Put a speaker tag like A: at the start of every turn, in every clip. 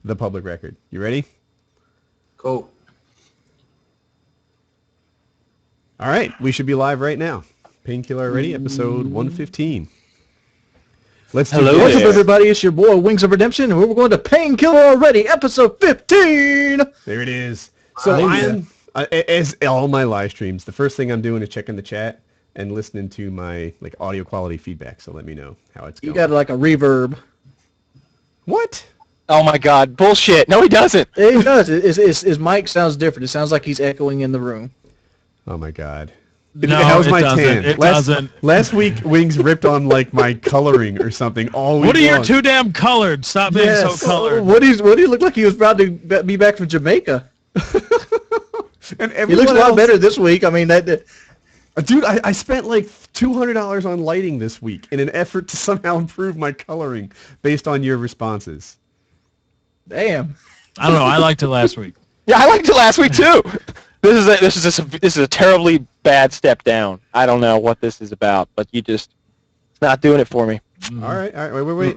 A: the public record. You ready?
B: Cool.
A: All right, we should be live right now. Painkiller Already, episode 115. Let's do
C: Hello,
A: this.
C: what's up, everybody? It's your boy Wings of Redemption, and we're going to Painkiller Already, episode 15.
A: There it is. So as all my live streams, the first thing I'm doing is checking the chat and listening to my audio quality feedback. So let me know how it's going.
C: You got like a reverb.
A: What?
C: Oh my God, bullshit! No, he doesn't. He does. His mic sounds different. It sounds like he's echoing in the room.
A: Oh my God.
D: No,
A: how's
D: it
A: my
D: doesn't.
A: tan?
D: It doesn't.
A: Last week, Wings ripped on my coloring or something all week
D: What are you
A: long.
D: too damn colored? Stop being so colored.
C: What do you look like? He was proud to be back from Jamaica.
A: And
C: He looks a lot better this week. I mean,
A: dude, I spent like $200 on lighting this week in an effort to somehow improve my coloring based on your responses.
C: Damn.
D: I don't know. I liked it last week.
E: Yeah, I liked it last week too. This is a terribly bad step down. I don't know what this is about, but it's not doing it for me.
A: All right, wait.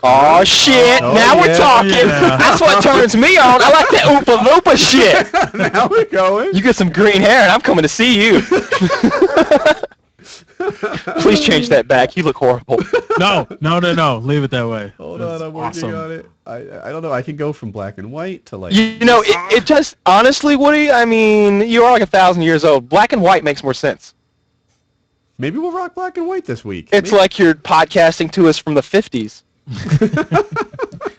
E: Oh shit!
A: Oh,
E: now we're talking.
D: Yeah.
E: That's what turns me on. I like that Oompa Loompa shit.
A: Now we're going.
E: You get some green hair, and I'm coming to see you. Please change that back. You look horrible.
D: No. Leave it that way.
A: Hold
D: That's
A: on, I'm working
D: awesome.
A: on it. I don't know. I can go from black and white to
E: It just honestly, Woody. I mean, you are like 1,000 years old. Black and white makes more sense.
A: Maybe we'll rock black and white this week.
E: It's like you're podcasting to us from the 50s.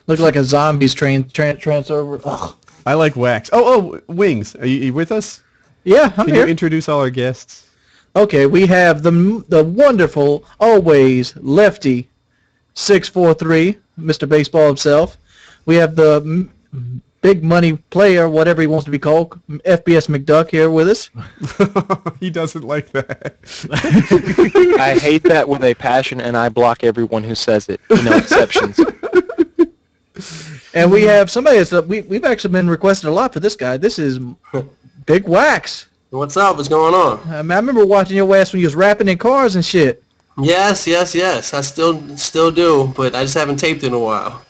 C: Looks like a zombies transfer. Ugh.
A: I like wax. Oh, Wings. Are you with us?
C: Yeah, I'm
A: Can
C: here.
A: you introduce all our guests?
C: Okay, we have the wonderful, always lefty, 6'4", Mr. Baseball himself. We have the big money player, whatever he wants to be called, FBS McDuck here with us.
A: He doesn't like that.
E: I hate that with a passion, and I block everyone who says it. No exceptions.
C: And we have somebody that's we've actually been requested a lot for this guy. This is Big Wax.
B: What's up? What's going on?
C: I remember watching your ass when you was rapping in cars and shit.
B: Yes. I still do, but I just haven't taped in a while.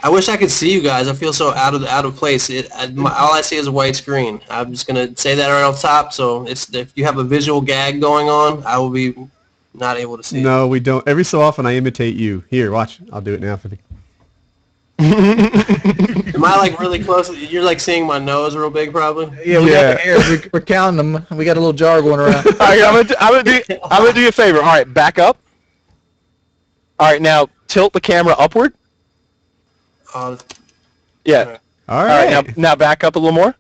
B: I wish I could see you guys. I feel so out of place. All I see is a white screen. I'm just gonna say that right off top. So if you have a visual gag going on, I will be not able to see.
A: No, we don't. Every so often, I imitate you. Here, watch. I'll do it now for the.
B: Am I like really close? You're like seeing my nose real big, probably.
C: Yeah, we got the hairs. We're counting them. We got a little jar going around.
E: All right, I'm gonna do you a favor. All right, back up. All right, now tilt the camera upward. Yeah.
A: All right.
E: All right, now back up a little more.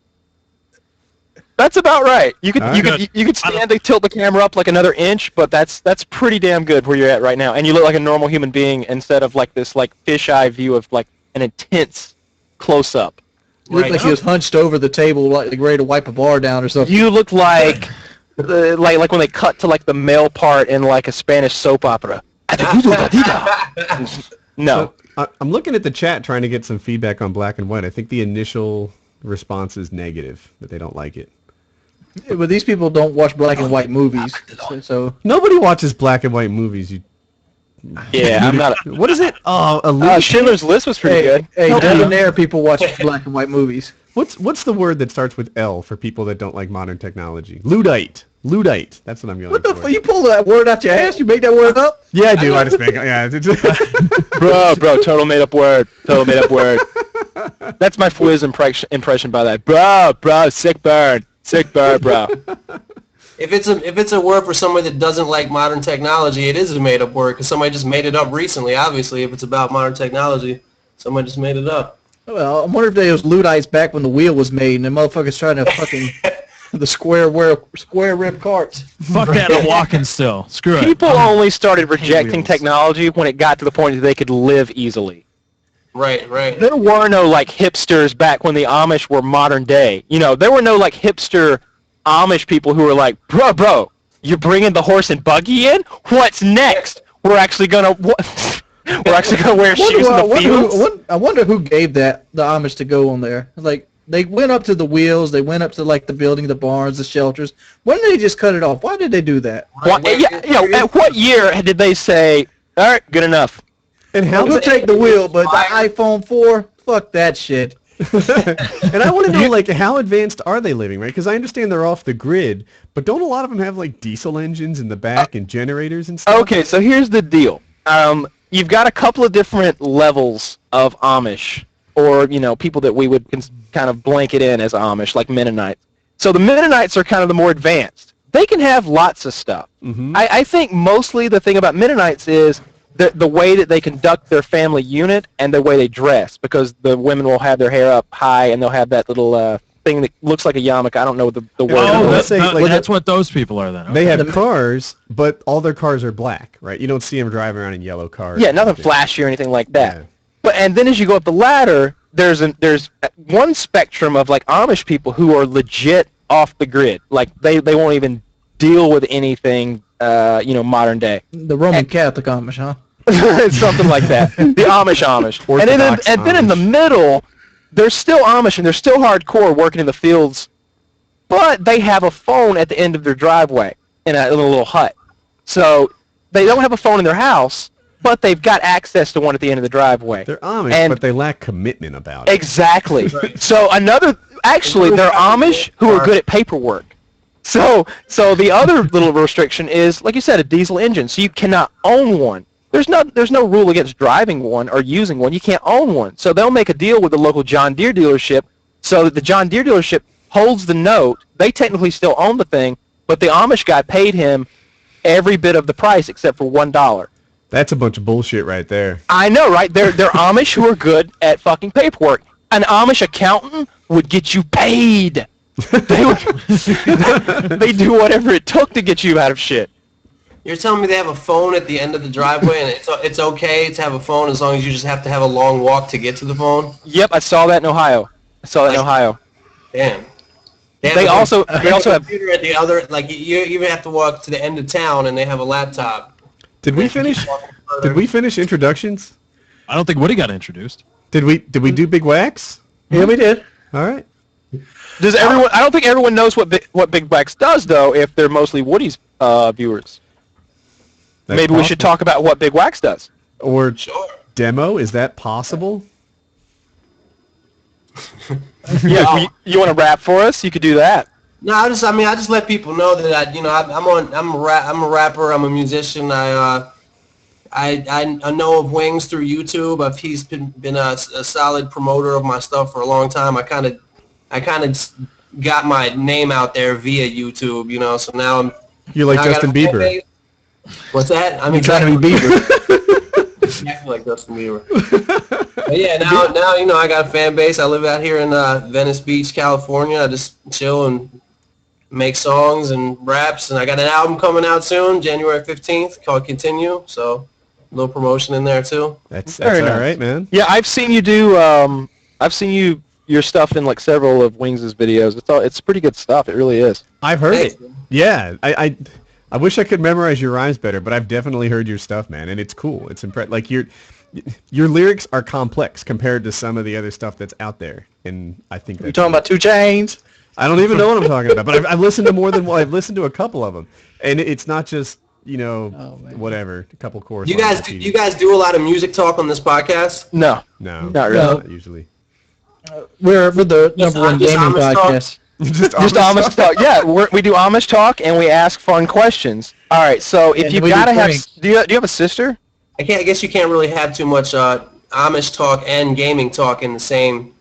E: That's about right. You could stand to tilt the camera up like another inch, but that's pretty damn good where you're at right now. And you look like a normal human being instead of like this like fisheye view of like an intense close up.
C: Looked like he was hunched over the table, like ready to wipe a bar down or something.
E: You look like like when they cut to like the male part in like a Spanish soap opera. No.
A: So, I'm looking at the chat trying to get some feedback on black and white. I think the initial response is negative, that they don't like it.
C: Yeah, but these people don't watch black and white movies, so
A: Nobody watches black and white movies.
E: Yeah, I'm not.
A: What is it?
E: Schindler's List was pretty good.
C: Hey, debonair people watch black and white movies.
A: What's the word that starts with L for people that don't like modern technology? Luddite. That's what I'm going
C: What the
A: for.
C: fuck? You pull that word out your ass? You made that word up?
A: Yeah, I do. I just make it. Yeah.
E: Bro, total made up word. That's my Fwiz impression by that. Bro, sick bird, bro.
B: If it's a word for somebody that doesn't like modern technology, it is a made up word because somebody just made it up recently. Obviously, if it's about modern technology, somebody just made it up.
C: Well, I wonder if they was Luddites back when the wheel was made and the motherfuckers trying to fucking the square rib carts.
D: Fuck that, I'm walking still. Screw it.
E: People only started rejecting
A: wheels.
E: technology when it got to the point that they could live easily.
B: Right.
E: There were no like hipsters back when the Amish were modern day. You know, there were no like hipster Amish people who were like, bro, you're bringing the horse and buggy in? What's next? We're actually gonna wear shoes in the fields.
C: I wonder who gave the Amish to go on there. Like they went up to the wheels, they went up to like the building, the barns, the shelters. Why didn't they just cut it off? Why did they do that?
E: At what year did they say, all right, good enough?
A: And how
C: We'll take the wheel, but the iPhone 4, fuck that shit.
A: And I want to know, like, how advanced are they living, right? Because I understand they're off the grid, but don't a lot of them have, like, diesel engines in the back and generators and stuff?
E: Okay, so here's the deal. You've got a couple of different levels of Amish, or, people that we would kind of blanket in as Amish, like Mennonites. So the Mennonites are kind of the more advanced. They can have lots of stuff.
A: Mm-hmm.
E: I think mostly the thing about Mennonites is the way that they conduct their family unit and the way they dress, because the women will have their hair up high and they'll have that little thing that looks like a yarmulke. I don't know the word.
D: Oh,
A: let's say, like,
D: that's what those people are then.
A: They
D: Okay.
A: have cars, but all their cars are black, right? You don't see them driving around in yellow cars.
E: Yeah, nothing flashy or anything like that.
A: Yeah.
E: And then as you go up the ladder, there's one spectrum of like Amish people who are legit off the grid. Like they won't even deal with anything modern day.
C: The Roman Catholic Amish, huh?
E: Something like that. The Amish.
A: Orthodox
E: And then in the
A: Amish.
E: middle, they're still Amish and they're still hardcore working in the fields, but they have a phone at the end of their driveway in a little hut. So they don't have a phone in their house, but they've got access to one at the end of the driveway.
A: They're Amish,
E: And-
A: but they lack commitment about it.
E: Exactly. So actually, they're Amish who are good at paperwork. So the other little restriction is, like you said, a diesel engine. So you cannot own one. There's no rule against driving one or using one. You can't own one. So they'll make a deal with the local John Deere dealership so that the John Deere dealership holds the note. They technically still own the thing, but the Amish guy paid him every bit of the price except for $1.
A: That's a bunch of bullshit right there.
E: I know, right? They're Amish who are good at fucking paperwork. An Amish accountant would get you paid. They do whatever it took to get you out of shit.
B: You're telling me they have a phone at the end of the driveway, and it's okay to have a phone as long as you just have to have a long walk to get to the phone?
E: Yep, I saw that in Ohio.
B: Damn.
E: They also
B: a
E: have
B: computer at the other, like you even have to walk to the end of town, and they have a laptop.
A: Did we finish? Did we finish introductions?
D: I don't think Woody got introduced.
A: Did we do Big Wax?
C: Yeah, we did.
A: All right.
E: Does everyone? I don't think everyone knows what Big Wax does, though. If they're mostly Woody's viewers,
A: That's
E: maybe we should
A: possible.
E: talk about what Big Wax does.
A: Or
B: Sure.
A: demo? Is that possible?
E: Yeah, you want to rap for us? You could do that.
B: No, I just let people know that I'm a rapper. I'm a musician. I know of Wings through YouTube. He's been a solid promoter of my stuff for a long time. I kind of got my name out there via YouTube, So now
A: You're like
B: now I got
A: Justin
B: a fan
A: Bieber.
B: base. What's that?
C: I'm trying to be Bieber.
B: Exactly like Justin Bieber. But yeah, now I got a fan base. I live out here in Venice Beach, California. I just chill and make songs and raps, and I got an album coming out soon, January 15th, called Continue. So a little promotion in there too.
A: That's
E: Very
A: all
E: nice.
A: right, man.
E: Yeah, I've seen you do. I've seen your stuff in like several of Wings' videos. It's pretty good stuff. It really is.
A: I've heard
B: Thanks,
A: it.
B: man.
A: Yeah, I wish I could memorize your rhymes better, but I've definitely heard your stuff, man, and it's cool. It's like your lyrics are complex compared to some of the other stuff that's out there, and I think
C: You
A: that's
C: talking about 2 Chainz?
A: I don't even know what I'm talking about, but I've listened to more than one. I've listened to a couple of them, and it's not just
C: man.
A: whatever, a couple chorus.
B: You
A: lines
B: guys,
A: repeated.
B: you guys do a lot of music talk on this podcast?
E: No,
A: No,
E: not really.
A: not usually.
C: We're the number one
B: just
C: gaming
B: Amish talk?
C: podcast.
A: Just
E: Just Amish talk. Yeah, we do Amish talk and we ask fun questions. All right, so if
C: And
E: you
C: we do
E: gotta have,
C: pranks.
E: do you have a sister?
B: I guess you can't really have too much Amish talk and gaming talk in the same.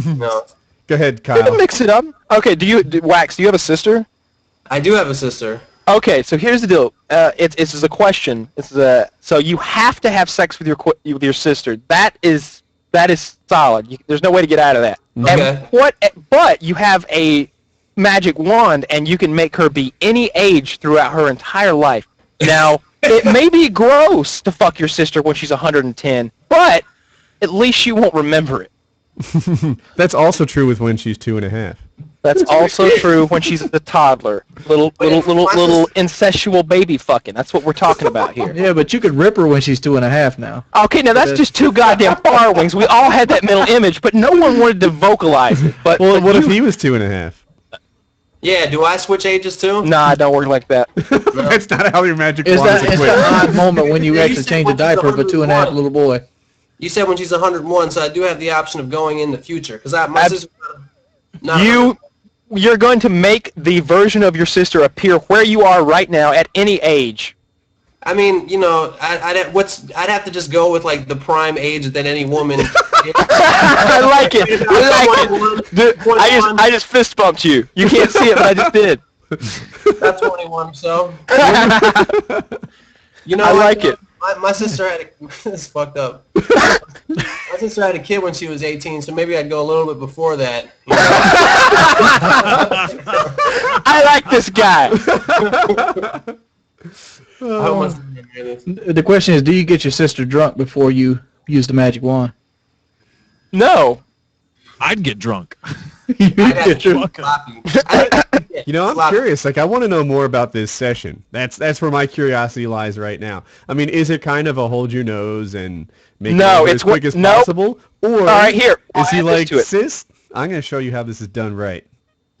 B: No,
A: Go ahead,
E: We can
A: Kyle.
E: mix it up. Okay, Wax? Do you have a sister?
B: I do have a sister.
E: Okay, so here's the deal. It's a question. So you have to have sex with your sister. That is solid. There's no way to get out of that.
B: Okay.
E: But you have a magic wand, and you can make her be any age throughout her entire life. Now, it may be gross to fuck your sister when she's 110, but at least she won't remember it.
A: That's also true with when she's 2.5.
E: That's also true when she's a toddler. Little incestual baby fucking. That's what we're talking about here.
C: Yeah, but you could rip her when she's 2.5 now.
E: Okay, now that's just too goddamn far, Wings. We all had that mental image, but no one wanted to vocalize it. But
A: Well,
E: but
A: what
E: you,
A: if he was 2.5?
B: Yeah, do I switch ages too?
E: Nah, it don't work like that.
A: That's not how your magic
C: It's
A: wand is
C: that it's
A: equipped.
C: that odd moment when you
B: Yeah, you
C: actually
B: said
C: change a
B: when she's
C: diaper of a 2.5
B: 101.
C: little boy.
B: You said when she's 101, so I do have the option of going in the future. Because my sister... Not
E: You're going to make the version of your sister appear where you are right now at any age.
B: I mean, you know, I'd have to just go with like the prime age that any woman.
E: I like it. I like it. Dude, I just fist bumped you. You can't see it, but I just did.
B: That's 21, so. You know,
E: I like it.
B: My sister had it's fucked up. My sister had a kid when she was 18, so maybe I'd go a little bit before that. You know?
E: I like this guy.
B: I hope my sister didn't hear this.
C: The question is, do you get your sister drunk before you use the magic wand?
E: No.
D: I'd get drunk.
B: I'd have to
D: drunk.
B: get sloppy.
A: You know, I'm
B: Sloppy.
A: curious. Like, I want to know more about this session. That's where my curiosity lies right now. I mean, is it kind of a hold your nose and make it over as quick as possible? Or
E: All right, here.
A: is he
E: I'll add this
A: like,
E: to it.
A: sis, I'm going to show you how this is done right.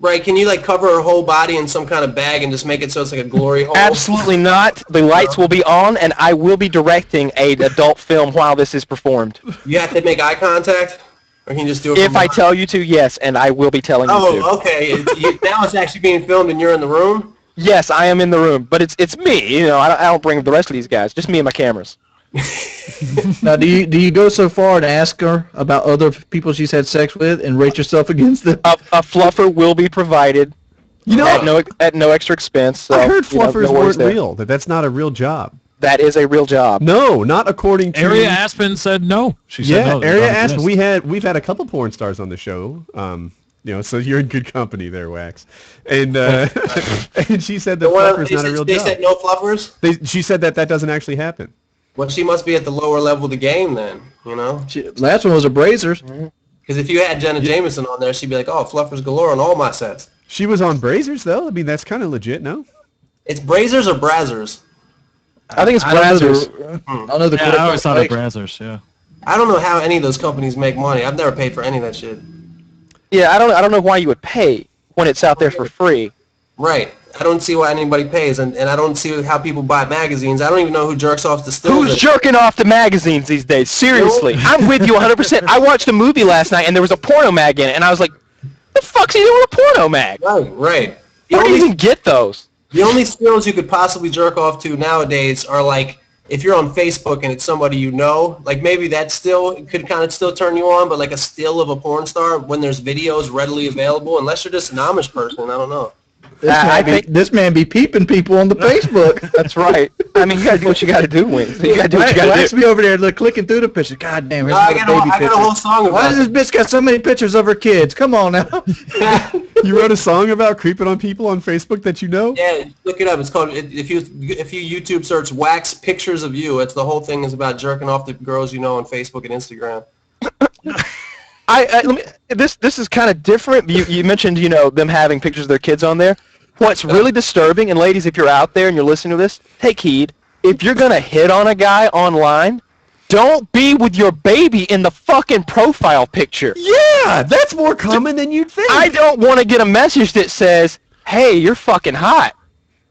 B: Right, can you like cover her whole body in some kind of bag and just make it so it's like a glory hole?
E: Absolutely not. The lights will be on, and I will be directing an adult film while this is performed.
B: You have to make eye contact? Or can you just do it
E: If
B: from
E: I
B: behind?
E: tell you to, yes, and I will be telling you to.
B: Oh, okay. Now it's actually being filmed and you're in the room?
E: Yes, I am in the room, but it's me. You know, I don't bring the rest of these guys. Just me and my cameras.
C: Now, do you go so far to ask her about other people she's had sex with and rate yourself against them?
E: A fluffer will be provided.
A: You know,
E: at no extra expense. So,
A: I heard
E: you know,
A: fluffers
E: no worries
A: weren't
E: there.
A: real, that's not a real job.
E: That is a real job.
A: No, not according to...
D: Area Aspen said no. She said
A: Yeah,
D: no. they
A: Area
D: don't
A: Aspen,
D: exist.
A: we've had a couple porn stars on the show. You know, so you're in good company there, Wax. And and she said that fluffer's not a real
B: They
A: job.
B: said no fluffers?
A: She said that doesn't actually happen.
B: Well, she must be at the lower level of the game then, you know?
C: Last one was a Brazers.
B: Because if you had Jenna Jameson on there, she'd be like, oh, fluffers galore on all my sets.
A: She was on Brazers, though. I mean, that's kind of legit, no?
B: It's Brazers or Brazzers?
E: I think it's
C: I don't know
E: Brazzers.
C: I don't know the
D: Yeah,
C: correct
D: I always thought of
C: nomenclature.
D: Brazzers, yeah.
B: I don't know how any of those companies make money. I've never paid for any of that shit.
E: Yeah, I don't know why you would pay when it's out there for free.
B: Right. I don't see why anybody pays, and I don't see how people buy magazines. I don't even know who jerks off the stills.
E: Who's jerking off to magazines these days? Seriously. I'm with you 100%. I watched a movie last night, and there was a porno mag in it, and I was like, the fuck's he doing with a porno mag?
B: Right.
E: Where do you even get those?
B: The only stills you could possibly jerk off to nowadays are like if you're on Facebook and it's somebody you know, like maybe that still could kind of still turn you on, but like a still of a porn star when there's videos readily available, unless you're just an Amish person, I don't know.
C: This man be peeping people on the Facebook.
E: That's right. I mean, you gotta do what you gotta do, Wings. You gotta do what you gotta
C: Wax
E: do.
C: be over there clicking through the pictures. God damn, here's
B: I
C: another baby
B: got
C: picture.
B: a whole song
C: Why
B: about
C: does this bitch got so many pictures of her kids? Come on now.
A: You wrote a song about creeping on people on Facebook that you know?
B: Yeah, look it up. It's called if you YouTube search Wax Pictures of You, it's the whole thing is about jerking off the girls you know on Facebook and Instagram.
E: This is kind of different. You mentioned, you know, them having pictures of their kids on there. What's really disturbing, and ladies, if you're out there and you're listening to this, take heed. If you're gonna hit on a guy online, don't be with your baby in the fucking profile picture.
A: Yeah, that's more common than you'd think.
E: I don't want to get a message that says, "Hey, you're fucking hot,"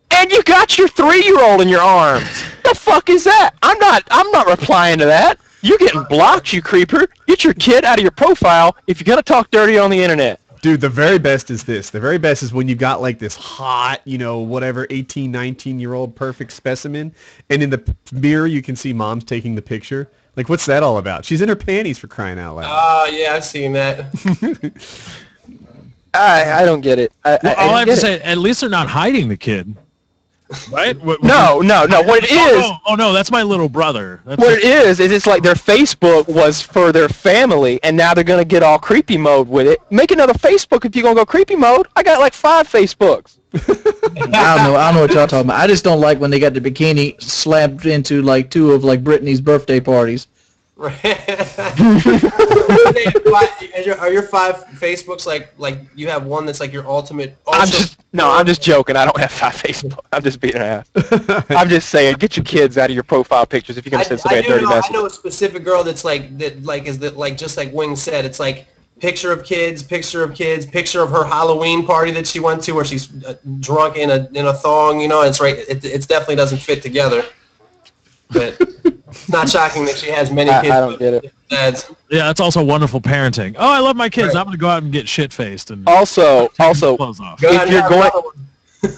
E: and you got your 3-year-old in your arms. The fuck is that? I'm not replying to that. You're getting blocked, you creeper. Get your kid out of your profile if you're gonna talk dirty on the internet.
A: Dude, the very best is this. The very best is when you got like this hot, you know, whatever, 18, 19-year-old perfect specimen, and in the mirror you can see mom's taking the picture. Like, what's that all about? She's in her panties, for crying out loud.
B: Oh, yeah, I've seen that.
E: I don't get it.
D: All I have to
E: get it.
D: say, at least they're not hiding the kid. Right?
E: No. What it is,
D: Oh, no, that's my little brother. That's
E: what it is it's like their Facebook was for their family, and now they're gonna get all creepy mode with it. Make another Facebook if you're gonna go creepy mode. I got like 5 Facebooks.
C: I don't know what y'all talking about. I just don't like when they got the bikini slapped into like 2 of like Britney's birthday parties.
B: Are your 5 Facebooks like you have one that's like your ultimate?
E: I'm just joking. I don't have 5 Facebook. I'm just being an ass. I'm just saying, get your kids out of your profile pictures if you're gonna send somebody a dirty message.
B: I know a specific girl that's like that, like is that like just like Wing said. It's like picture of kids, picture of her Halloween party that she went to where she's drunk in a thong, it's right. It definitely doesn't fit together. But it's not shocking that she has many kids.
E: I don't get it.
B: Dads.
D: Yeah, that's also wonderful parenting. Oh, I love my kids.
B: Right.
D: I'm gonna go out and get shit faced and
E: Also,
D: clothes off.
B: Go ahead and
E: you're
B: have
E: going-
B: another one.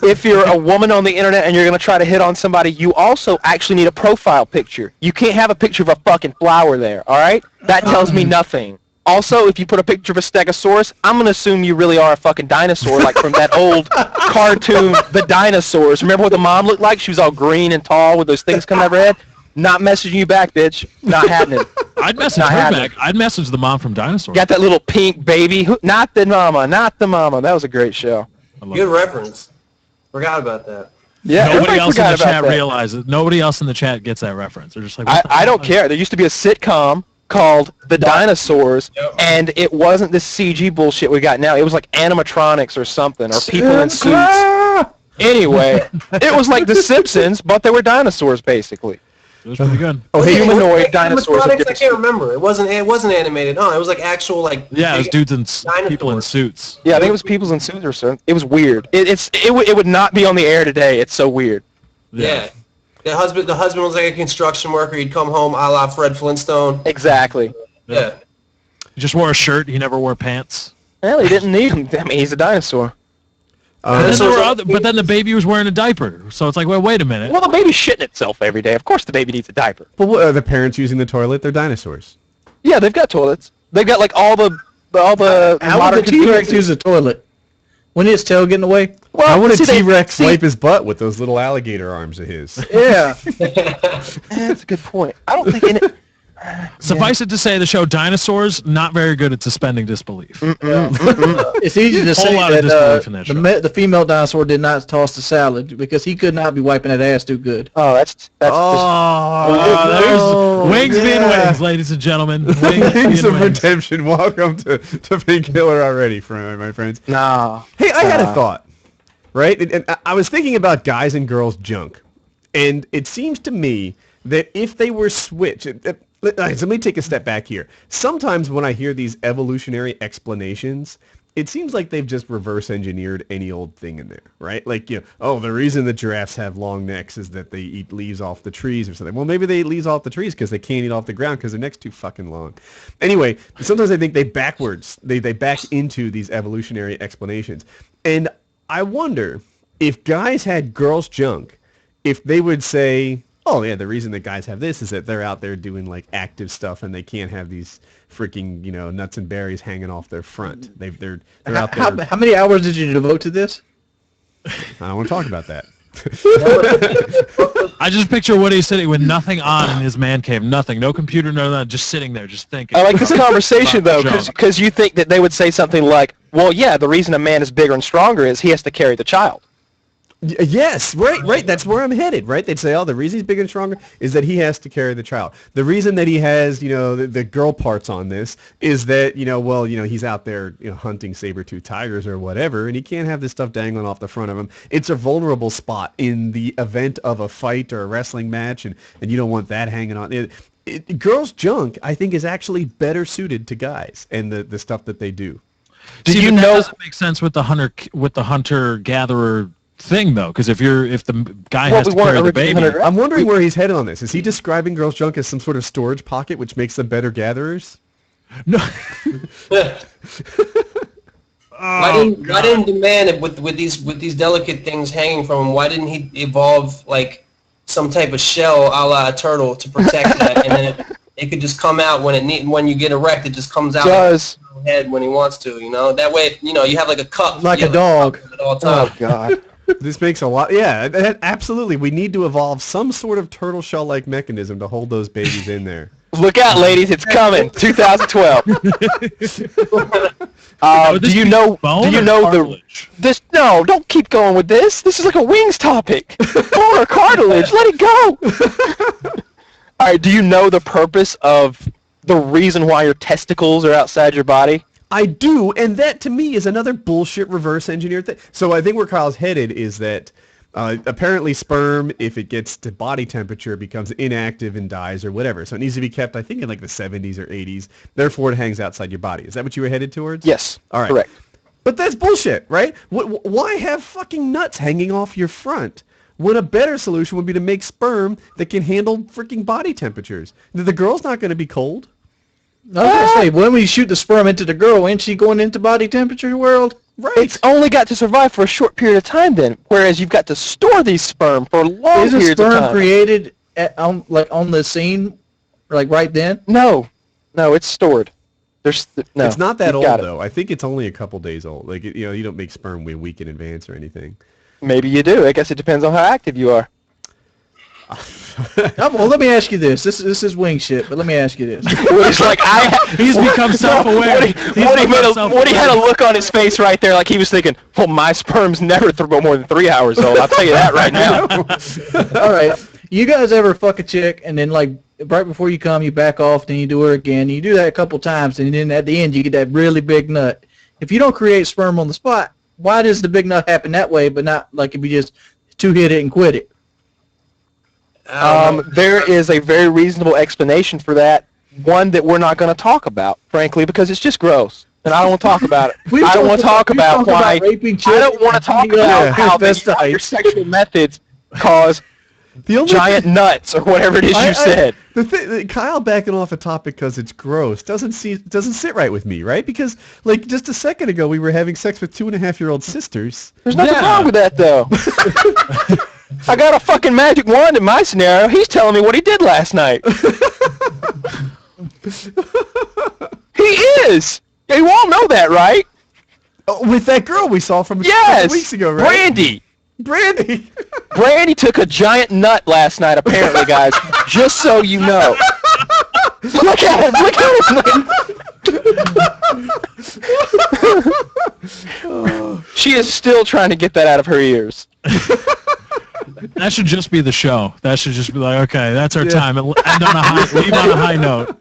E: if you're a woman on the internet and you're going to try to hit on somebody, you also actually need a profile picture. You can't have a picture of a fucking flower there, all right? That tells me nothing. Also, if you put a picture of a stegosaurus, I'm going to assume you really are a fucking dinosaur, like from that old cartoon, The Dinosaurs. Remember what the mom looked like? She was all green and tall with those things coming out of her head. Not messaging you back, bitch. Not happening.
D: I'd message
E: Not
D: her
E: happening.
D: back. I'd message the mom from Dinosaurs.
E: Got that little pink baby. Not the mama. Not the mama. That was a great show.
D: I love
B: Good
D: it.
B: reference. Forgot about that.
E: Yeah,
D: Nobody
E: everybody
D: else in
E: forgot
D: the
E: about
D: chat
E: that.
D: realizes. Nobody else in the chat gets that reference. They're just like, what the
E: I
D: hell?
E: don't care. There used to be a sitcom called The Dinosaurs,
B: Yep.
E: and it wasn't this CG bullshit we got now. It was like animatronics or something, or people in suits. Anyway, it was like The Simpsons, but they were dinosaurs, basically.
D: It was pretty good.
A: Oh, hey,
E: Humanoid dinosaurs. of
B: I
E: different
B: can't remember. It wasn't animated. Oh, it was like actual like.
D: Yeah, it was
B: big-
D: dudes and people in
B: Dinosaurs.
D: suits.
E: Yeah, I think it was people in suits or something. It was weird. It would not be on the air today. It's so weird.
B: Yeah. The husband was like a construction worker. He'd come home a la Fred Flintstone.
E: Exactly.
B: Yeah.
D: He just wore a shirt. He never wore pants.
E: Well, he didn't need him. I mean, he's a dinosaur.
D: And then
B: so
D: there were
B: it's-
D: other, but then the baby was wearing a diaper. So it's like, well, wait a minute.
E: Well, the baby's shitting itself every day. Of course the baby needs a diaper.
A: But what, are the parents using the toilet? They're dinosaurs.
E: Yeah, they've got toilets. They've got like all the
C: How
E: modern
C: would the T-Rex
E: conveniences.
C: use a toilet? When his tail getting away?
E: Well,
A: How would a
E: see, they-
A: T-Rex
E: see-
A: wipe his butt with those little alligator arms of his?
C: Yeah.
E: That's a good point. I don't think in it.
D: Suffice it to say, the show Dinosaurs, not very good at suspending disbelief.
C: It's easy to
D: Whole
C: say
D: lot of
C: that
D: disbelief in that show.
C: the female dinosaur did not toss the salad because he could not be wiping that ass too good.
E: Oh, that's just
D: There's wings being
A: yeah.
D: wings, ladies and gentlemen. Wings
A: Wings
D: being
A: of
D: wings.
A: redemption. Welcome to Painkiller Already, my friends.
E: nah.
A: Hey, I had a thought, right? And I was thinking about guys and girls junk, and it seems to me that if they were switched, let me take a step back here. Sometimes when I hear these evolutionary explanations, it seems like they've just reverse engineered any old thing in there, right? Like, the reason that giraffes have long necks is that they eat leaves off the trees or something. Well, maybe they eat leaves off the trees because they can't eat off the ground because their neck's too fucking long. Anyway, sometimes I think they back into these evolutionary explanations. And I wonder if guys had girls' junk, if they would say, oh yeah, the reason that guys have this is that they're out there doing like active stuff and they can't have these freaking nuts and berries hanging off their front. They're out there.
C: How many hours did you devote to this?
A: I don't want to talk about that.
D: I just picture Woody sitting with nothing on in his man cave, nothing, no computer, no nothing, just sitting there, just thinking.
E: I like this conversation though,
D: Junk.
E: because you think that they would say something like, "Well, yeah, the reason a man is bigger and stronger is he has to carry the child."
A: Yes, right. That's where I'm headed, right? They'd say, oh, the reason he's big and stronger is that he has to carry the child. The reason that he has, the girl parts on this is that, he's out there, hunting saber-toothed tigers or whatever, and he can't have this stuff dangling off the front of him. It's a vulnerable spot in the event of a fight or a wrestling match, and you don't want that hanging on. Girls' junk, I think, is actually better suited to guys and the stuff that they do.
E: Do
D: See,
E: you
D: but that
E: know?
D: doesn't make sense with the hunter-gatherer thing though, because if the guy
E: Well,
D: has
E: we
D: to
E: weren't
D: carry the
E: originally
D: baby,
E: hunter-
A: I'm wondering where he's headed on this. Is he describing girls' junk as some sort of storage pocket, which makes them better gatherers?
D: no.
B: Why didn't the man with these delicate things hanging from him? Why didn't he evolve like some type of shell a la a turtle to protect that, and then it could just come out when you get erect, it just comes out
E: Does
B: like head when he wants to. That way, you have like a cup,
C: Like
B: you
C: a
B: have
C: dog.
B: cup at all
E: oh
B: times.
E: god.
A: This makes a lot. Yeah, absolutely. We need to evolve some sort of turtle shell-like mechanism to hold those babies in there.
E: Look out, ladies! It's coming, 2012.
D: Would
E: Do
D: this
E: you
D: be
E: know?
D: bone
E: Do you
D: or
E: know
D: cartilage?
E: this? No, don't keep going with this. This is like a wings topic. Bone or cartilage? Let it go. All right. Do you know the purpose of the reason why your testicles are outside your body?
A: I do, and that to me is another bullshit reverse engineered thing. So I think where Kyle's headed is that Apparently sperm, if it gets to body temperature, becomes inactive and dies or whatever. So it needs to be kept, I think, in like the 70s or 80s. Therefore, it hangs outside your body. Is that what you were headed towards?
E: Yes.
A: All right.
E: Correct.
A: But that's bullshit, right? Why have fucking nuts hanging off your front when a better solution would be to make sperm that can handle freaking body temperatures? The girl's not going to be cold.
C: I was gonna say, when we shoot the sperm into the girl, ain't she going into body temperature world?
A: Right.
E: It's only got to survive for a short period of time then, whereas you've got to store these sperm for long
C: Is the
E: periods of
C: sperm
E: time.
C: created on the scene, like right then?
E: No, it's stored. No.
A: It's not that
E: you've
A: old,
E: got it.
A: though. I think it's only a couple days old. Like, you don't make sperm a week in advance or anything.
E: Maybe you do. I guess it depends on how active you are.
C: Well, let me ask you this. This is wing shit, but let me ask you this.
E: Woody's like,
D: He's become self-aware.
E: Woody had a look on his face right there like he was thinking, well, my sperm's never more than 3 hours old. I'll tell you that right now.
C: All right. You guys ever fuck a chick and then, like, right before you come, you back off, then you do her again. You do that a couple times, and then at the end, you get that really big nut. If you don't create sperm on the spot, why does the big nut happen that way, but not like if you just two-hit it and quit it?
E: There is a very reasonable explanation for that. One that we're not going to talk about, frankly, because it's just gross. And I don't want to talk about it. I don't want to talk about why. I don't want to talk about how your sexual methods cause giant nuts or whatever it is you said.
A: The thing, Kyle backing off a topic because it's gross doesn't sit right with me, right? Because like just a second ago we were having sex with 2.5-year-old sisters.
E: There's nothing wrong with that though. I got a fucking magic wand in my scenario. He's telling me what he did last night. He is. You all know that, right?
A: Oh, with that girl we saw from a
E: Yes.
A: couple weeks ago, right? Brandy.
E: Brandy took a giant nut last night, apparently, guys. Just so you know. Look at him. Look at him. She is still trying to get that out of her ears.
D: That should just be the show. That should just be like, okay, that's our time. And leave on a high note.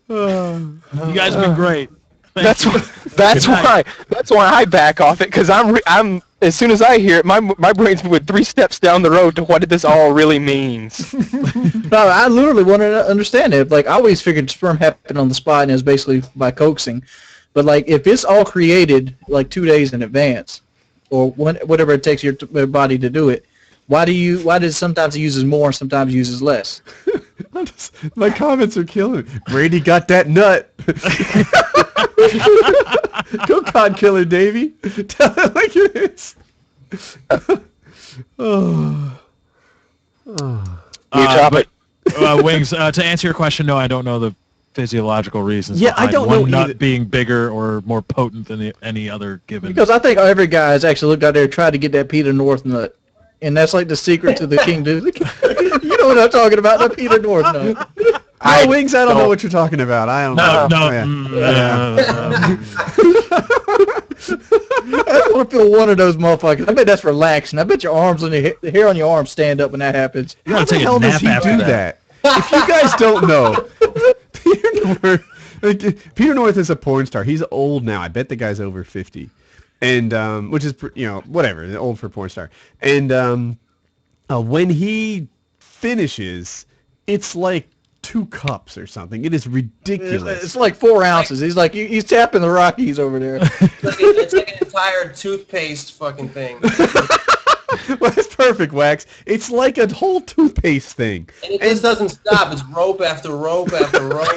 D: You guys have been great.
E: That's why I back off it, because I'm as soon as I hear it, my brain's moving 3 steps down the road to what this all really means.
C: No, I literally wanted to understand it. Like, I always figured sperm happened on the spot and it was basically by coaxing. But like, if it's all created like 2 days in advance, or whatever it takes your body to do it, why does sometimes it uses more and sometimes it uses less?
A: My comments are killing me. Brady got that nut. Go cod killer, Davey. Tell it like it is.
D: Wings, to answer your question, no, I don't know the physiological reasons
A: Yeah, I
D: behind
A: don't
D: one
A: know
D: nut
A: either.
D: being bigger or more potent than any other given.
C: Because I think every guy has actually looked out there and tried to get that Peter North nut. And that's like the secret to the king. You know what I'm talking about, the Peter North nut.
A: Wings, I don't know what you're talking about. I don't know.
C: I want to feel one of those motherfuckers. I bet that's relaxing. I bet your arms and the hair on your arms stand up when that happens.
D: You gotta
A: How the
D: take a
A: hell does
D: nap
A: he
D: after
A: do that? If you guys don't know, Peter North is a porn star. He's old now. I bet the guy's over 50. And which is, whatever, old for a porn star. And when he finishes, it's like 2 cups or something. It is ridiculous.
C: It's like 4 ounces. He's like, he's tapping the Rockies over there.
B: It's like an entire toothpaste fucking thing.
A: Well, that's perfect, Wax. It's like a whole toothpaste thing.
B: And it just doesn't stop. It's rope after rope after rope.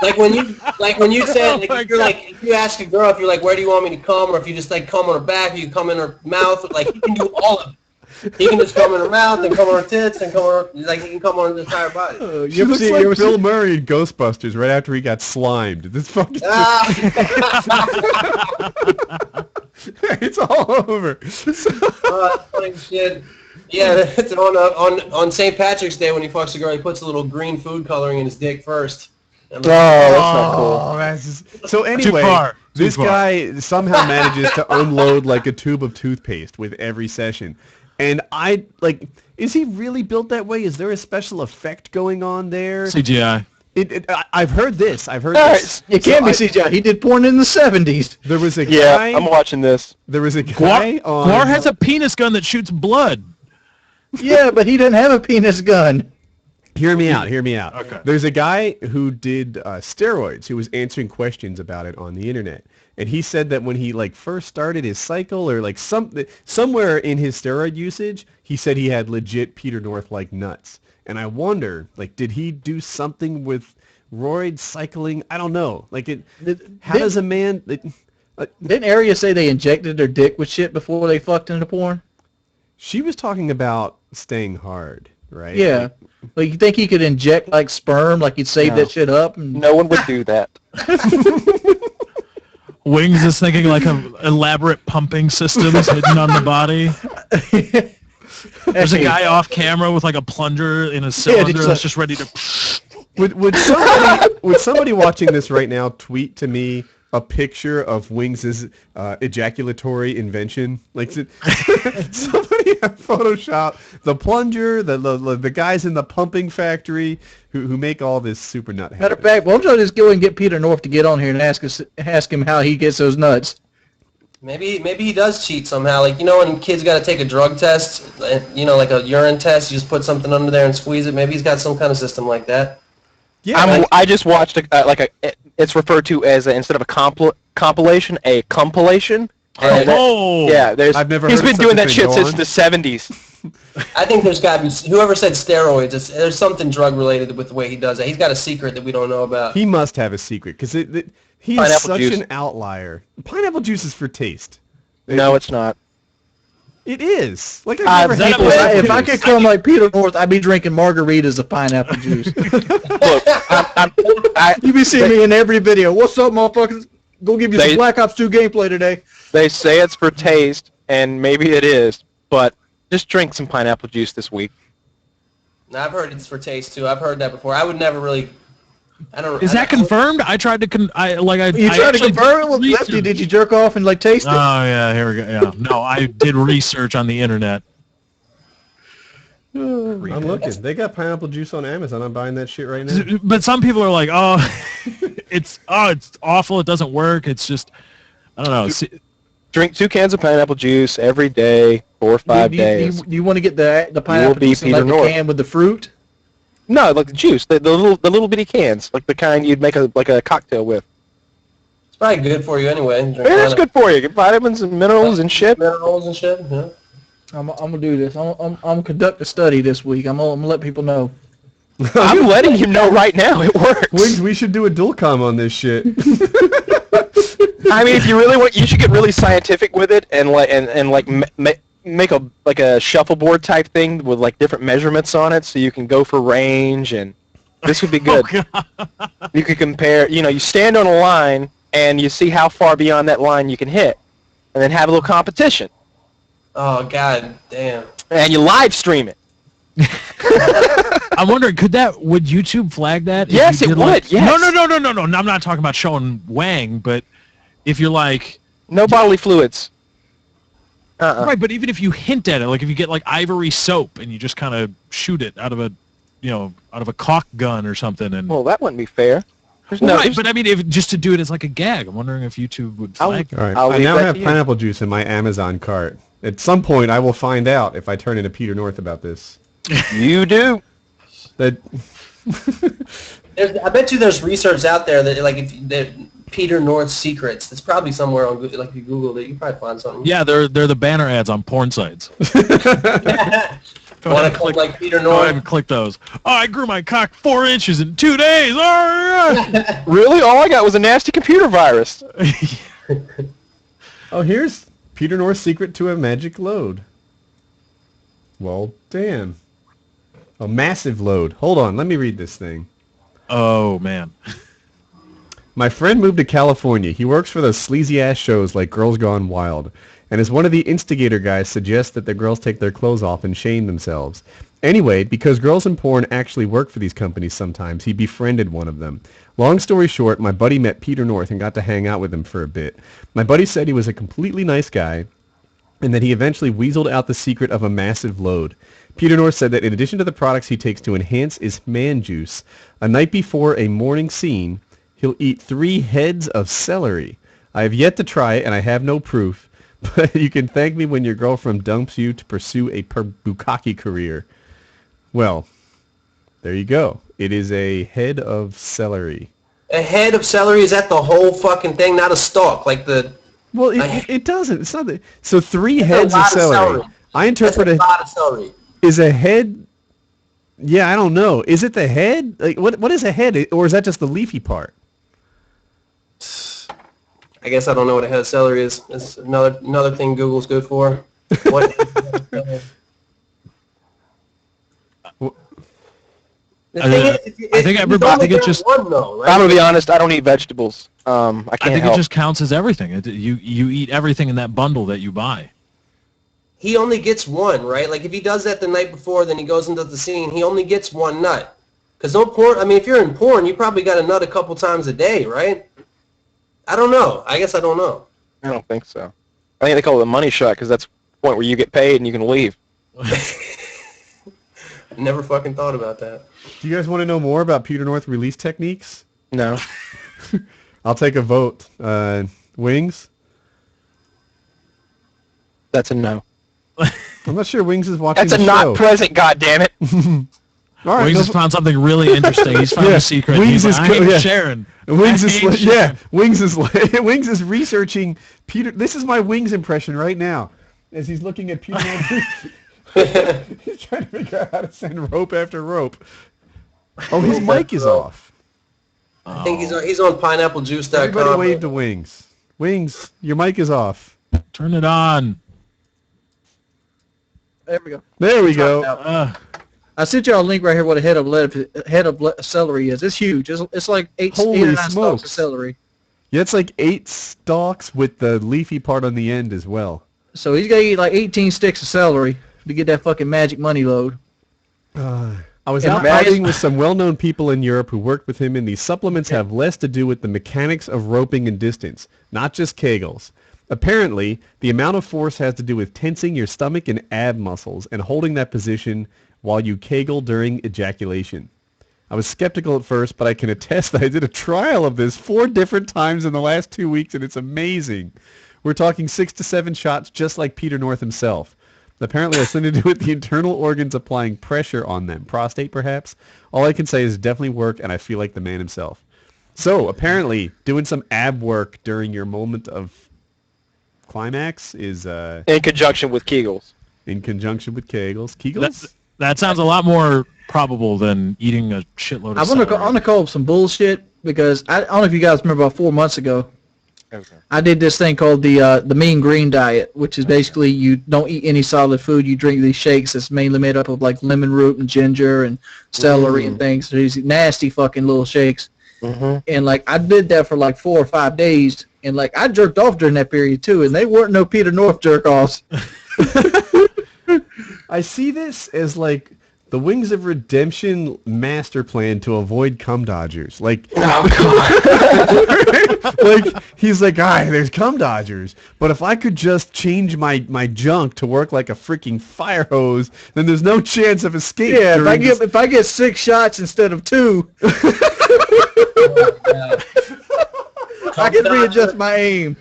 B: like when you say, if you ask a girl if you're like, where do you want me to come, or if you just like come on her back, or you come in her mouth, like he can do all of it. He can just come in her mouth and come on her tits and come on her, like he can come on the entire body.
A: She looks like Bill Murray in Ghostbusters right after he got slimed. This fucking it's all over.
B: Funny shit. Yeah, it's on St. Patrick's Day when he fucks a girl, he puts a little green food coloring in his dick first.
E: That's not cool.
A: So anyway,
D: Too far.
A: This guy somehow manages to unload like a tube of toothpaste with every session. And is he really built that way? Is there a special effect going on there?
D: CGI.
A: I've heard this. I've heard
E: All
A: this.
C: It can't be CGI. He did porn in the 70s.
A: There was a
E: Yeah,
A: guy.
E: I'm watching this.
A: There was a guy on.
D: Guar has a penis gun that shoots blood.
C: Yeah, but he didn't have a penis gun.
A: Hear me out. Hear me out.
D: Okay.
A: There's a guy who did steroids who was answering questions about it on the internet, and he said that when he like first started his cycle or like somewhere in his steroid usage, he said he had legit Peter North like nuts. And I wonder, like, did he do something with roid cycling? I don't know. Like, how does a man?
C: Didn't Arya say they injected their dick with shit before they fucked into porn?
A: She was talking about staying hard, right?
C: Yeah. Like, you think he could inject, like, sperm? Like, he'd save that shit up? And...
E: No one would do that.
D: Wings is thinking like an elaborate pumping systems hidden on the body. There's a guy off camera with like a plunger in a cylinder that's just ready to...
A: Would somebody watching this right now tweet to me a picture of Wings' ejaculatory invention? Like, somebody have Photoshop the plunger, the guys in the pumping factory who make all this super nut happen.
C: Matter of fact, why don't you just go and get Peter North to get on here and ask him how he gets those nuts?
B: Maybe he does cheat somehow. Like, you know when kids got to take a drug test, you know, like a urine test, you just put something under there and squeeze it. Maybe he's got some kind of system like that.
A: Yeah,
E: I just watched it's referred to as instead of a compilation, a compilation. And yeah,
A: I've never
E: he's
A: heard
E: been
A: of
E: doing
A: such a
E: that
A: thing.
E: shit
A: Go
E: since
A: on.
E: the 70s.
B: I think there's got to be, whoever said steroids, there's something drug related with the way he does it. He's got a secret that we don't know about.
A: He must have a secret because he is
E: Pineapple
A: such
E: juice.
A: an outlier. Pineapple juice is for taste.
E: No, it's not.
A: It is. Like I've never
D: that
A: had
C: If I could come like Peter North, I'd be drinking margaritas of pineapple juice.
E: Look,
C: You be seeing me in every video. What's up, motherfuckers? Go give you some Black Ops 2 gameplay today.
E: they say it's for taste, and maybe it is, but just drink some pineapple juice this week.
B: Now, I've heard it's for taste too. I've heard that before. I would never really. I don't.
D: Is that confirmed? I tried to
C: You tried to confirm it with Lefty. Did you jerk off and like taste it?
D: Oh yeah, here we go. Yeah, no, I did research on the internet.
A: I'm looking. They got pineapple juice on Amazon. I'm buying that shit right now.
D: But some people are like, oh, it's awful. It doesn't work. It's just, I don't know.
E: Drink 2 cans of pineapple juice every day, 4 or 5 days.
C: Do you want to get the pineapple
E: be
C: juice in like
E: Peter
C: the
E: North.
C: can with the fruit?
E: No, like the juice, the little bitty cans, like the kind you'd make a cocktail with.
B: It's probably good for you anyway. Drink
E: Yeah, it's good for you. Get vitamins and minerals and shit.
B: minerals and shit. Yeah.
C: I'm gonna do this. I'm gonna conduct a study this week. I'm gonna let people know.
E: I'm letting you know right now. It works.
A: We should do a dual-com on this shit.
E: I mean, if you really want, you should get really scientific with it and make a shuffleboard type thing with like different measurements on it, so you can go for range, and this would be good. You could compare. You know, you stand on a line and you see how far beyond that line you can hit, and then have a little competition,
B: Oh god damn.
E: and you live stream it.
D: I'm wondering, would YouTube flag that? if
E: Yes,
D: you
E: it
D: did,
E: would,
D: like-
E: yes.
D: No. I'm not talking about showing Wang, but if you're like,
E: No bodily fluids.
D: right, but even if you hint at it, like if you get like ivory soap and you just kind of shoot it out of a caulk gun or something, and
E: Well, that wouldn't be fair. There's
D: well,
E: no.
D: right,
E: there's-
D: but I mean, if just to do it as like a gag, I'm wondering if YouTube would flag it.
A: All right.
E: I'll
A: I
E: leave
A: now
E: that
A: have
E: to you.
A: pineapple juice in my Amazon cart. At some point, I will find out if I turn into Peter North about this.
E: You do.
A: That
B: I bet you there's research out there that like that Peter North secrets. It's probably somewhere on Google, like if you Googled it, you probably find something.
D: Yeah, they're the banner ads on porn sites.
B: Want to click like Peter
D: Go ahead
B: North?
D: and click those. Oh, I grew my cock 4 inches in 2 days. All right.
E: Really? All I got was a nasty computer virus.
A: oh, here's Peter North's secret to a magic load. Well, damn. A massive load. Hold on, let me read this thing.
D: Oh man.
A: My friend moved to California. He works for those sleazy-ass shows like Girls Gone Wild, and as one of the instigator guys suggests that the girls take their clothes off and shame themselves. Anyway, because girls in porn actually work for these companies sometimes, he befriended one of them. Long story short, my buddy met Peter North and got to hang out with him for a bit. My buddy said he was a completely nice guy, and that he eventually weaseled out the secret of a massive load. Peter North said that in addition to the products he takes to enhance his man juice, a night before a morning scene, he'll eat 3 heads of celery. I have yet to try it, and I have no proof, but you can thank me when your girlfriend dumps you to pursue a bukkake career. Well, there you go. It is a head of celery.
B: A head of celery, is that the whole fucking thing, not a stalk? Like the...
A: Well, it doesn't. It's not that. So 3
B: That's
A: heads
B: a
A: of
B: lot
A: celery. I interpret
B: That's a lot of celery.
A: Is a head... Yeah, I don't know. Is it the head? Like, what is a head? Or is that just the leafy part?
B: I guess I don't know what a head of celery is. It's another thing Google's good for. What?
D: I think everybody think it's just.
B: One, though, right?
E: I'm gonna be honest. I don't eat vegetables. I can't
D: I think
E: help.
D: it just counts as everything. You eat everything in that bundle that you buy.
B: He only gets one, right? Like if he does that the night before, then he goes into the scene. He only gets one nut. Because no porn. I mean, if you're in porn, you probably got a nut a couple times a day, right? I don't know. I guess I don't know.
E: I don't think so. I think they call it a money shot because that's the point where you get paid and you can leave.
B: Never fucking thought about that.
A: Do you guys want to know more about Peter North release techniques?
E: No.
A: I'll take a vote. Wings?
E: That's a no.
A: I'm not sure Wings is watching
E: That's
A: the
E: a
A: show.
E: not present, goddammit.
A: All right,
D: Wings has found something really interesting. He's found
A: Yeah,
D: a secret.
A: Wings
D: He's
A: is
D: like, I
A: co-
D: ain't
A: yeah.
D: sharing.
A: Wings
D: I
A: is
D: ain't sharing.
A: Wings is researching Peter. This is my Wings impression right now, as he's looking at Peter. He's trying to figure out how to send rope after rope. Oh, his mic is off.
B: I think he's on pineapplejuice.com.
A: Everybody wave to Wings. Wings, your mic is off.
D: Turn it on.
C: There we go.
A: There we go.
C: I sent y'all a link right here what a head of celery is. It's huge. It's like eight or
A: Holy
C: 9 stalks
A: smokes.
C: of celery.
A: Yeah, it's like 8 stalks with the leafy part on the end as well.
C: So he's got to eat like 18 sticks of celery to get that fucking magic money load.
A: I was
C: Yeah,
A: out partying with some well-known people in Europe who worked with him, and these supplements have less to do with the mechanics of roping and distance, not just Kegels. Apparently, the amount of force has to do with tensing your stomach and ab muscles and holding that position while you Kegel during ejaculation. I was skeptical at first, but I can attest that I did a trial of this 4 different times in the last 2 weeks, and it's amazing. We're talking 6 to 7 shots, just like Peter North himself. Apparently, it has something to do with the internal organs applying pressure on them. Prostate, perhaps? All I can say is definitely work, and I feel like the man himself. So, apparently, doing some ab work during your moment of climax is
E: In conjunction with Kegels.
A: in conjunction with Kegels. Kegels?
D: That sounds a lot more probable than eating a shitload of
C: I
D: celery.
C: want to call up some bullshit because I don't know if you guys remember about 4 months ago.
E: Okay.
C: I did this thing called the Mean Green Diet, which is basically you don't eat any solid food. You drink these shakes that's mainly made up of like lemon root and ginger and celery and things. So these nasty fucking little shakes. And like I did that for like 4 or 5 days, and like I jerked off during that period too, and they weren't no Peter North jerk offs.
A: I see this as like the Wings of Redemption master plan to avoid cum dodgers. Like, like he's like, there's cum dodgers, but if I could just change my junk to work like a freaking fire hose, then there's no chance of escape.
C: Yeah,
A: during this-
C: if I get 6 shots instead of 2, I can readjust my aim.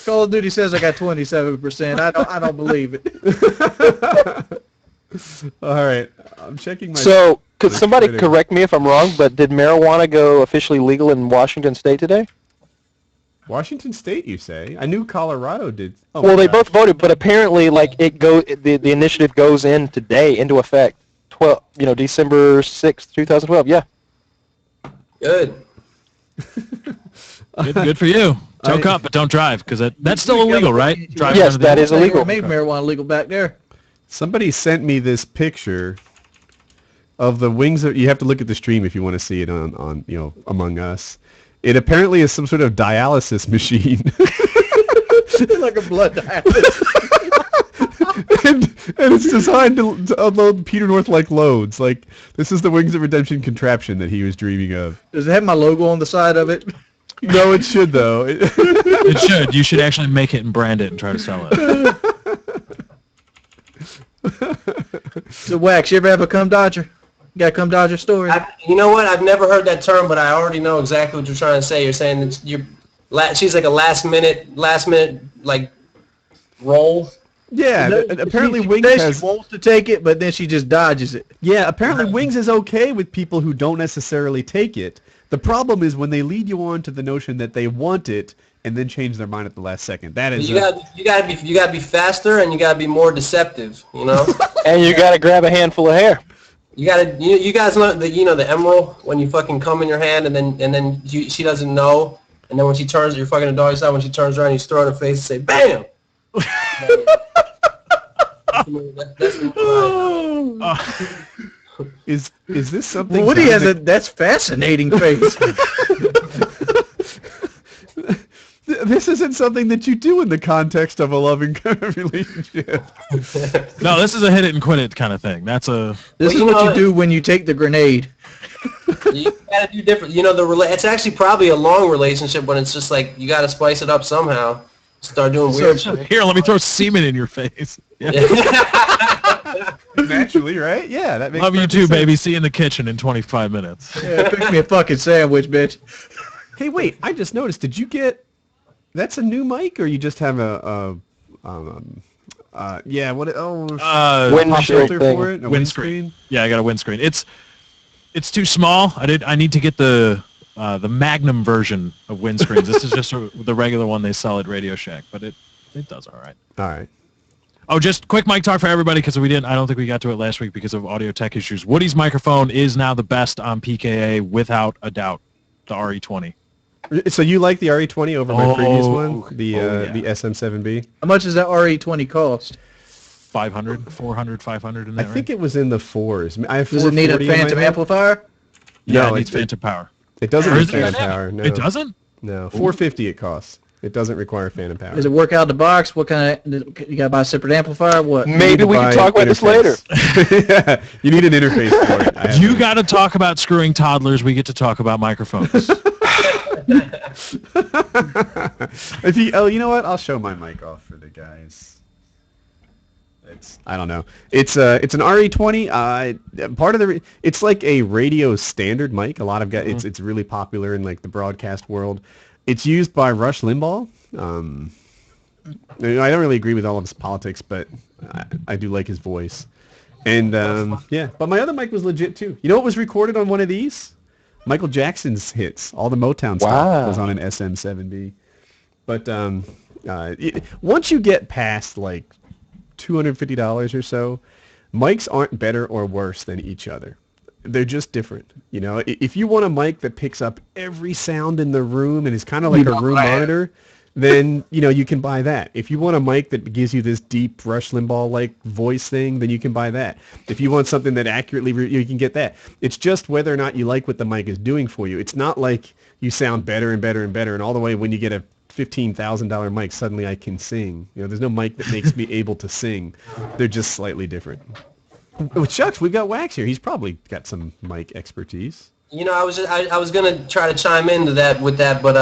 C: Call of Duty says I got 27%. I don't believe it.
A: All right, I'm checking my.
E: So, could
A: my
E: somebody
A: Twitter.
E: correct me if I'm wrong, but did marijuana go officially legal in Washington State today?
A: Washington State, you say? I knew Colorado did. Oh,
E: Well,
A: my
E: they
A: God.
E: both voted, but apparently, like, the initiative goes in today into effect. December 6th, 2012. Yeah.
B: Good.
D: Good for you. Choke up, but don't drive, because that's still illegal, right? Driving
E: Yes,
D: under the
E: that is
D: influence.
E: illegal.
C: Made marijuana legal back there.
A: Somebody sent me this picture of the Wings of, you have to look at the stream if you want to see it on Among Us. It apparently is some sort of dialysis machine.
C: Like a blood dialysis.
A: and it's designed to unload Peter North like loads. Like, this is the Wings of Redemption contraption that he was dreaming of.
C: Does it have my logo on the side of it?
A: No, it should though.
D: It should. You should actually make it and brand it and try to sell it.
C: So, Wax, you ever have a cum dodger? You got a cum dodger story?
B: You know what? I've never heard that term, but I already know exactly what you're trying to say. You're saying that she's like a last minute like roll.
A: Yeah, apparently
C: she
A: Wings
C: says
A: has.
C: she wants to take it, but then she just dodges it.
A: Yeah, apparently Wings is okay with people who don't necessarily take it. The problem is when they lead you on to the notion that they want it and then change their mind at the last second. That is
B: You gotta be faster and you gotta be more deceptive. You know.
E: And you gotta grab a handful of hair.
B: You guys know the emerald when you fucking come in your hand and then she doesn't know, and then when she turns, you're fucking a doggy style. When she turns around, you just throw it in her face and say bam.
A: Is this something?
C: Woody has that's fascinating face.
A: This isn't something that you do in the context of a loving relationship.
D: No, this is a hit it and quit it kind of thing. This
C: is what you do when you take the grenade.
B: You gotta do different. It's actually probably a long relationship when it's just like you gotta spice it up somehow. Start doing weird shit.
D: Here, let me throw semen in your face. Yeah.
A: Naturally, right? Yeah, that makes
D: Love you
A: perfect
D: too,
A: sense.
D: baby. See you in the kitchen in 25 minutes.
C: Yeah, pick me a fucking sandwich, bitch.
A: Hey, wait! I just noticed. Did you get? That's a new mic, or you just have yeah. What?
E: Windshield
A: filter
E: thing.
A: for it? A windscreen?
D: Yeah, I got a windscreen. It's too small. I need to get the Magnum version of windscreens. This is just the regular one they sell at Radio Shack, but it does all right.
A: All right.
D: Oh, just quick mic talk for everybody because I don't think we got to it last week because of audio tech issues. Woody's microphone is now the best on PKA without a doubt. The RE20.
A: So you like the RE20 over my previous one, the SM7B?
C: How much does that RE20 cost?
D: 500, 400, 500 in
A: I
D: that
A: think it was in the fours. I have
C: Does it need a
A: 440 in my
C: phantom
A: hand.
C: amplifier?
D: Yeah,
A: No,
D: it needs phantom power.
A: It doesn't
D: Or
A: need
D: is it?
A: phantom power. No.
D: It doesn't?
A: No, 450 it costs. It doesn't require phantom power.
C: Does it work out the box? What kind of, you gotta buy a separate amplifier? What?
E: Maybe we can talk about this later.
A: Yeah, you need an interface for it.
D: You got to talk about screwing toddlers. We get to talk about microphones.
A: You know what? I'll show my mic off for the guys. I don't know. It's an RE20. Part of it's like a radio standard mic. A lot of guys. It's really popular in like the broadcast world. It's used by Rush Limbaugh. I don't really agree with all of his politics, but I do like his voice. And yeah, but my other mic was legit too. You know what was recorded on one of these? Michael Jackson's hits. All the Motown stuff was on an SM7B. But once you get past like $250 or so, mics aren't better or worse than each other. They're just different. You know, if you want a mic that picks up every sound in the room and is kind of like a room monitor, then, you can buy that. If you want a mic that gives you this deep Rush Limbaugh-like voice thing, then you can buy that. If you want something that accurately, you can get that. It's just whether or not you like what the mic is doing for you. It's not like you sound better and better and better, and all the way when you get a $15,000 mic, suddenly I can sing. There's no mic that makes me able to sing. They're just slightly different. Oh, shucks, we've got Wax here. He's probably got some mic expertise.
B: I was gonna try to chime into that with that, but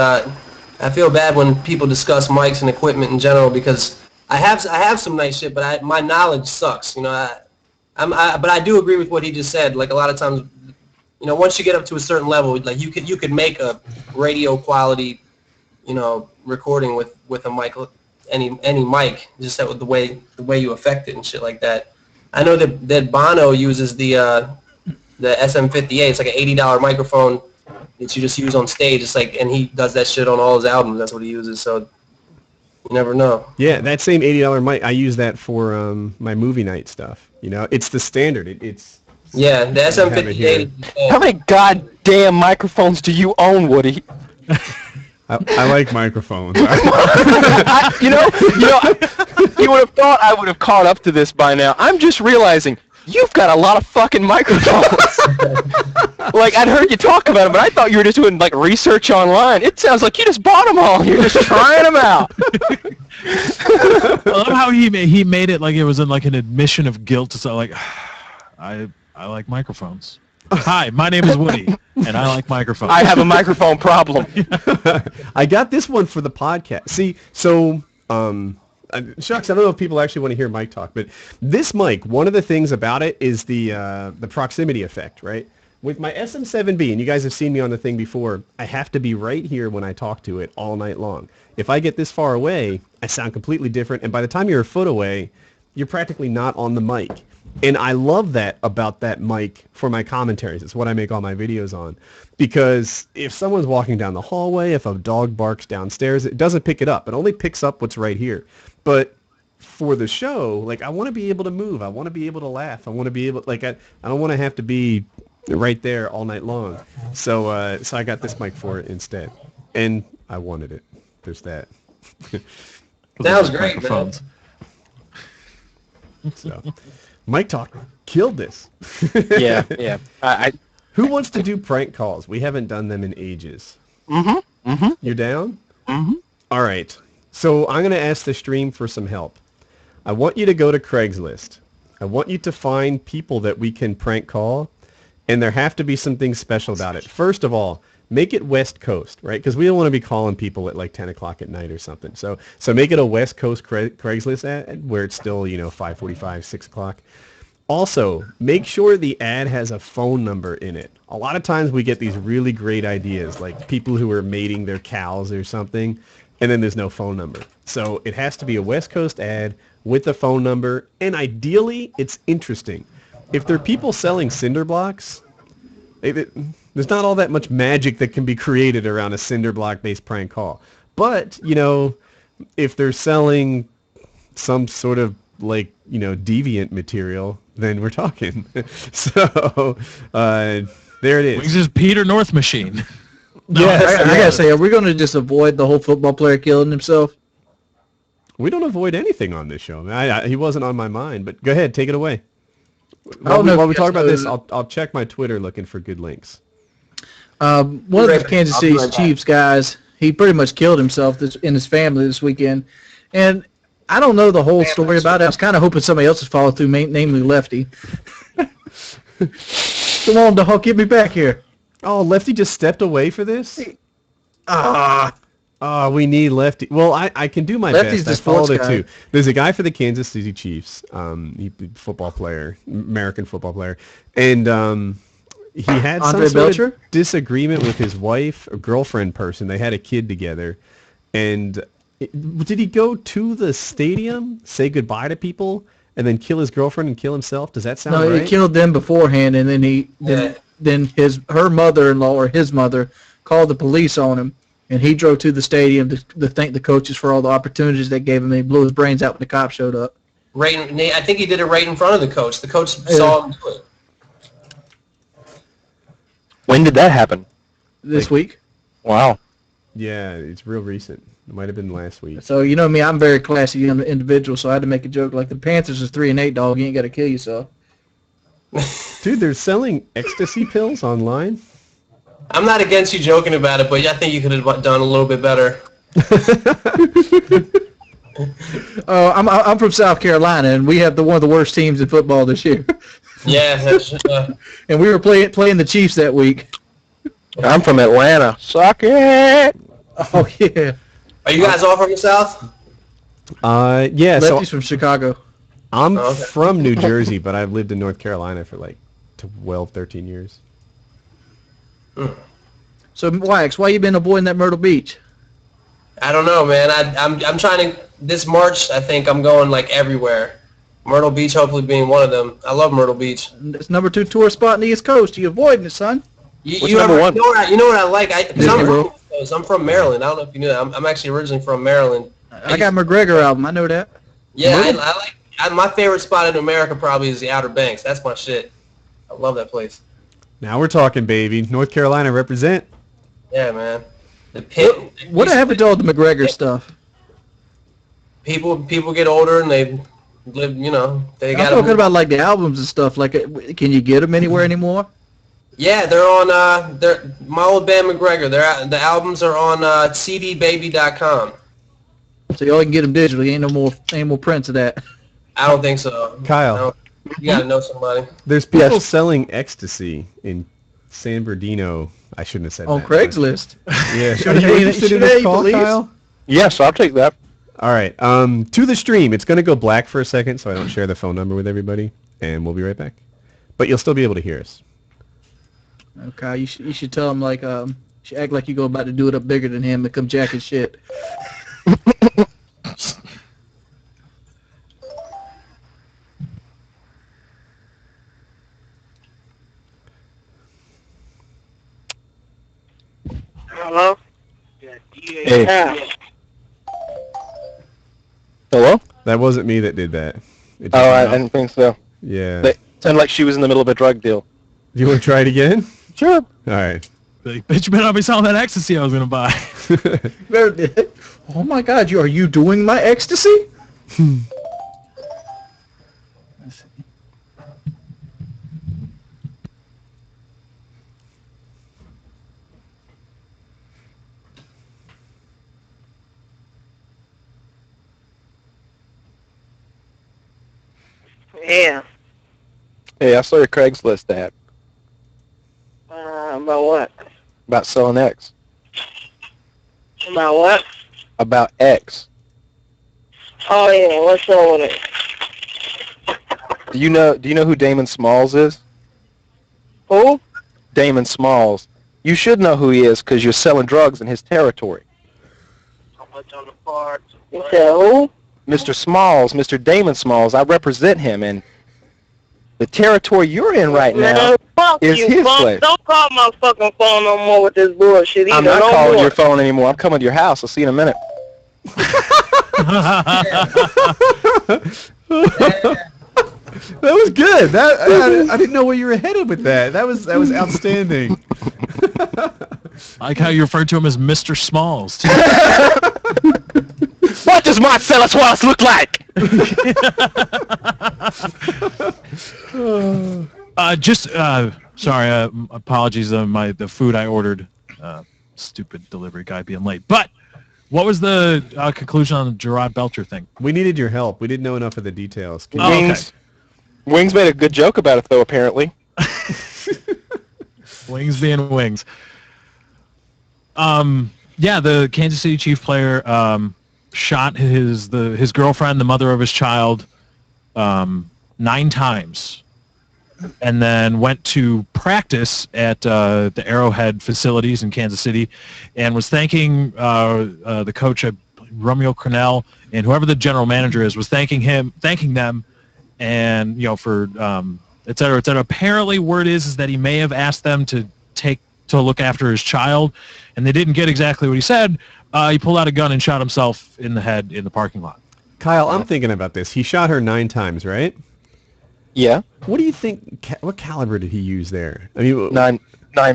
B: I feel bad when people discuss mics and equipment in general because I have some nice shit, but my knowledge sucks. But I do agree with what he just said. Like a lot of times, once you get up to a certain level, like you could make a radio quality, recording with a mic, any mic, just that with the way you affect it and shit like that. I know that Bono uses the SM58. It's like an $80 microphone that you just use on stage. It's like, and he does that shit on all his albums. That's what he uses. So you never know.
A: Yeah, that same $80 mic, I use that for my movie night stuff. It's the standard. It's
B: yeah, the SM58.
E: How many goddamn microphones do you own, Woody?
A: I like microphones.
E: You would have thought I would have caught up to this by now. I'm just realizing you've got a lot of fucking microphones. Like, I'd heard you talk about them, but I thought you were just doing like research online. It sounds like you just bought them all. You're just trying them out.
D: I love how he made it like it was like an admission of guilt to say like, I like microphones. Hi, my name is Woody. and I like microphones.
E: I have a microphone problem.
A: I got this one for the podcast. See, so shucks, I don't know if people actually want to hear Mike talk, but this mic, one of the things about it is the proximity effect, right? With my SM7B, and you guys have seen me on the thing before, I have to be right here when I talk to it all night long. If I get this far away, I sound completely different, and by the time you're a foot away, you're practically not on the mic. And I love that about that mic for my commentaries. It's what I make all my videos on. Because if someone's walking down the hallway, if a dog barks downstairs, it doesn't pick it up. It only picks up what's right here. But for the show, like, I want to be able to move. I want to be able to laugh. I want to be able, like, I don't want to have to be right there all night long. So so I got this mic for it instead. And I wanted it. There's that.
B: Sounds great, man.
D: Microphones.
A: So, Mike Talk killed this.
E: Yeah, yeah.
A: Who wants to do prank calls? We haven't done them in ages. You're down? All right. So I'm going to ask the stream for some help. I want you to go to Craigslist. I want you to find people that we can prank call, and there have to be some things special about it. First of all, make it West Coast, right? Because we don't want to be calling people at like 10 o'clock at night or something. So make it a West Coast Craigslist ad where it's still, 5:45, 6 o'clock. Also, make sure the ad has a phone number in it. A lot of times we get these really great ideas, like people who are mating their cows or something, and then there's no phone number. So it has to be a West Coast ad with a phone number, and ideally, it's interesting. If there are people selling cinder blocks, there's not all that much magic that can be created around a cinder block-based prank call. But, if they're selling some sort of, deviant material, then we're talking. So, there it is.
D: Wings is Peter North machine.
C: I gotta say, are we going to just avoid the whole football player killing himself?
A: We don't avoid anything on this show. He wasn't on my mind, but go ahead, take it away.
C: While
A: we talk about this, I'll check my Twitter looking for good links.
C: One of the Kansas City Chiefs guys, he pretty much killed himself in his family this weekend. And I don't know the whole story about it. I was kind of hoping somebody else would follow through, namely Lefty. Come on, dog, get me back here.
A: Oh, Lefty just stepped away for this? We need Lefty. Well, I can do my
C: Lefty's
A: best.
C: the
A: I followed
C: sports
A: it
C: guy.
A: too. There's a guy for the Kansas City Chiefs, football player, American football player, and he had
C: Andre
A: some sort
C: Belcher?
A: of disagreement with his wife or girlfriend person. They had a kid together, and did he go to the stadium, say goodbye to people, and then kill his girlfriend and kill himself? Does that sound right?
C: No, he killed them beforehand, and then then her mother-in-law or his mother called the police on him, and he drove to the stadium to thank the coaches for all the opportunities they gave him. And he blew his brains out when the cops showed up.
B: I think he did it right in front of the coach. The coach saw him do it.
E: When did that happen?
C: This week.
E: Wow.
A: Yeah, it's real recent. It might have been last week.
C: So you know me, I'm a very classy individual, so I had to make a joke like the Panthers is 3-8, dog. You ain't got to kill yourself.
A: Dude, they're selling ecstasy pills online?
B: I'm not against you joking about it, but I think you could have done a little bit better.
C: I'm from South Carolina, and we have one of the worst teams in football this year.
B: Yeah, that's,
C: And we were playing the Chiefs that week.
E: I'm from Atlanta. Suck it.
C: Oh yeah.
B: are you guys all from the South?
A: Yeah,
C: Lefty's
A: so
C: from Chicago.
A: I'm
B: Okay.
A: from New Jersey, but I've lived in North Carolina for like 12, 13 years.
C: So Wax, why you been avoiding that Myrtle Beach?
B: I don't know, man. I'm trying to, this March, I think I'm going like everywhere. Myrtle Beach hopefully being one of them. I love Myrtle Beach.
C: It's number 2 tourist spot in the East Coast. You avoiding it, son?
E: What's number one?
B: You know what I like?
C: Disney World.
B: I'm from Maryland. I don't know if you knew that. I'm actually originally from Maryland.
C: I got McGregor album. I know that.
B: Yeah, I like my favorite spot in America probably is the Outer Banks. That's my shit. I love that place.
A: Now we're talking, baby. North Carolina represent.
B: Yeah, man. The pit.
C: What happened to all the McGregor stuff?
B: People get older and they live. They
C: I'm
B: got.
C: talking about like the albums and stuff. Like, can you get them anywhere anymore?
B: Yeah, they're on. My old band McGregor. The albums are on cdbaby.com.
C: So y'all can get them digitally. Ain't more prints of that.
B: I don't think so.
A: Kyle.
B: You gotta know somebody.
A: There's people selling ecstasy in San Bernardino. I shouldn't have said
C: On
A: that.
C: Craigslist.
A: Yeah.
C: Should
A: Are you
C: have-
A: interested
C: should
A: in this
C: have,
A: call,
C: please.
A: Kyle?
E: Yes, I'll take that.
A: All right. To the stream. It's going to go black for a second, so I don't share the phone number with everybody, and we'll be right back. But you'll still be able to hear us.
C: Okay, you should tell him like you should act like you go about to do it up bigger than him and come jacking shit.
F: Hello?
E: Hey.
F: Yeah.
E: Hello?
A: That wasn't me that did that. It just-
E: Oh, I didn't think so.
A: yeah.
E: It sounded like she was in the middle of a drug deal.
A: You want to try it again?
E: Sure.
A: All right.
D: Like, bitch, you better not be selling that ecstasy I was going to buy.
C: Oh my God, are you doing my ecstasy? Let's see.
F: Yeah.
E: Hey, I saw your Craigslist ad
F: About what?
E: about selling X.
F: About what?
E: About X.
F: Oh yeah, what's up with it?
E: Do you know who Damon Smalls is?
F: Who?
E: Damon Smalls. You should know who he is because you're selling drugs in his territory.
F: You said who?
E: Mr. Smalls, Mr. Damon Smalls, I represent him, and the territory you're in right now
F: Man, fuck
E: is
F: you,
E: his
F: fuck.
E: place.
F: Don't call my fucking phone no more with this bullshit either.
E: I'm not
F: no
E: calling
F: more.
E: your phone anymore. I'm coming to your house. I'll see you in a minute.
A: That was good. I didn't know where you were headed with that. That was outstanding.
D: I like how you referred to him as Mr. Smalls, too.
E: What does Marcellus Wallace look like?
D: Sorry, apologies, the food I ordered, stupid delivery guy being late. But what was the conclusion on the Gerard Belcher thing?
A: We needed your help. We didn't know enough of the details. Can
D: Oh,
A: you-
D: okay.
E: Wings made a good joke about it, though, apparently.
D: Wings being wings. Yeah, the Kansas City Chief player shot his girlfriend, the mother of his child, 9 times, and then went to practice at the Arrowhead facilities in Kansas City, and was thanking the coach, Romeo Crennel, and whoever the general manager is, was thanking them, and for et cetera, et cetera. Apparently, word is that he may have asked them to look after his child, and they didn't get exactly what he said. He pulled out a gun and shot himself in the head in the parking lot.
A: Kyle, I'm thinking about this. He shot her 9 times, right?
E: Yeah,
A: What do you think? What caliber did he use there? I mean,
E: 9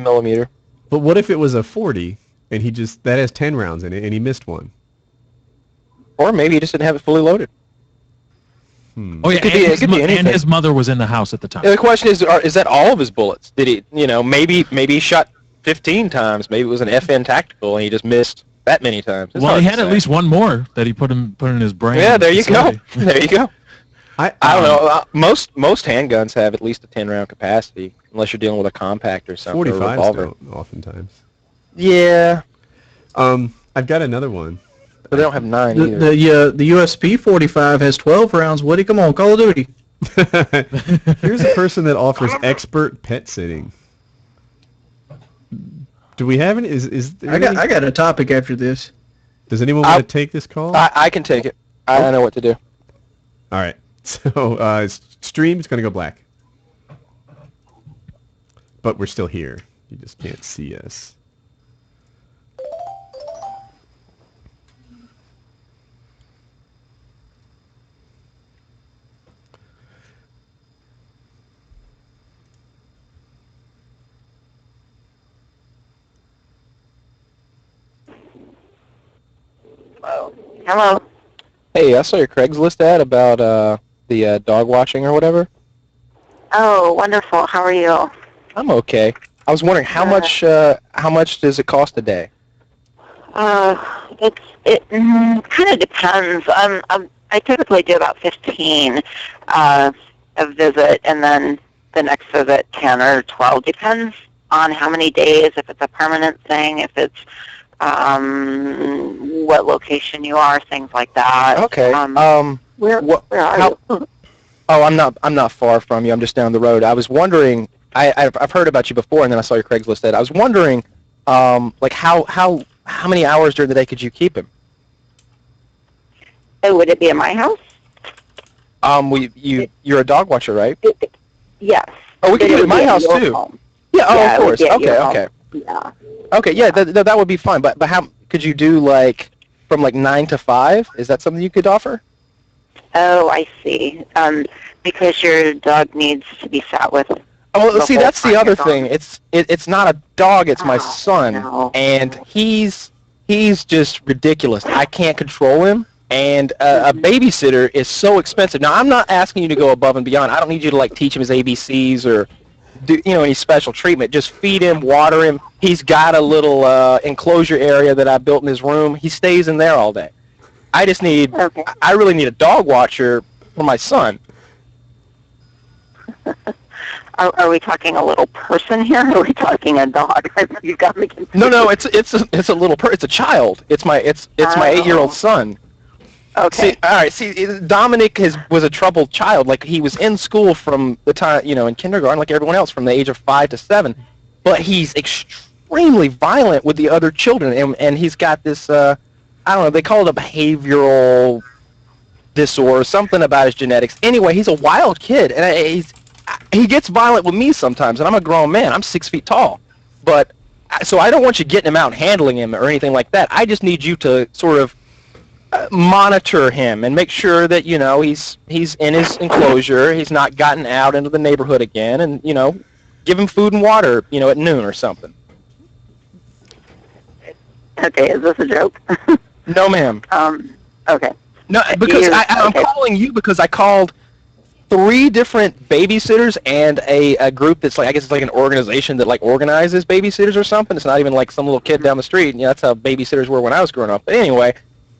E: millimeter.
A: but what if it was a 40 and that has 10 rounds in it and he missed one?
E: Or maybe he just didn't have it fully loaded.
D: Oh yeah,
E: It could be anything.
D: and his mother was in the house at the time.
E: Yeah, the question is that all of his bullets? Did he, maybe he shot 15 times. Maybe it was an FN tactical and he just missed that many times. It's
D: Well,
E: hard
D: he
E: to
D: had at
E: say.
D: least one more that he put in his brain.
E: Yeah,
D: in the
E: there you go.
D: facility.
E: There you go.
A: I
E: I don't know. Most handguns have at least a 10-round capacity, unless you're dealing with a compact or something. or a
A: 45s
E: revolver.
A: don't, oftentimes.
E: Yeah,
A: I've got another one.
E: but they don't have 9 either.
C: The USP 45 has 12 rounds. Woody, come on, Call of Duty.
A: Here's a person that offers expert pet sitting. Do we have any? Is there
C: I
A: any-
C: got a topic after this.
A: Does anyone
E: I'll-
A: want to take this call?
E: I can take it. I know what to do.
A: All right. So stream is going to go black. But we're still here. You just can't see us.
F: Hello.
E: Hey, I saw your Craigslist ad about the dog washing or whatever.
F: Oh, wonderful. How are you?
E: I'm okay. I was wondering how much does it cost a day?
F: It kind of depends. I typically do about 15 a visit, and then the next visit 10 or 12 depends. on how many days, if it's a permanent thing, if it's what location you are, things like that.
E: Okay.
F: Where are you?
E: Oh, I'm not far from you. I'm just down the road. I was wondering. I've heard about you before, and then I saw your Craigslist ad. I was wondering, like how many hours during the day could you keep him?
F: Oh, would it be at my house?
E: You're a dog watcher, right?
F: Yes.
E: Oh, we could do it at my house
F: your
E: too.
F: home.
E: Yeah. Oh,
F: Yeah,
E: of
F: it would
E: course.
F: be at
E: Okay.
F: your
E: Okay.
F: home. Yeah.
E: Okay. Yeah. That would be fine. But how could you do like from like 9 to 5? Is that something you could offer?
F: Oh, I see. Because your dog needs to be sat with.
E: Oh,
F: the
E: see,
F: whole
E: that's the
F: time
E: other
F: you're gone.
E: thing. It's not a dog. It's my
F: Oh,
E: son,
F: no.
E: and he's just ridiculous. I can't control him, and a babysitter is so expensive. Now, I'm not asking you to go above and beyond. I don't need you to like teach him his ABCs or do any special treatment. Just feed him, water him. He's got a little enclosure area that I built in his room. He stays in there all day. I just need.
F: Okay.
E: I really need a dog watcher for my son.
F: Are we talking a little person here? Or are we talking a dog? You got me confused.
E: No, it's a little it's a child. It's my 8-year-old son.
F: Okay.
E: See, all right. See, Dominic was a troubled child. Like he was in school from the time in kindergarten, like everyone else, from the age of 5 to 7. But he's extremely violent with the other children, and he's got this I don't know. They call it a behavioral disorder, something about his genetics. Anyway, he's a wild kid, and he gets violent with me sometimes, and I'm a grown man. I'm 6 feet tall. But so I don't want you getting him out and handling him or anything like that. I just need you to sort of monitor him and make sure that he's in his enclosure. He's not gotten out into the neighborhood again, and give him food and water at noon or something.
F: Okay, is this a joke?
E: No, ma'am.
F: Okay.
E: No, because I'm calling you because I called 3 different babysitters and a group that's like, I guess it's like an organization that like organizes babysitters or something. It's not even like some little kid down the street. That's how babysitters were when I was growing up. But anyway,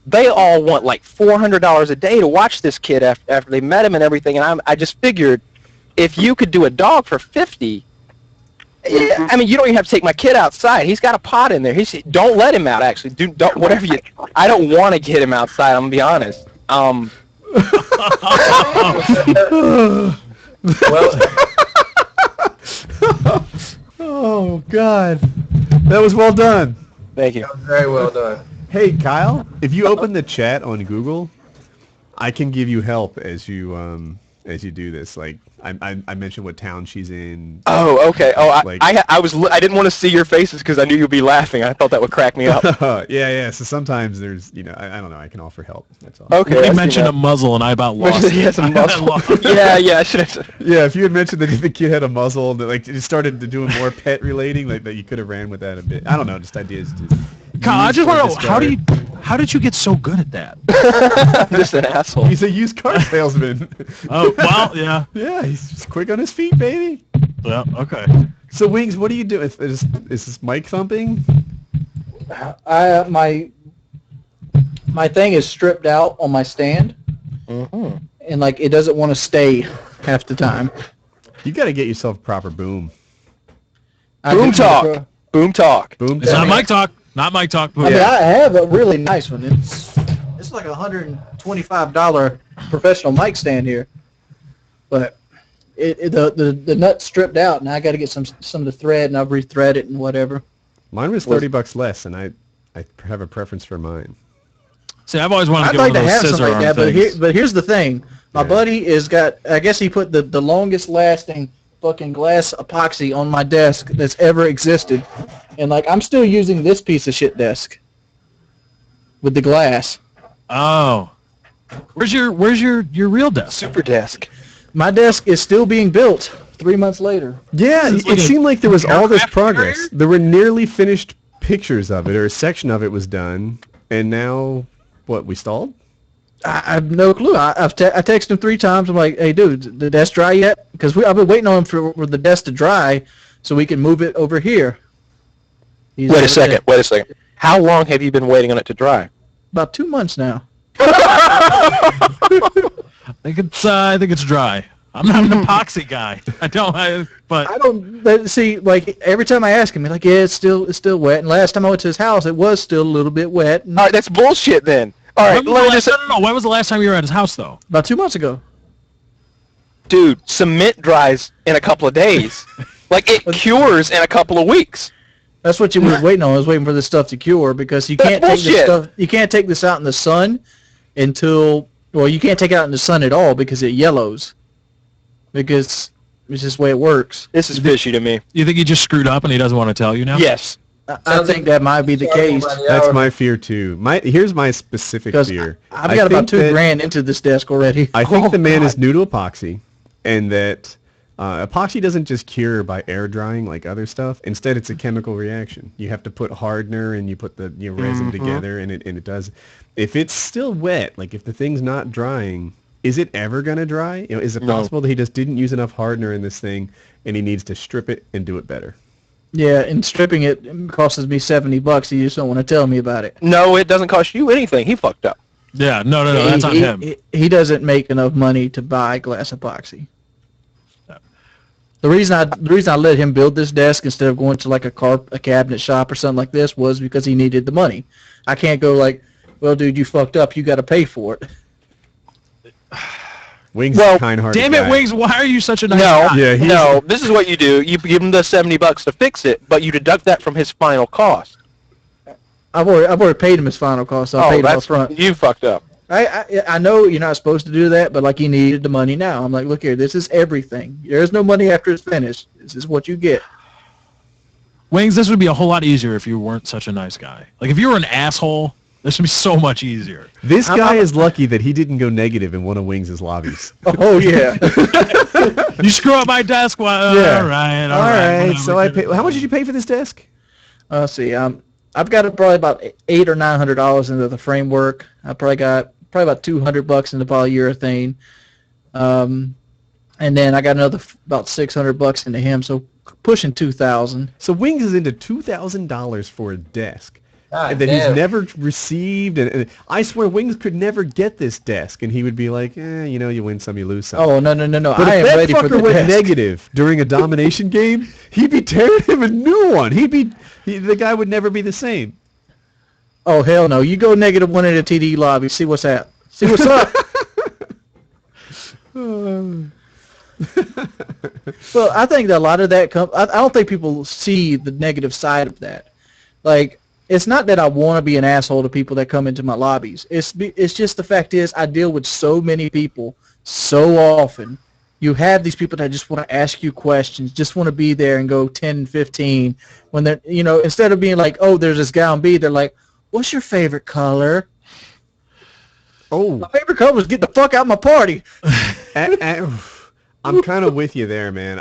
E: they all want like $400 a day to watch this kid after they met him and everything. And I just figured if you could do a dog for $50, I mean, you don't even have to take my kid outside. He's got a pot in there. Don't let him out. Actually, don't whatever you. I don't want to get him outside. I'm gonna be honest.
B: Well,
A: Oh God, that was well done.
E: Thank you.
B: very well done.
A: Hey Kyle, if you open the chat on Google, I can give you help as you do this. Like I mentioned what town she's in.
E: Oh, okay. Oh,
A: Like-
E: I didn't want to see your faces because I knew you'd be laughing. I thought that would crack me up.
A: Yeah. So sometimes there's I don't know. I can offer help. That's all.
E: Okay.
D: He
E: I see
D: mentioned
E: now.
D: a muzzle, and I about lost.
E: He has a muzzle. yeah. I should have.
A: Yeah, if you had mentioned that the kid had a muzzle, that like it started to doing more pet relating, like that you could have ran with that a bit. I don't know, just ideas.
D: Kyle, I
A: use
D: just
A: or
D: want to know
A: discard.
D: how did you get so good at that?
E: I'm just an asshole.
A: He's a used car salesman.
D: Oh well, yeah.
A: Yeah, he's just quick on his feet, baby.
D: Yeah. Okay.
A: So Wings, what do you do? Is this mic thumping?
C: My thing is stripped out on my stand,
E: Mm-hmm.
C: and like it doesn't want to stay half the time.
A: You got to get yourself a proper boom.
E: Boom talk. Boom talk.
A: Boom.
D: It's not mic talk. Not mic talk.
C: I mean, I have a really nice one. It's like $125 professional mic stand here, but the nut's stripped out, and I got to get some of the thread, and I've rethread it and whatever.
A: Mine was $30 less, and I have a preference for mine.
D: See, I've always wanted
C: I'd
D: to
C: like
D: get
C: to
D: one of
C: have
D: those
C: something
D: scissor
C: like
D: arm
C: that,
D: things.
C: but here's the thing. My
A: Yeah.
C: buddy is got, I guess he put the longest lasting fucking glass epoxy on my desk that's ever existed. And like, I'm still using this piece of shit desk with the glass.
D: Oh, where's your real desk?
E: Super desk.
C: My desk is still being built 3 months later.
A: Yeah,
D: It's
A: it
D: like a
A: seemed like there was all this
D: aircraft
A: progress.
D: carrier?
A: There were nearly finished pictures of it, or a section of it was done, and now, what, we stalled?
C: I have no clue. I texted him 3 times. I'm like, hey, dude, the desk dry yet? Because I've been waiting on him for the desk to dry so we can move it over here. He's
E: Wait a second. How long have you been waiting on it to dry?
C: About 2 months now.
D: I think it's dry. I'm not an epoxy guy. I don't.
C: see. Like every time I ask him, he's like, "Yeah, it's still wet." And last time I went to his house, it was still a little bit wet.
E: All right, that's bullshit then. All right, let me just.
D: No. When was the last time you were at his house though?
C: About 2 months ago.
E: Dude, cement dries in a couple of days. Like it cures in a couple of weeks.
C: That's what you were waiting on. I was waiting for this stuff to cure because you can't take this stuff. You can't take this out in the sun until you can't take it out in the sun at all because it yellows. Because it's just the way it works.
E: This is fishy to me.
D: You think he just screwed up and he doesn't want to tell you now?
E: Yes.
C: I think that might be the case.
A: That's my fear too. Here's my specific fear.
C: I've got about $2,000 into this desk already.
A: I think the man is new to epoxy, and that epoxy doesn't just cure by air drying like other stuff. Instead, it's a chemical reaction. You have to put hardener and you put the resin together, and it does. If it's still wet, like if the thing's not drying, is it ever gonna dry? Is it possible that he just didn't use enough hardener in this thing, and he needs to strip it and do it better?
C: Yeah, and stripping it costs me $70. You just don't want to tell me about it.
E: No, it doesn't cost you anything. He fucked up.
D: Yeah, no, that's on him.
C: He doesn't make enough money to buy glass epoxy. The reason I let him build this desk instead of going to like a cabinet shop or something like this was because he needed the money. I can't go like, well, dude, you fucked up. You got to pay for it.
A: Wings is kind-hearted
D: damn it,
A: guy.
D: Wings! Why are you such a nice guy?
A: Yeah,
E: no. This is what you do. You give him the $70 to fix it, but you deduct that from his final cost.
C: I've already paid him his final cost. So I paid him up front.
E: You fucked up.
C: I know you're not supposed to do that, but like he needed the money now. I'm like, look here, this is everything. There's no money after it's finished. This is what you get.
D: Wings, this would be a whole lot easier if you weren't such a nice guy. Like if you were an asshole, this would be so much easier.
A: This guy is lucky that he didn't go negative in one of Wings' lobbies.
C: Oh yeah.
D: You screw up my desk. Well,
A: Yeah.
D: All right.
A: Whatever. So I pay. How much did you pay for this desk?
C: Let's see. I've got probably about $800 or $900 into the framework. I probably got about $200 into polyurethane, and then I got another about $600 into him. So pushing $2,000.
A: So Wings is into $2,000 for a desk.
B: God
A: that
B: damn.
A: he's never received, and I swear Wings could never get this desk, and he would be like, you win some, you lose some.
C: Oh no!
A: But
C: I
A: if
C: am
A: that
C: ready for the
A: fucker went
C: desk.
A: negative during a domination game, he'd be tearing him a new one. The guy would never be the same.
C: Oh hell no! You go -1 in a TD lobby. See what's up. See what's up. Well, I think that a lot of that I don't think people see the negative side of that. Like, it's not that I want to be an asshole to people that come into my lobbies. It's just the fact is I deal with so many people so often. You have these people that just want to ask you questions, just want to be there and go 10, 15. When they're, instead of being like, oh, there's this guy on B, they're like, what's your favorite color?
A: Oh,
C: My favorite color was get the fuck out of my party.
A: I'm kind of with you there, man.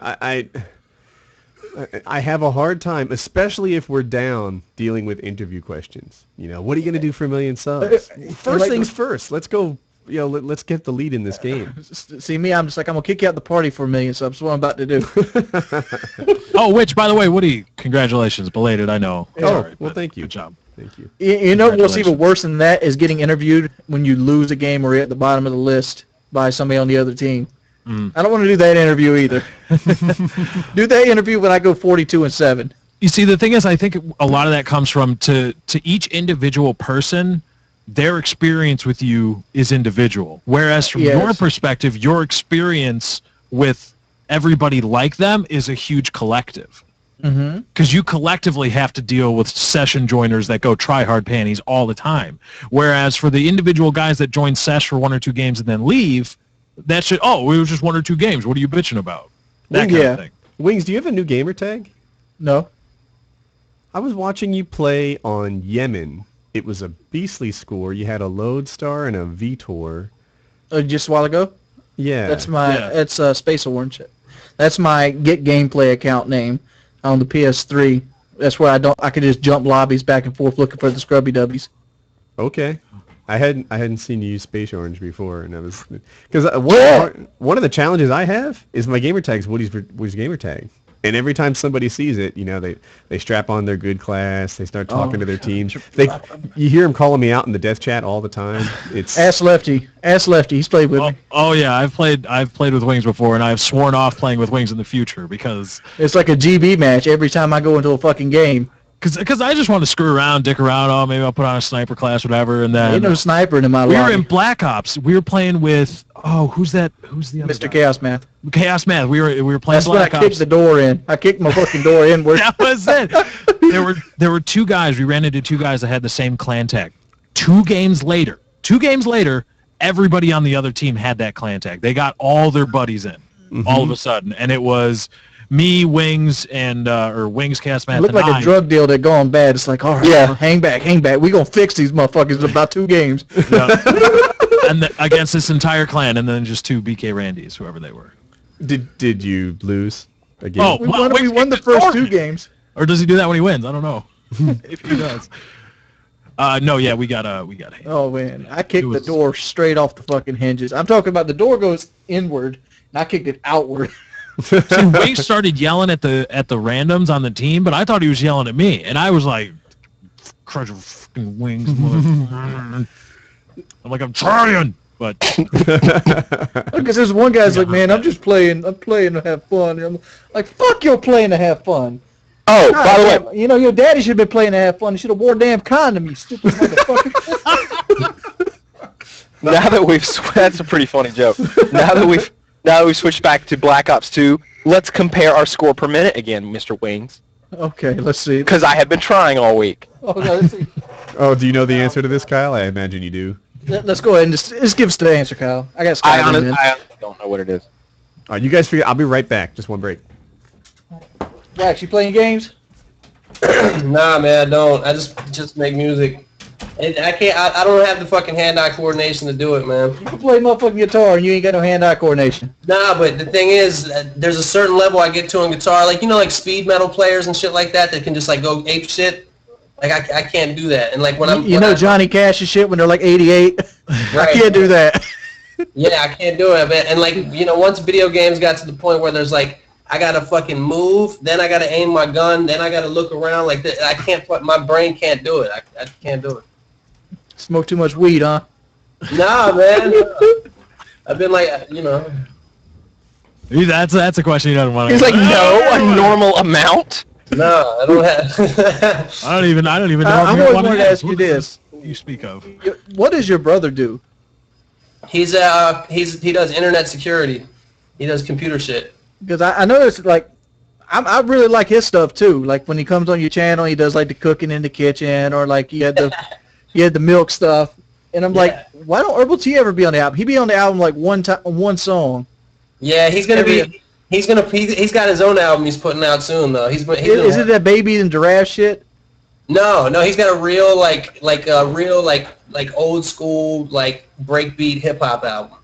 A: I have a hard time, especially if we're down, dealing with interview questions. What are you going to do for 1 million subs? First things first. Let's go. Let's get the lead in this game.
C: See me, I'm just like, I'm gonna kick you out the party for 1 million subs. That's what I'm about to do.
D: Oh, which, by the way, Woody, congratulations, belated. I know.
A: Well, thank you.
D: Good job.
A: Thank you.
C: You know what's even worse than that is getting interviewed when you lose a game or you're at the bottom of the list by somebody on the other team. I don't want to do that interview either. Do that interview when I go 42-7.
D: You see, the thing is, I think a lot of that comes from to each individual person, their experience with you is individual. Whereas from your perspective, your experience with everybody like them is a huge collective. Because you collectively have to deal with session joiners that go try-hard panties all the time. Whereas for the individual guys that join sesh for 1 or 2 games and then leave, that shit, it was just 1 or 2 games. What are you bitching about? That kind of thing.
A: Wings, do you have a new gamer tag?
C: No.
A: I was watching you play on Yemen. It was a beastly score. You had a Lodestar and a Vitor.
C: Just a while ago?
A: Yeah.
C: That's Space Orange. That's my Get Gameplay account name on the PS3. That's where I could just jump lobbies back and forth looking for the scrubby dubbies.
A: Okay. I hadn't seen you use Space Orange before, and I was because one of the challenges I have is my gamer tag is Woody's Gamertag, And every time somebody sees it, they strap on their good class. They start talking to their team. You hear them calling me out in the death chat all the time. It's
C: Ask Lefty. He's played with me.
D: Oh yeah, I've played with Wings before, and I've sworn off playing with Wings in the future because
C: It's like a GB match every time I go into a fucking game.
D: Because I just want to screw around, dick around. Oh, maybe I'll put on a sniper class, whatever, and then
C: Ain't no sniper in my
D: we
C: life.
D: were in Black Ops. We were playing with who's the other
C: Mr.
D: guy?
C: Chaos Math.
D: Chaos Math. We were playing
C: That's when I
D: Black
C: kicked
D: Ops.
C: the door in. I kicked my fucking door inward.
D: That was it. There were two guys. We ran into two guys that had the same clan tag. 2 games later, everybody on the other team had that clan tag. They got all their buddies in all of a sudden, and it was me, Wings, and or Wings, Chaos Math.
C: It looked
D: and
C: like a drug deal that gone bad. It's like, all right,
E: Yeah.
C: hang back. We gonna fix these motherfuckers in about 2 games.
D: Yeah. And against this entire clan, and then just 2 BK Randys, whoever they were.
A: Did you lose again?
D: Oh,
C: We won the first 2 games.
D: Or does he do that when he wins? I don't know. If he does. No, yeah, we got hit.
C: Oh man, I kicked
D: It was-
C: the door straight off the fucking hinges. I'm talking about the door goes inward, and I kicked it outward.
D: See, Wings started yelling at the randoms on the team, but I thought he was yelling at me, and I was like, "Crunch your fucking wings!" I'm like, "I'm trying," but
C: Because there's one guy's like, man, I'm playing to have fun. And I'm like, fuck your playing to have fun.
E: Oh,
C: God
E: by the way,
C: damn, your daddy should have been playing to have fun. He should have wore a damn condom, you stupid motherfucker.
E: now that that's a pretty funny joke. Now that we've switched back to Black Ops 2, let's compare our score per minute again, Mr. Wings,
C: Okay, let's see.
E: because I have been trying all week.
C: Okay, let's see.
A: Oh, do you know the answer to this, Kyle? I imagine you do.
C: Let's go ahead and just give us the answer, Kyle. I got
E: I
C: Skyrim
E: honestly
C: in.
E: don't know what it is.
A: All right, you guys figure. I'll be right back. Just one break.
C: Wax, you playing games?
B: Nah, man, I don't. I just make music. And I can't. I don't have the fucking hand-eye coordination to do it, man.
C: You can play motherfucking guitar and you ain't got no hand-eye coordination.
B: Nah, but the thing is, there's a certain level I get to on guitar, like like speed metal players and shit like that can just like go ape shit. Like I can't do that. And like when I'm
C: Johnny Cash's shit when they're like 88. I
B: Right.
C: can't do that.
B: Yeah, I can't do it. And like once video games got to the point where there's like I gotta fucking move, then I gotta aim my gun, then I gotta look around like that. I can't. My brain can't do it. I can't do it.
C: Smoke too much weed, huh?
B: Nah, man. I've been like
D: that's a question he doesn't want to.
E: He's like, no, a normal amount?
B: No, I don't have.
D: I don't even know.
C: I've
D: if you
C: always
D: wanna
C: wanted to ask you
D: what
C: this.
D: you speak of.
C: What does your brother do?
B: He does internet security. He does computer shit.
C: Because I noticed, like, I really like his stuff, too. Like, when he comes on your channel, he does, like, the cooking in the kitchen, or, like, he had the milk stuff. And I'm like, why don't Herbal Tea ever be on the album? He'd be on the album, like, one song.
B: Yeah, he's got his own album he's putting out soon though.
C: Is it that Baby and Giraffe shit?
B: No, he's got a real like old school like breakbeat hip hop album.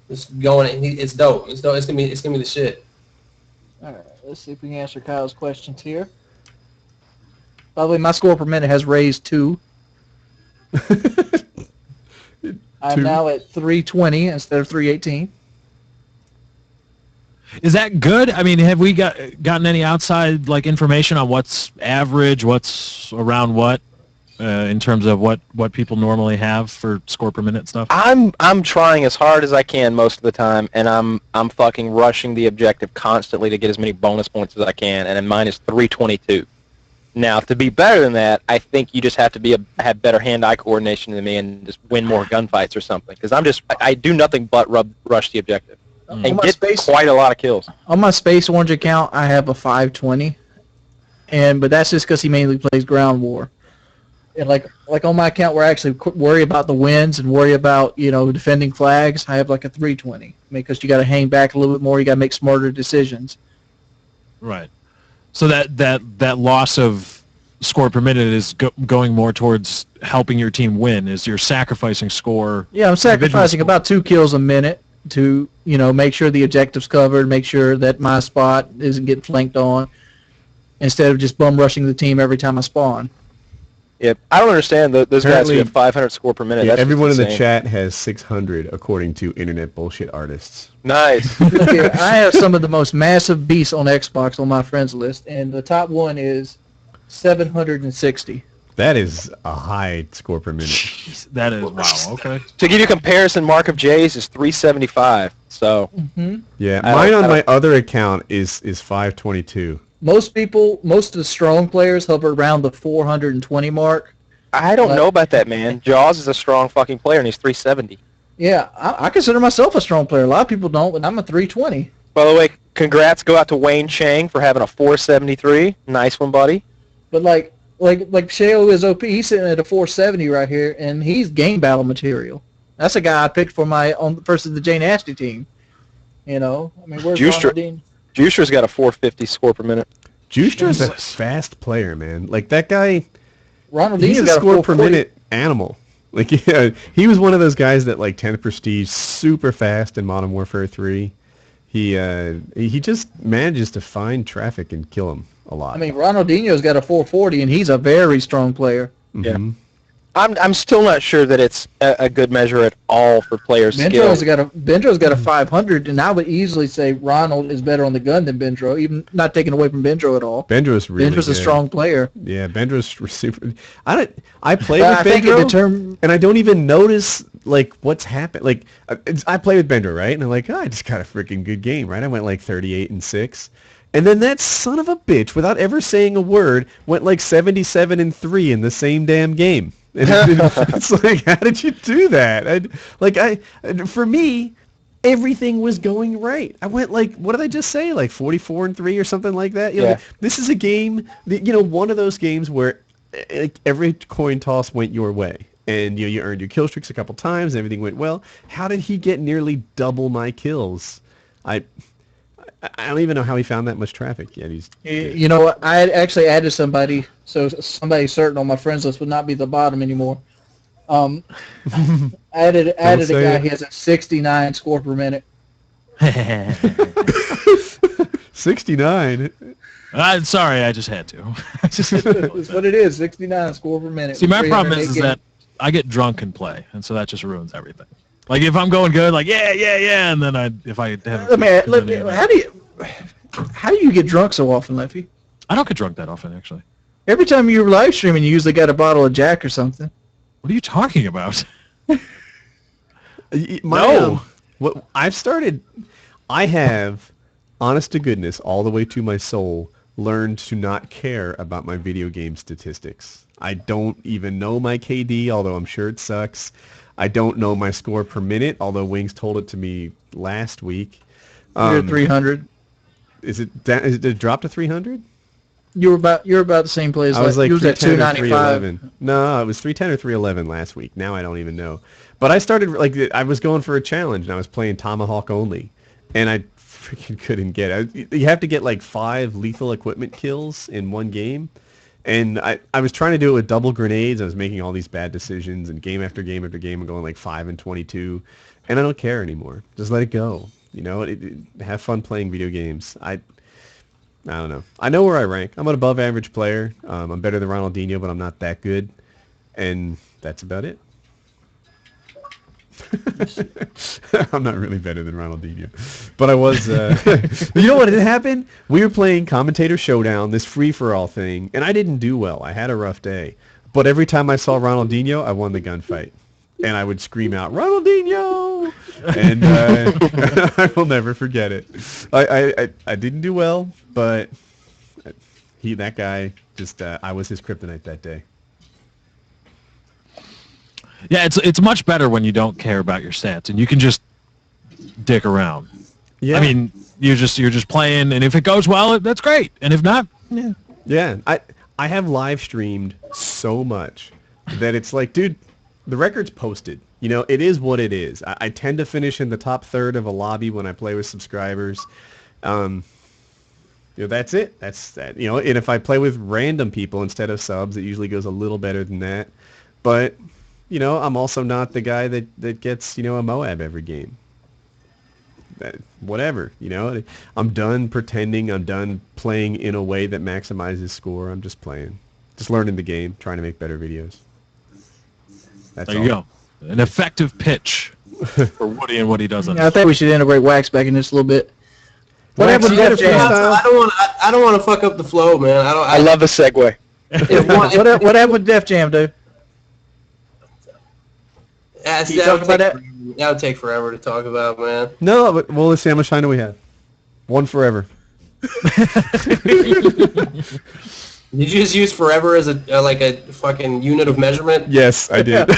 B: It's going. It's dope. It's dope. It's gonna be the shit.
C: All right, let's see if we can answer Kyle's questions here. By the way, my score per minute has raised 2. I'm now at 320 instead of 318.
D: Is that good? I mean, have we gotten any outside like information on what's average, what's around what, in terms of what people normally have for score per minute stuff?
E: I'm trying as hard as I can most of the time, and I'm fucking rushing the objective constantly to get as many bonus points as I can, and mine is 322. Now, to be better than that, I think you just have to have better hand-eye coordination than me and just win more gunfights or something. Because I do nothing but rush the objective and get quite a lot of kills.
C: On my Space Orange account, I have a 520, but that's just because he mainly plays Ground War. And like on my account, where I actually worry about the wins and worry about defending flags, I have like a 320 because you got to hang back a little bit more. You got to make smarter decisions.
D: Right. So that loss of score per minute is going more towards helping your team win. Is you're sacrificing score?
C: Yeah, I'm sacrificing about 2 kills a minute to make sure the objective's covered, make sure that my spot isn't getting flanked on, instead of just bum rushing the team every time I spawn.
E: Yep. I don't understand those guys who
A: Apparently-
E: have 500 score per minute.
A: Yeah,
E: That's just
A: everyone in the
E: insane.
A: chat has 600 according to internet bullshit artists.
E: Nice.
C: Look here, I have some of the most massive beasts on Xbox on my friends list, and the top one is 760.
A: That is a high score per minute.
D: Jeez, that is wow. Okay.
E: To give you a comparison, Mark of J's is 375. So
A: Yeah,
E: I
A: mine
E: don't-
A: on my other account is 522.
C: Most of the strong players hover around the 420 mark.
E: I don't
C: But-
E: know about that, man. Jaws is a strong fucking player, and he's 370.
C: Yeah, I consider myself a strong player. A lot of people don't, but I'm a 320.
E: By the way, congrats go out to Wayne Chang for having a 473. Nice one, buddy.
C: But like Sheo is OP. He's sitting at a 470 right here, and he's game battle material. That's a guy I picked for my versus the Jay Nasty team. You know, I mean, where's
E: Juicer-
C: Ronaldinho?
E: Juicer's got a 450 score per minute.
A: Juicer's a fast player, man. Like that guy, he's
C: Ronaldinho's
A: a
C: got a
A: score per
C: 440.
A: minute animal. Like yeah, he was one of those guys that like 10 prestige, super fast in Modern Warfare 3. He just manages to find traffic and kill him a lot.
C: I mean, Ronaldinho's got a 440, and he's a very strong player.
A: Mhm.
E: I'm still not sure that it's a good measure at all for players' skill.
C: Bendro's got a 500, and I would easily say Ronald is better on the gun than Bendro, even not taking away from Bendro at all.
A: Bendro's really
C: Bendro's a
A: good.
C: strong player.
A: Yeah, Bendro's super. I play
C: But
A: with
C: I think
A: Bendro, and I don't even notice like what's happened. Like I play with Bendro, right? And I'm like, oh, I just got a freaking good game, right? I went like 38-6, and then that son of a bitch, without ever saying a word, went like 77-3 in the same damn game. And it's like, how did you do that? For me, everything was going right. I went like, what did I just say? Like 44-3 or something like that. You know,
E: Yeah.
A: this is a game, one of those games where like, every coin toss went your way. And you earned your kill streaks a couple times. And everything went well. How did he get nearly double my kills? I don't even know how he found that much traffic yet.
C: You know what? I had actually added somebody, so somebody certain on my friends list would not be the bottom anymore. Added a
A: say
C: guy.
A: it.
C: He has a 69 score per minute.
A: 69.
D: Sorry, I just had to.
C: That's what it is. 69 score per minute.
D: See, my
C: 308
D: problem is
C: games.
D: that I get drunk and play, and so that just ruins everything. Like if I'm going good, like yeah, and then if I have.
C: How do you get drunk so often, Leffy?
D: I don't get drunk that often, actually.
C: Every time you're live streaming, you usually got a bottle of Jack or something.
D: What are you talking about?
A: No. What I have, honest to goodness, all the way to my soul, learned to not care about my video game statistics. I don't even know my KD, although I'm sure it sucks. I don't know my score per minute, although Wings told it to me last week.
C: You're at 300.
A: Is it dropped to 300?
C: You're about the same place.
A: I was like
C: you was at
A: 310 or
C: 295.
A: 311. No, it was 310 or 311 last week. Now I don't even know. But I started, like, I was going for a challenge, and I was playing Tomahawk only. And I freaking couldn't get it. You have to get, like, 5 lethal equipment kills in one game. And I was trying to do it with double grenades. I was making all these bad decisions, and game after game after game, I'm going, like, 5-22. And I don't care anymore. Just let it go. You know, have fun playing video games. I don't know. I know where I rank. I'm an above average player. I'm better than Ronaldinho, but I'm not that good. And that's about it. I'm not really better than Ronaldinho. But I was... you know what had happened? We were playing Commentator Showdown, this free-for-all thing, and I didn't do well. I had a rough day. But every time I saw Ronaldinho, I won the gunfight. And I would scream out, Ronaldinho! And I will never forget it. I didn't do well, but that guy, just I was his kryptonite that day.
D: Yeah, it's much better when you don't care about your stats and you can just dick around.
A: Yeah.
D: I mean, you're just playing, and if it goes well, that's great, and if not, yeah.
A: Yeah, I have live streamed so much that it's like, dude, the record's posted. You know, it is what it is. I tend to finish in the top third of a lobby when I play with subscribers. You know, that's it. That's that. You know, and if I play with random people instead of subs, it usually goes a little better than that. But, you know, I'm also not the guy that gets, you know, a Moab every game. Whatever, you know. I'm done pretending. I'm done playing in a way that maximizes score. I'm just playing. Just learning the game, trying to make better videos. That's
D: There
A: all.
D: you go. An effective pitch for Woody and what he does on
C: I think we should integrate Wax back in this a little bit. What
A: Wax,
C: happened
A: you
C: with
A: got a
C: Def Jam?
A: freestyle?
B: I don't want to fuck up the flow, man.
E: I love the segue.
C: What happened with Def Jam, dude?
B: That
C: you talk about that?
B: That would take forever to talk about, man.
A: No, but well, let's see how much time do we have. One forever.
B: Did you just use forever as a like a fucking unit of measurement?
A: Yes, I did.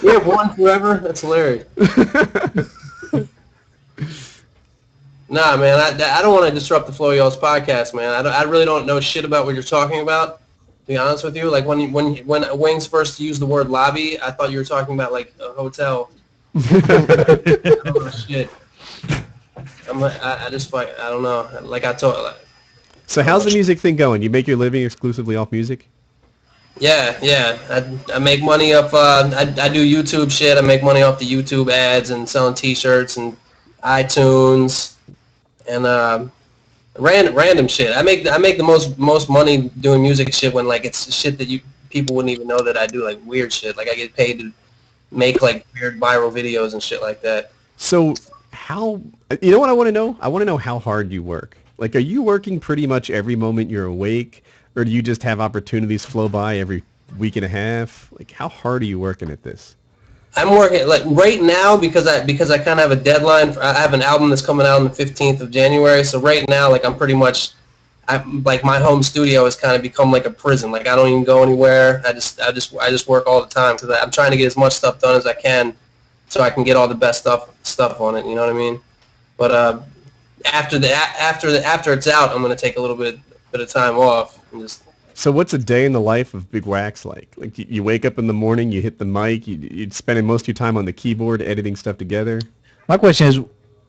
B: You have one forever? That's hilarious. Nah, man, I don't want to disrupt the flow of y'all's podcast, man. I really don't know shit about what you're talking about, to be honest with you. Like, when Wings first used the word lobby, I thought you were talking about, like, a hotel. I don't know shit. I don't know. Like I told...
A: So how's the music thing going? You make your living exclusively off music?
B: Yeah. I make money off... I do YouTube shit. I make money off the YouTube ads and selling T-shirts and iTunes... And random shit. I make the most money doing music shit when like it's shit that people wouldn't even know that I do, like weird shit. Like I get paid to make like weird viral videos and shit like that.
A: So how, you know what I want to know? I want to know how hard you work. Like, are you working pretty much every moment you're awake, or do you just have opportunities flow by every week and a half? Like, how hard are you working at this?
B: I'm working like right now because I kind of have a deadline. I have an album that's coming out on the 15th of January. So right now, like I'm pretty much, like my home studio has kind of become like a prison. Like I don't even go anywhere. I just work all the time because I'm trying to get as much stuff done as I can, so I can get all the best stuff on it. You know what I mean? But after it's out, I'm gonna take a little bit of time off and just.
A: So what's a day in the life of Big Wax like? Like you wake up in the morning, you hit the mic, you're spending most of your time on the keyboard editing stuff together.
C: My question is,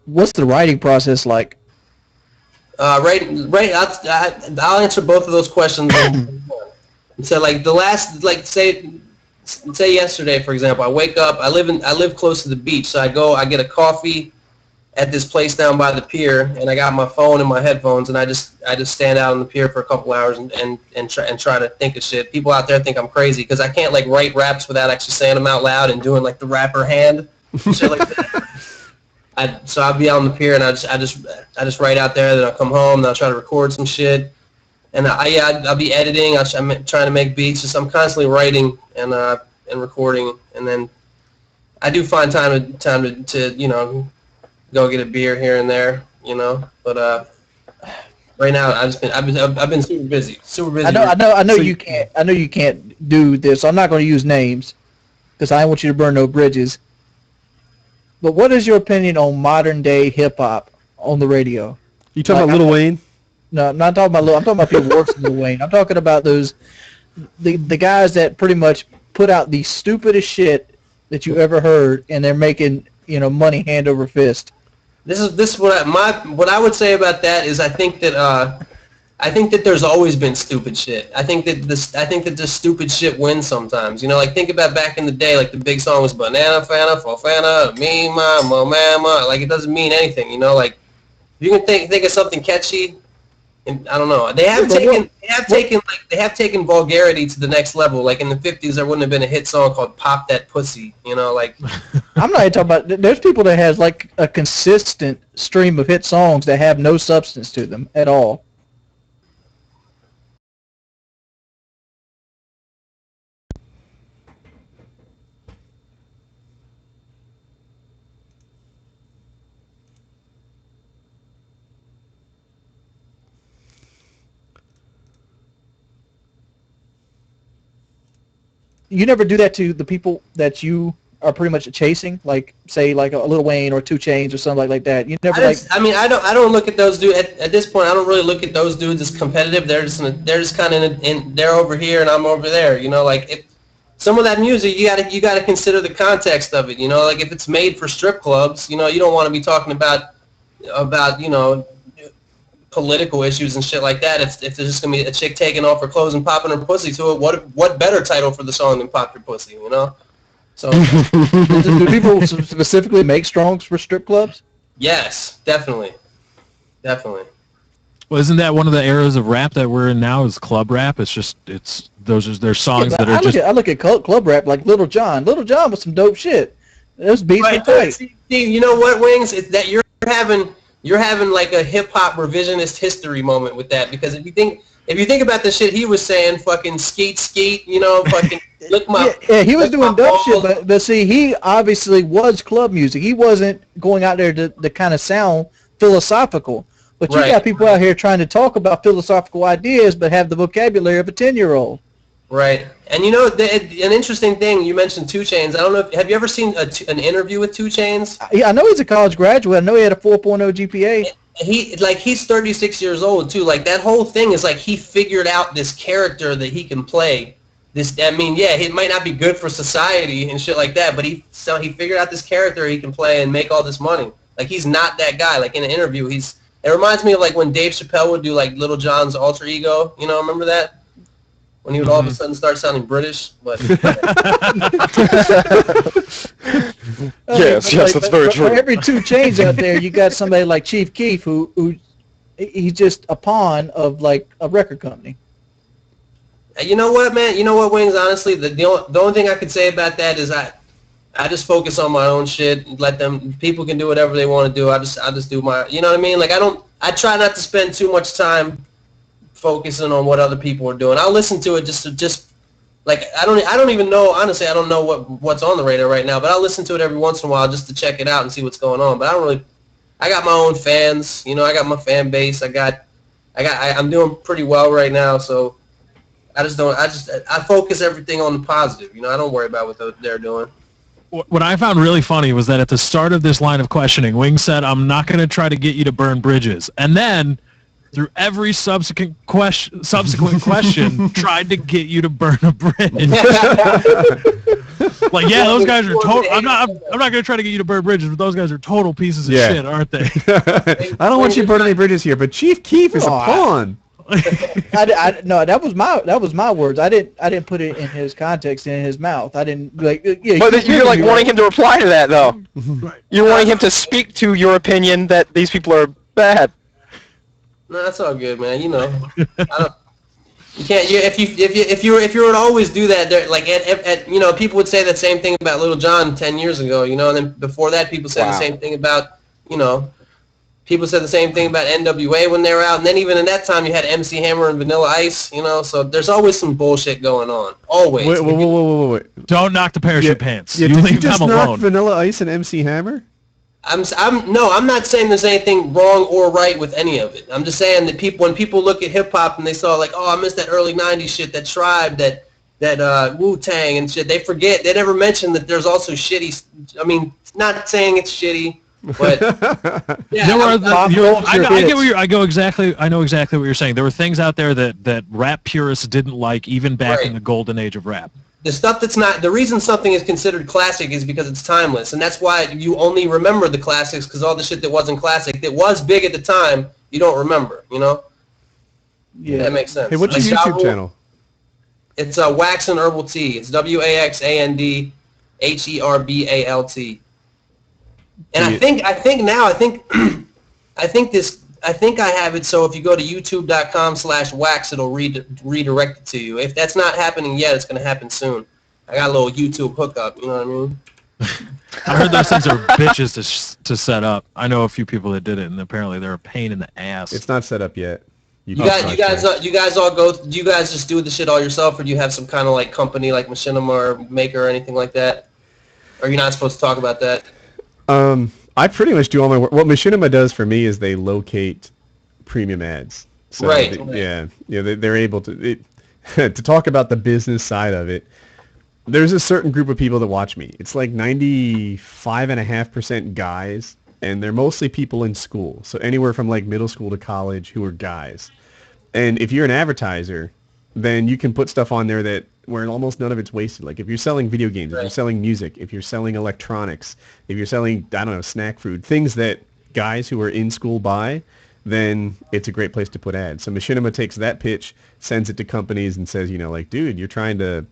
C: what's the writing process like?
B: Right. I'll answer both of those questions. So like the last, like say yesterday, for example, I wake up. I live close to the beach, so I get a coffee at this place down by the pier, and I got my phone and my headphones, and I just stand out on the pier for a couple hours and try to think of shit. People out there think I'm crazy because I can't like write raps without actually saying them out loud and doing like the rapper hand, shit like that. So I'll be out on the pier and I just write out there. Then I'll come home and I'll try to record some shit, and I'll be editing. I'm trying to make beats. Just I'm constantly writing and recording, and then I do find time to you know. Go get a beer here and there, you know. But right now, I've been super busy.
C: I know you can't do this. I'm not going to use names because I don't want you to burn no bridges. But what is your opinion on modern day hip hop on the radio?
A: You talking about Lil Wayne?
C: No, I'm not talking about Lil. I'm talking about people worse than Lil Wayne. I'm talking about the guys that pretty much put out the stupidest shit that you ever heard, and they're making money hand over fist.
B: This is what I would say about that is I think that there's always been stupid shit. I think that this stupid shit wins sometimes. You know, like think about back in the day, like the big song was Banana Fana Fofana Me Mama Mama. Like it doesn't mean anything. You know, like if you can think of something catchy. And I don't know. They have taken vulgarity to the next level. Like in the 50s, there wouldn't have been a hit song called "Pop That Pussy." You know, like.
C: I'm not even talking about. There's people that has like a consistent stream of hit songs that have no substance to them at all. You never do that to the people that you are pretty much chasing, like say like a Lil Wayne or 2 Chainz or something like that. You never
B: I don't look at those dudes at this point. I don't really look at those dudes as competitive. They're just kind of they're over here and I'm over there. You know, like if some of that music, you gotta consider the context of it. You know, like if it's made for strip clubs, you know, you don't want to be talking about political issues and shit like that. If there's just gonna be a chick taking off her clothes and popping her pussy to it, what better title for the song than "Pop Your Pussy"? You know. So,
C: do people specifically make songs for strip clubs?
B: Yes, definitely.
D: Well, isn't that one of the eras of rap that we're in now? Is club rap? It's just there's songs that are just.
C: I look at club rap like Little John. Little John was some dope shit. Those beats were tight.
B: See, you know what, Wings? It's that you're having like a hip hop revisionist history moment with that, because if you think about the shit he was saying, fucking skeet, fucking lick my
C: yeah, he was doing dope shit, but see, he obviously was club music. He wasn't going out there to kind of sound philosophical. But you got people out here trying to talk about philosophical ideas, but have the vocabulary of a 10-year-old.
B: Right. And you know, an interesting thing, you mentioned 2 Chainz. I don't know, have you ever seen an interview with 2 Chainz?
C: Yeah, I know he's a college graduate. I know he had a 4.0 GPA.
B: He's 36 years old too. Like, that whole thing is like he figured out this character that he can play. It might not be good for society and shit like that, but he figured out this character he can play and make all this money. Like, he's not that guy. Like, in an interview, it reminds me of like when Dave Chappelle would do like Little John's alter ego. You know, remember that? When he would all of a sudden start sounding British, but
E: yes, that's very true.
C: For every 2 Chainz out there, you got somebody like Chief Keef who he's just a pawn of like a record company.
B: You know what, man? You know what, Wings? Honestly, the only thing I could say about that is I just focus on my own shit. People can do whatever they want to do. I just do my, you know what I mean? Like, I try not to spend too much time focusing on what other people are doing. I'll listen to it just like, I don't even know, honestly, I don't know what's on the radar right now, but I'll listen to it every once in a while just to check it out and see what's going on. But I got my own fans, you know, I got my fan base. I'm doing pretty well right now, so I focus everything on the positive. You know, I don't worry about what they're doing.
D: What I found really funny was that at the start of this line of questioning, Wing said, "I'm not going to try to get you to burn bridges," and then through every subsequent question, tried to get you to burn a bridge. Like, yeah, those guys are total. I'm not going to try to get you to burn bridges, but those guys are total pieces of shit, aren't they?
A: I don't want you to burn any bridges here, but Chief Keef is a pawn.
C: No, that was my words. I didn't put it in his context, in his mouth. I didn't like. Yeah,
E: but you're like wanting him to reply to that, though. You're wanting him to speak to your opinion that these people are bad.
B: No, that's all good, man. You know, you can't. If you were to always do that, like you know, people would say the same thing about Little John 10 years ago. You know, and then before that, people said the same thing about, you know. People said the same thing about NWA when they were out, and then even in that time you had MC Hammer and Vanilla Ice, you know, so there's always some bullshit going on. Always.
A: Wait.
D: Don't knock the parachute pants.
A: Yeah,
D: you
A: did
D: leave
A: you just
D: them
A: knock
D: alone.
A: Vanilla Ice and MC Hammer?
B: I'm not saying there's anything wrong or right with any of it. I'm just saying that when people look at hip hop and they saw like, oh, I missed that early 90s shit, that Tribe, that Wu-Tang and shit, they forget, they never mention that there's also shitty, I mean, not saying it's shitty, but yeah,
D: I know exactly what you're saying. There were things out there that rap purists didn't like, even back in the golden age of rap.
B: The stuff the reason something is considered classic is because it's timeless, and that's why you only remember the classics, because all the shit that wasn't classic, that was big at the time, you don't remember, you know? Yeah. That makes sense.
A: Hey, what's your YouTube channel?
B: It's Wax and Herbal Tea. It's WAXAND HERBALT. And I think I have it, so if you go to youtube.com/wax, it'll redirect it to you. If that's not happening yet, it's going to happen soon. I got a little YouTube hookup, you know what I mean?
D: I heard those things are bitches to set up. I know a few people that did it, and apparently they're a pain in the ass.
A: It's not set up yet.
B: You guys do you guys just do the shit all yourself, or do you have some kind of like company like Machinima or Maker or anything like that? Or are you not supposed to talk about that?
A: I pretty much do all my work. What Machinima does for me is they locate premium ads. So they're able to to talk about the business side of it. There's a certain group of people that watch me. It's like 95.5% guys, and they're mostly people in school. So anywhere from like middle school to college who are guys. And if you're an advertiser, then you can put stuff on there where almost none of it's wasted. Like if you're selling video games, if you're selling music, if you're selling electronics, if you're selling, I don't know, snack food, things that guys who are in school buy, then it's a great place to put ads. So Machinima takes that pitch, sends it to companies and says, you know, like, dude, you're trying to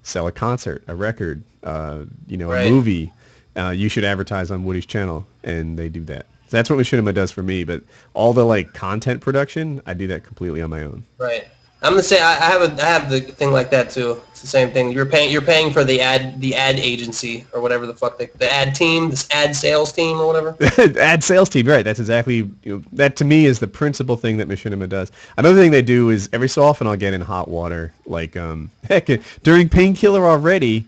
A: sell a concert, a record, a movie. You should advertise on Woody's channel, and they do that. That's what Machinima does for me. But all the like content production, I do that completely on my own.
B: Right. I'm gonna say I have the thing like that too. It's the same thing. You're paying for the ad agency or whatever the fuck the ad team, this ad sales team or whatever.
A: Ad sales team, right? That's exactly that to me is the principal thing that Machinima does. Another thing they do is every so often I'll get in hot water. Like heck, during Painkiller Already,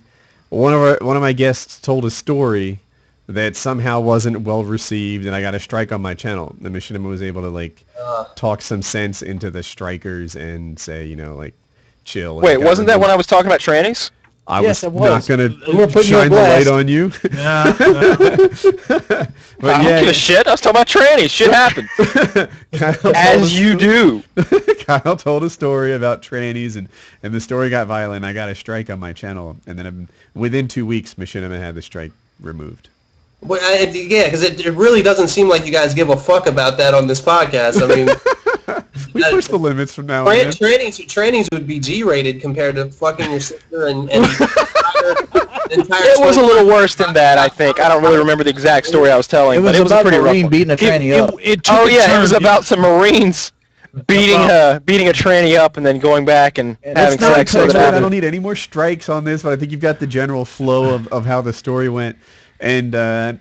A: one of my guests told a story that somehow wasn't well received, and I got a strike on my channel. The Machinima was able to like talk some sense into the strikers and say, like, chill.
E: Wait, wasn't that when I was talking about trannies?
A: I
C: Yes,
A: was
C: it was.
A: not going
C: We're
A: to
C: putting you on
A: shine the light
C: blast.
A: on you.
D: Yeah.
A: But
E: I don't give a shit. I was talking about trannies. Shit happens. As you do.
A: Kyle told a story about trannies, and the story got violent. I got a strike on my channel, and then within 2 weeks, Machinima had the strike removed.
B: Well, yeah, because it really doesn't seem like you guys give a fuck about that on this podcast. I mean,
A: We push the limits from now on.
B: trainings would be G-rated compared to fucking your sister and entire
E: It was a little worse than that, I think. I don't really remember the exact story I was telling,
C: It was
E: but it was a
C: about
E: pretty rough
C: Marine
E: one.
C: beating a tranny up.
D: It took
E: Oh
D: a
E: yeah,
D: turn.
E: it was about some Marines beating a tranny up and then going back and having
A: Not
E: sex
A: so
E: with
A: bad. I
E: her.
A: don't need any more strikes on this, but I think you've got the general flow of how the story went. And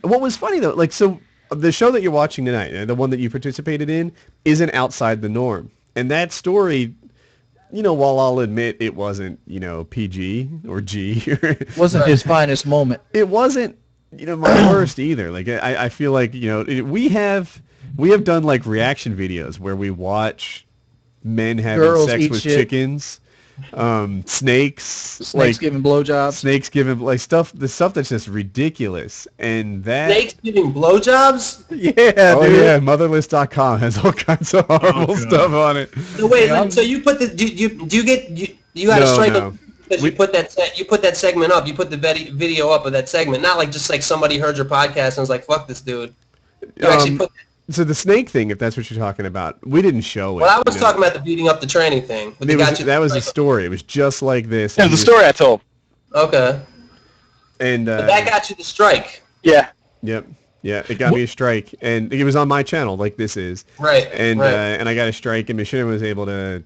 A: what was funny though, like, so the show that you're watching tonight, the one that you participated in, isn't outside the norm. And that story, while I'll admit it wasn't, PG or G,
C: Wasn't his finest moment.
A: it wasn't, my worst either. Like, I feel like, we have done like reaction videos where we watch men having
C: Girls
A: sex
C: eat
A: with
C: shit.
A: chickens, snakes,
C: Snakes giving blowjobs.
A: snakes giving like the stuff that's just ridiculous. And that
B: snakes giving blowjobs.
C: Yeah,
A: oh
C: dude.
A: yeah, motherless.com has all kinds of horrible
D: God.
A: stuff on it.
B: No, wait,
C: Yeah.
B: so you put the you got a
A: No,
B: strike
A: no.
B: because you put that segment up. You put the video up of that segment, not like just like somebody heard your podcast and was like, "Fuck this dude." You actually put.
A: So the snake thing, if that's what you're talking about, we didn't show it.
B: Well, I was talking about the beating up the tranny thing. But
A: That was the story. It was just like this.
E: Yeah, the story I told.
B: Okay.
A: And
B: But that got you the strike.
E: Yeah.
A: yep, yeah, it got me a strike, and it was on my channel, like this is.
B: Right.
A: And
B: right.
A: and I got a strike, and Machinima was able to,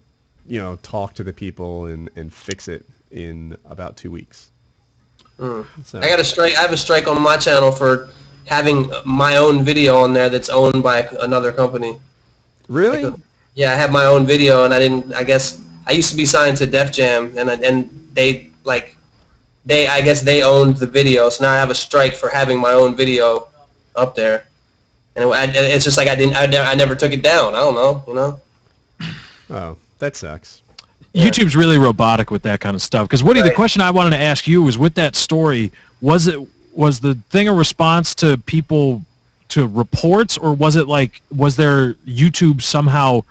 A: talk to the people and fix it in about 2 weeks. So,
B: I got a strike. I have a strike on my channel for having my own video on there that's owned by another company.
A: really?
B: Yeah, I have my own video, and I guess I used to be signed to Def Jam, and they I guess they owned the video, so now I have a strike for having my own video up there, and it's just like I never took it down. I don't know,
A: Oh, that sucks.
D: YouTube's really robotic with that kind of stuff. Because Woody, the question I wanted to ask you was, with that story, was the thing a response to people, to reports, or was there YouTube somehow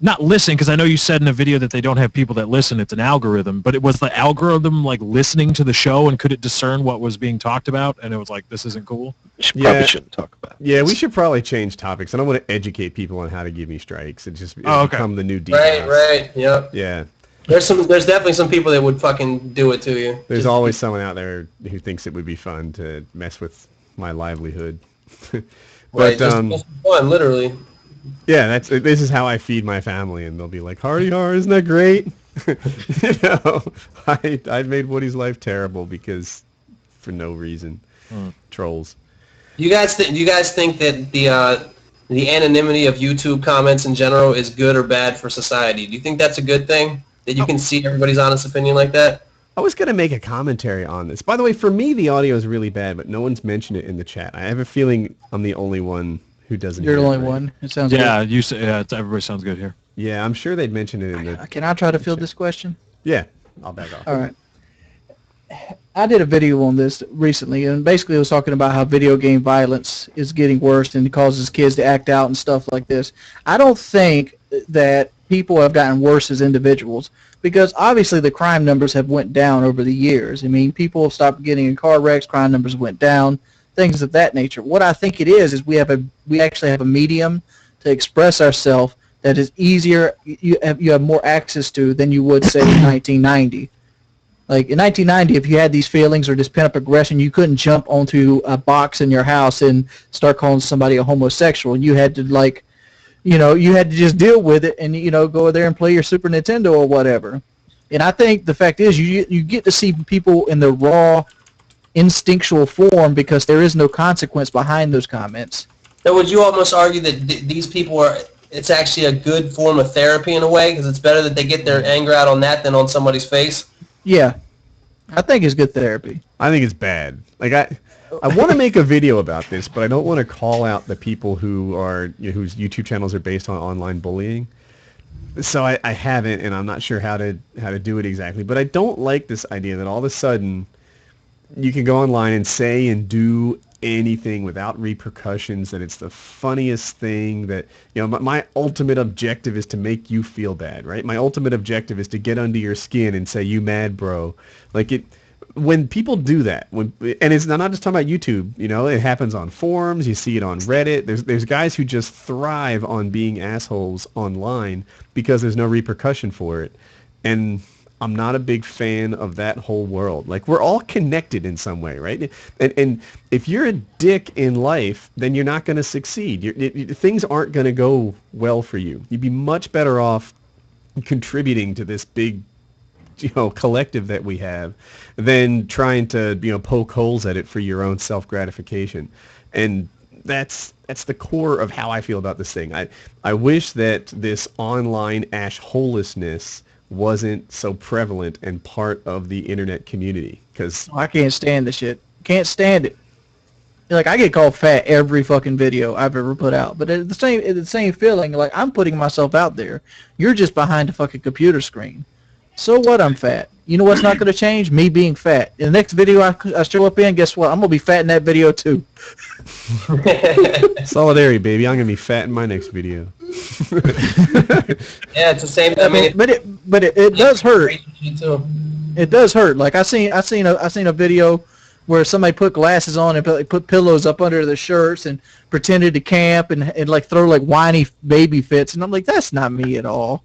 D: not listening? Because I know you said in a video that they don't have people that listen, it's an algorithm, but it was the algorithm like listening to the show, and could it discern what was being talked about, and it was like, this isn't cool?
E: Probably shouldn't talk about it.
A: Yeah, we should probably change topics. I don't want to educate people on how to give me strikes. It'll become the new DDoS.
B: Right, yep.
A: Yeah.
B: There's definitely some people that would fucking do it to you.
A: There's always someone out there who thinks it would be fun to mess with my livelihood. But
B: right, just fun, literally.
A: yeah, this is how I feed my family, and they'll be like, "Hardy har, isn't that great?" I made Woody's life terrible because for no reason. Trolls.
B: You guys think that the anonymity of YouTube comments in general is good or bad for society? Do you think that's a good thing, that you can see everybody's honest opinion like that?
A: I was going to make a commentary on this. By the way, for me, the audio is really bad, but no one's mentioned it in the chat. I have a feeling I'm the only one who doesn't
C: You're
A: hear
C: the
A: it
C: only
A: right.
C: one. It sounds
D: Yeah,
C: good.
D: you say, everybody sounds good here.
A: Yeah, I'm sure they'd mention it in the...
C: Can I try to field this question?
A: Yeah, I'll back off.
C: All right. I did a video on this recently, and basically it was talking about how video game violence is getting worse and it causes kids to act out and stuff like this. I don't think that people have gotten worse as individuals, because obviously the crime numbers have went down over the years. I mean, people have stopped getting in car wrecks, crime numbers went down, things of that nature. What I think it is we actually have a medium to express ourselves that is easier, you have more access to than you would say in 1990. Like in 1990, if you had these feelings or this pent-up aggression, you couldn't jump onto a box in your house and start calling somebody a homosexual. You had to you had to just deal with it and go there and play your Super Nintendo or whatever. And I think the fact is you get to see people in the raw, instinctual form because there is no consequence behind those comments.
B: So would you almost argue that these people it's actually a good form of therapy in a way, because it's better that they get their anger out on that than on somebody's face?
C: Yeah, I think it's good therapy.
A: I think it's bad. Like I want to make a video about this, but I don't want to call out the people who are whose YouTube channels are based on online bullying. So I haven't, and I'm not sure how to do it exactly. But I don't like this idea that all of a sudden you can go online and say and do anything without repercussions, that it's the funniest thing, that my ultimate objective is to make you feel bad, right? My ultimate objective is to get under your skin and say, you mad bro. Like when people do that, and I'm not just talking about YouTube, it happens on forums, you see it on Reddit. There's guys who just thrive on being assholes online because there's no repercussion for it. And I'm not a big fan of that whole world. Like, we're all connected in some way, right? And if you're a dick in life, then you're not going to succeed. Things aren't going to go well for you. You'd be much better off contributing to this big, collective that we have than trying to, poke holes at it for your own self-gratification. And that's the core of how I feel about this thing. I wish that this online ash-holishness wasn't so prevalent and part of the internet community, because
C: I can't stand the shit. Can't stand it. Like, I get called fat every fucking video I've ever put out, but it's the same feeling. Like, I'm putting myself out there. You're just behind a fucking computer screen. So what? I'm fat. You know what's not going to change? Me being fat. In the next video I show up in, guess what? I'm going to be fat in that video too.
A: Solidarity, baby. I'm going to be fat in my next video.
B: Yeah, it's the same. I mean,
C: but it does hurt. It does hurt. Like I seen a video where somebody put glasses on and put pillows up under their shirts and pretended to camp and like throw like whiny baby fits, and I'm like, that's not me at all.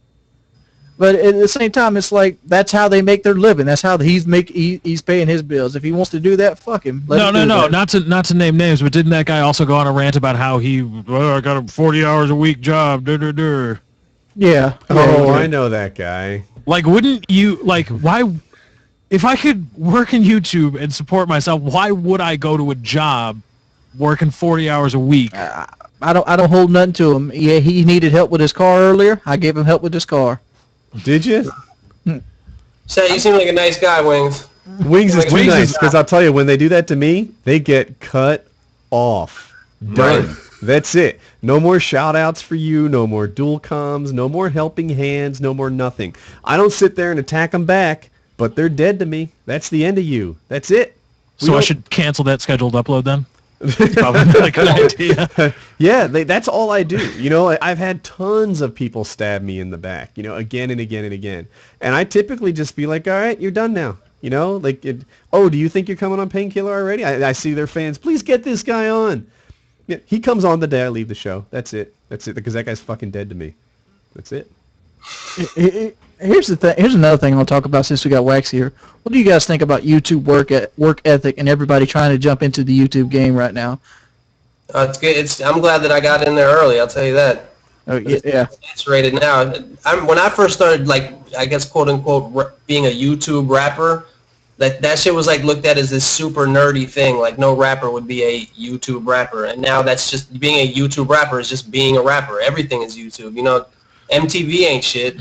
C: But at the same time, it's like that's how they make their living. That's how he's paying his bills. If he wants to do that, fuck him.
D: No. Not to name names, but didn't that guy also go on a rant about how I got a 40 hours a week job?
C: Yeah.
A: Oh, I know that guy.
D: Like, wouldn't you why? If I could work in YouTube and support myself, why would I go to a job working 40 hours a week?
C: I don't hold nothing to him. Yeah, he needed help with his car earlier. I gave him help with his car.
A: Did you?
B: So you seem like a nice guy, Wings.
A: Wings is too nice, because I'll tell you, when they do that to me, they get cut off. Done. Right. That's it. No more shout-outs for you, no more dual comms, no more helping hands, no more nothing. I don't sit there and attack them back, but they're dead to me. That's the end of you. That's it.
D: So I should cancel that scheduled upload then? Probably not a good idea.
A: Yeah, that's all I do. I've had tons of people stab me in the back, again and again and again. And I typically just be like, all right, you're done now. Do you think you're coming on Painkiller Already? I see their fans. Please get this guy on. Yeah, he comes on the day I leave the show. That's it, because that guy's fucking dead to me. That's it.
C: Here's the thing. Here's another thing I'll talk about since we got Wax here. What do you guys think about YouTube work ethic and everybody trying to jump into the YouTube game right now?
B: It's good. I'm glad that I got in there early. I'll tell you that.
C: Oh yeah.
B: It's rated now. When I first started, I guess quote unquote being a YouTube rapper, that shit was looked at as this super nerdy thing. Like, no rapper would be a YouTube rapper, and now that's just being a YouTube rapper is just being a rapper. Everything is YouTube. MTV ain't shit.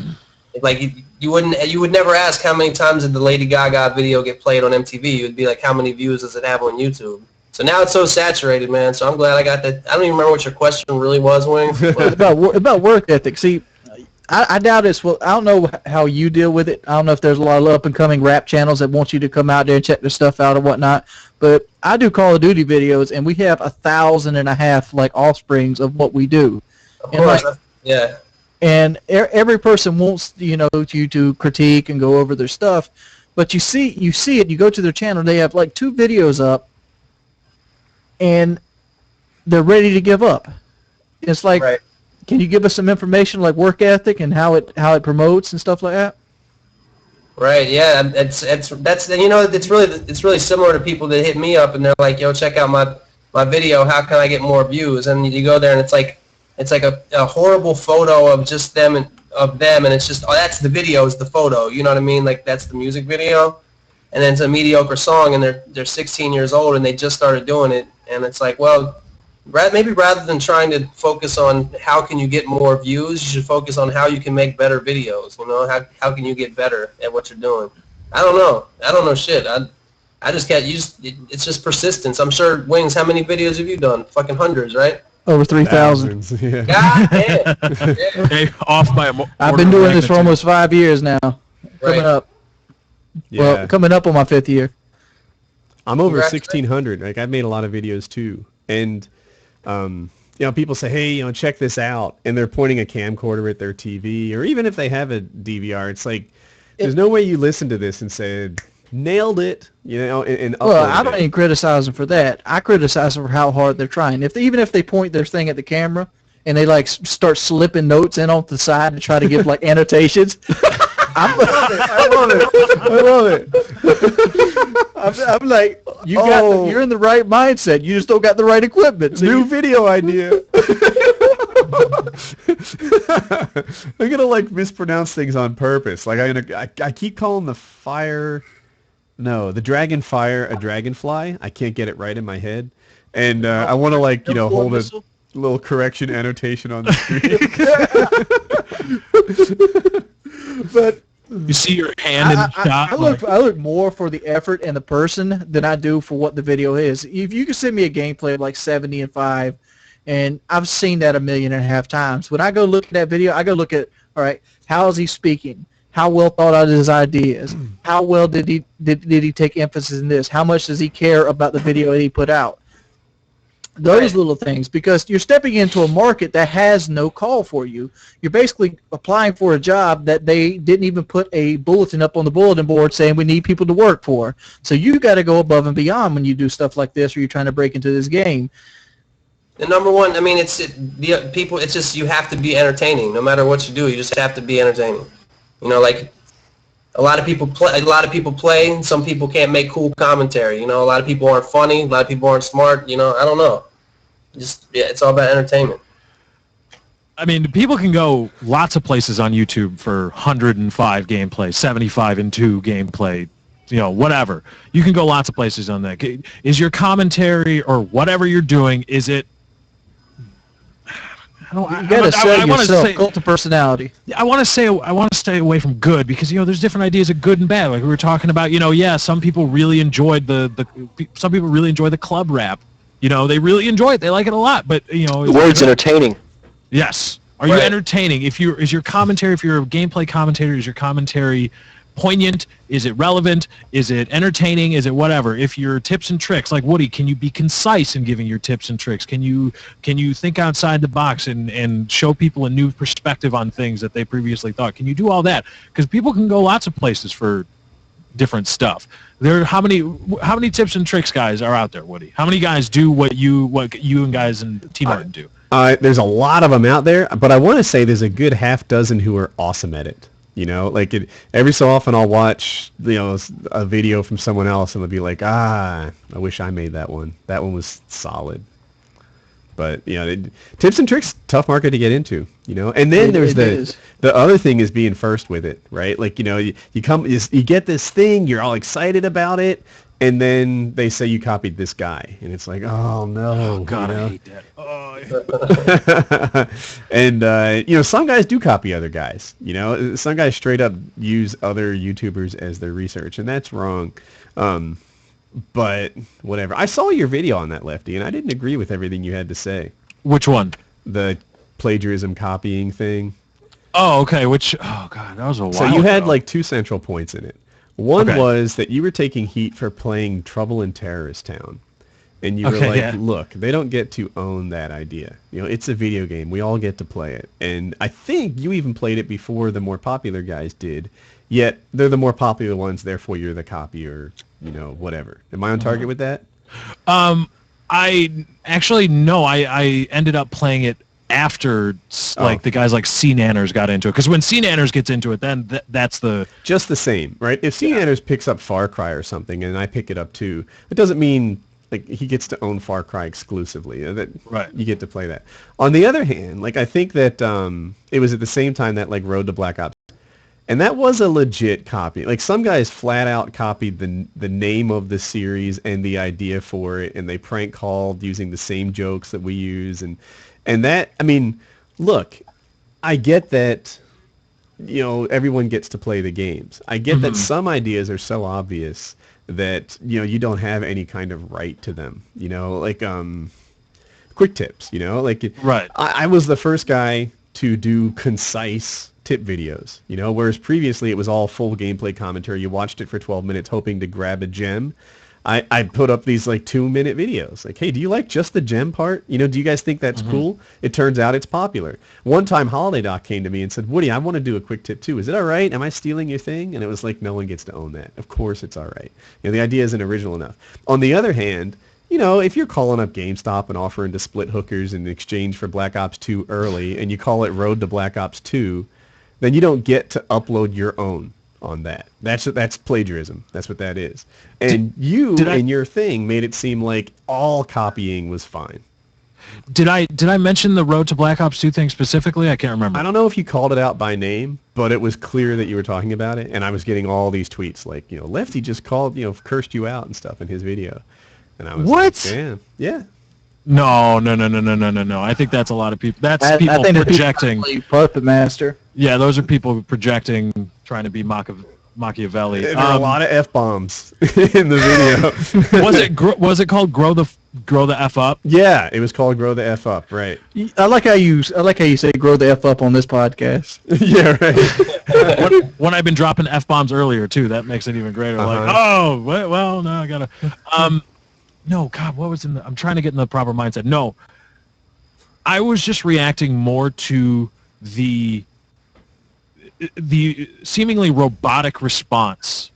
B: Like, you would never ask how many times did the Lady Gaga video get played on MTV. You would be like, how many views does it have on YouTube? So now it's so saturated, man. So I'm glad I got that. I don't even remember what your question really was, Wings.
C: about work ethic. See, I doubt it's. Well, I don't know how you deal with it. I don't know if there's a lot of up and coming rap channels that want you to come out there and check their stuff out or whatnot. But I do Call of Duty videos, and we have 1,500 offsprings of what we do.
B: Of course, yeah.
C: And every person wants you to critique and go over their stuff, but you see it. You go to their channel, they have 2 videos up, and they're ready to give up. It's like, right. Can you give us some information like work ethic and how it promotes and stuff like that?
B: Right. Yeah. That's it's really similar to people that hit me up and they're like, yo, check out my video. How can I get more views? And you go there and it's like a horrible photo of just them and it's just that's the video is the photo. You know what I mean? Like that's the music video. And then it's a mediocre song, and they're 16 years old, and they just started doing it, and it's like, well, maybe rather than trying to focus on how can you get more views, you should focus on how you can make better videos. You know, how can you get better at what you're doing? I don't know shit. I just can't use. It's just persistence. I'm sure, Wings. How many videos have you done? Fucking hundreds, right?
C: Over 3,000.
A: Yeah.
B: God damn. Yeah.
D: Okay, off by a
C: I've been doing this for almost 5 years now. Coming
B: Right.
C: up.
A: Yeah.
C: Well, coming up on my 5th year.
A: I'm over
B: Congrats,
A: 1,600. Like I've made a lot of videos too, and people say, hey, check this out, and they're pointing a camcorder at their TV, or even if they have a DVR, it's like there's no way you listen to this and say, nailed it, and
C: Well,
A: upload
C: I don't
A: it.
C: even criticize them for that. I criticize them for how hard they're trying. Even if they point their thing at the camera and they like start slipping notes in off the side to try to give like annotations.
A: I love it. I'm like,
C: You're in the right mindset. You just don't got the right equipment. So
A: new video idea. I'm gonna like mispronounce things on purpose. Like I keep calling the dragon fire a dragonfly. I can't get it right in my head, and I want to hold a little correction annotation on the screen. But
D: You see your hand in the shot.
C: I look more for the effort and the person than I do for what the video is. If you can send me a gameplay of like 70 and 5, and I've seen that 1.5 million times. When I go look at that video, I go look at, all right, how is he speaking? How well thought out his ideas? How well did he take emphasis in this? How much does he care about the video that he put out? Those little things, because you're stepping into a market that has no call for you. You're basically applying for a job that they didn't even put a bulletin up on the bulletin board saying we need people to work for. So you got to go above and beyond when you do stuff like this, or you're trying to break into this game.
B: The number one, I mean, it's just you have to be entertaining. No matter what you do, you just have to be entertaining. Like a lot of people play. And some people can't make cool commentary. A lot of people aren't funny. A lot of people aren't smart. I don't know. It's all about entertainment.
D: I mean, people can go lots of places on YouTube for 105 gameplay, 75 and 2 gameplay, whatever. You can go lots of places on that. Is your commentary or whatever you're doing, is it...
C: You got to sell yourself, cult of personality.
D: I want to stay away from good because there's different ideas of good and bad. Like we were talking about, some people really enjoyed some people really enjoy the club rap. They really enjoy it. They like it a lot. But
E: the word's entertaining.
D: Yes. Are you entertaining? If you're a gameplay commentator, is your commentary poignant? Is it relevant? Is it entertaining? Is it whatever? If you're tips and tricks, like Woody, can you be concise in giving your tips and tricks? Can you think outside the box and show people a new perspective on things that they previously thought? Can you do all that? Because people can go lots of places for different stuff. How many tips and tricks guys are out there, Woody? How many guys do what you and guys and T Martin do?
A: There's a lot of them out there, but I want to say there's a good half dozen who are awesome at it. Every so often I'll watch, a video from someone else and they'll be like, I wish I made that one. That one was solid. But, tips and tricks, tough market to get into, And then there's the other thing is being first with it, right? Like, you get this thing, you're all excited about it, and then they say you copied this guy, and it's like, oh no,
D: Oh God, I hate that.
A: And some guys do copy other guys. Some guys straight up use other YouTubers as their research, and that's wrong. But whatever. I saw your video on that, Lefty, and I didn't agree with everything you had to say.
D: Which one?
A: The plagiarism copying thing.
D: Oh, okay. Oh God, that was a while
A: So you had
D: ago.
A: like 2 central points in it. One was that you were taking heat for playing Trouble in Terrorist Town. And you were like, look, they don't get to own that idea. It's a video game. We all get to play it. And I think you even played it before the more popular guys did. Yet they're the more popular ones, therefore you're the copy or, whatever. Am I on target with that?
D: I actually, no. I ended up playing it after like the guys like C. Nanners got into it. Because when C. Nanners gets into it, then that's the...
A: Just the same, right? If C. Nanners picks up Far Cry or something, and I pick it up too, it doesn't mean like he gets to own Far Cry exclusively. That
D: Right.
A: You get to play that. On the other hand, like I think that it was at the same time that like Road to Black Ops, and that was a legit copy. Like some guys flat out copied the name of the series and the idea for it, and they prank called using the same jokes that we use, and that, I mean, look, I get that, you know, everyone gets to play the games. I get that some ideas are so obvious that, you know, you don't have any kind of right to them, you know, like quick tips, you know, like
D: Right.
A: I was the first guy to do concise tip videos, you know, whereas previously it was all full gameplay commentary. You watched it for 12 minutes hoping to grab a gem. I put up these like 2-minute videos like, hey, do you like just the gem part? You know, do you guys think that's cool? It turns out it's popular. One time Holiday Doc came to me and said, Woody, I want to do a quick tip too. Is it all right? Am I stealing your thing? And it was like, no one gets to own that. Of course it's all right. You know, the idea isn't original enough. On the other hand, you know, if you're calling up GameStop and offering to split hookers in exchange for Black Ops 2 early and you call it Road to Black Ops 2, then you don't get to upload your own on that. That's plagiarism. That's what that is. And in your thing made it seem like all copying was fine.
D: Did I mention the Road to Black Ops 2 thing specifically? I can't remember.
A: I don't know if you called it out by name, but it was clear that you were talking about it, and I was getting all these tweets like, you know, Lefty just called, you know, cursed you out and stuff in his video. And I was
D: What?
A: like, yeah.
D: No. I think that's a lot of people. That's
C: I
D: people
C: think
D: projecting.
C: Puppet Master.
D: Yeah, those are people projecting, trying to be Machiavelli.
A: There are a lot of F-bombs in the video.
D: was it called Grow the F Up?
A: Yeah, it was called Grow the F Up, right.
C: I like how you say grow the F up on this podcast.
A: Yeah, right.
D: When I've been dropping F-bombs earlier, too, that makes it even greater. Like, well, no, I gotta... no, God, what was in the... I'm trying to get in the proper mindset. No, I was just reacting more to the seemingly robotic response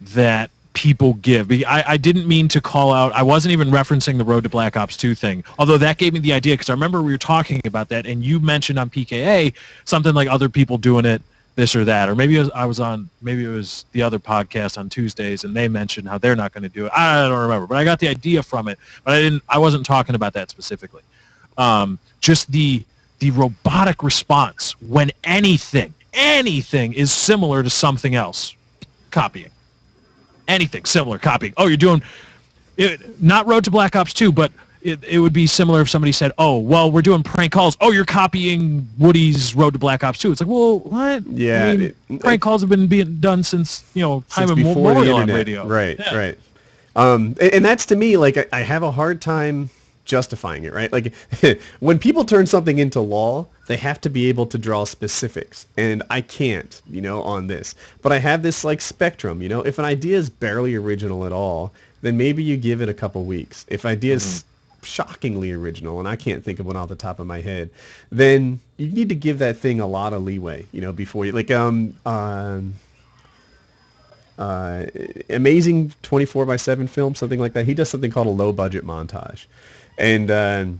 D: that people give. I didn't mean to call out... I wasn't even referencing the Road to Black Ops 2 thing, although that gave me the idea, because I remember we were talking about that, and you mentioned on PKA something like other people doing it, this or that, or maybe it was the other podcast on Tuesdays, and they mentioned how they're not going to do it. I don't remember, but I got the idea from it, but I wasn't talking about that specifically. Just the robotic response when anything is similar to something else, copying. Anything similar, copying. Oh, you're doing it, not Road to Black Ops 2, but it would be similar if somebody said, oh, well, we're doing prank calls. Oh, you're copying Woody's Road to Black Ops 2. It's like, well, what?
A: Yeah.
D: I mean, prank calls have been being done since, you know, time immemorial on radio.
A: Right, yeah. Right. And that's, to me, like, I have a hard time justifying it, right? Like, when people turn something into law, they have to be able to draw specifics, and I can't, you know, on this. But I have this, like, spectrum, you know? If an idea is barely original at all, then maybe you give it a couple weeks. If ideas shockingly original, and I can't think of one off the top of my head, then you need to give that thing a lot of leeway, you know, before you, like, amazing 24/7 film, something like that. He does something called a low budget montage, and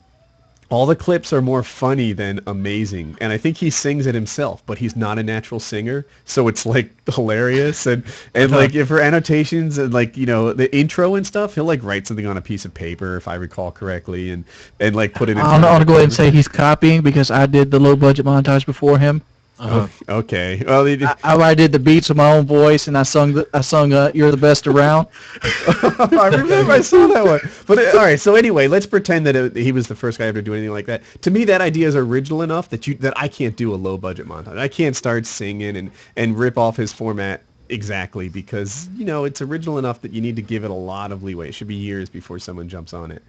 A: all the clips are more funny than amazing, and I think he sings it himself, but he's not a natural singer, so it's like hilarious, and like, if for annotations and, like, you know, the intro and stuff, he'll like write something on a piece of paper, if I recall correctly, and like put it in.
C: I'm gonna go ahead and say he's copying, because I did the low budget montage before him.
A: Okay. Well,
C: I did the beats with my own voice, and I sung "You're the Best Around."
A: I remember I saw that one. But all right. So anyway, let's pretend that he was the first guy ever to do anything like that. To me, that idea is original enough that I can't do a low budget montage. I can't start singing and rip off his format exactly, because, you know, it's original enough that you need to give it a lot of leeway. It should be years before someone jumps on it.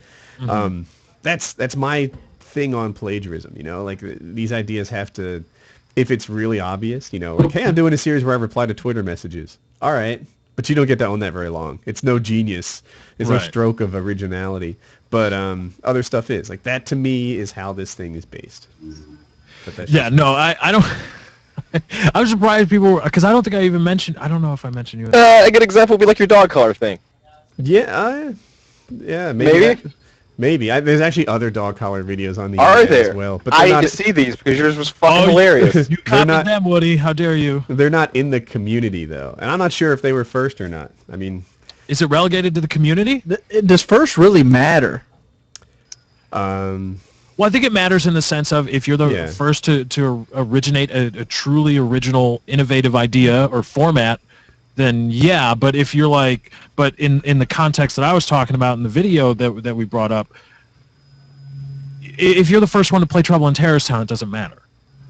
A: That's my thing on plagiarism. You know, like, these ideas have to. If it's really obvious, you know, like, hey, I'm doing a series where I reply to Twitter messages. All right. But you don't get to own that very long. It's no genius. It's no stroke of originality. But other stuff is. Like, that, to me, is how this thing is based.
D: I don't... I was surprised people... Because I don't think I even mentioned... I don't know if I mentioned you.
E: A good example would be like your dog collar thing.
A: Yeah, maybe. Maybe. There's actually other dog collar videos on the
E: Are
A: internet
E: there?
A: as well. But
E: I
A: they're
E: need
A: not,
E: to see these because yours was fucking
D: Oh,
E: hilarious.
D: You
A: They're
D: copied
A: not-
D: them, Woody. How dare you?
A: they're not in the community, though. And I'm not sure if they were first or not. I mean,
D: Is it relegated to the community?
C: Does first really matter?
A: um,
D: Well, I think it matters in the sense of if you're the
A: Yeah.
D: first to originate a truly original, innovative idea or format, then yeah. But if you're like, but in the context that I was talking about in the video that we brought up, if you're the first one to play Trouble in Terrorist Town, it doesn't matter.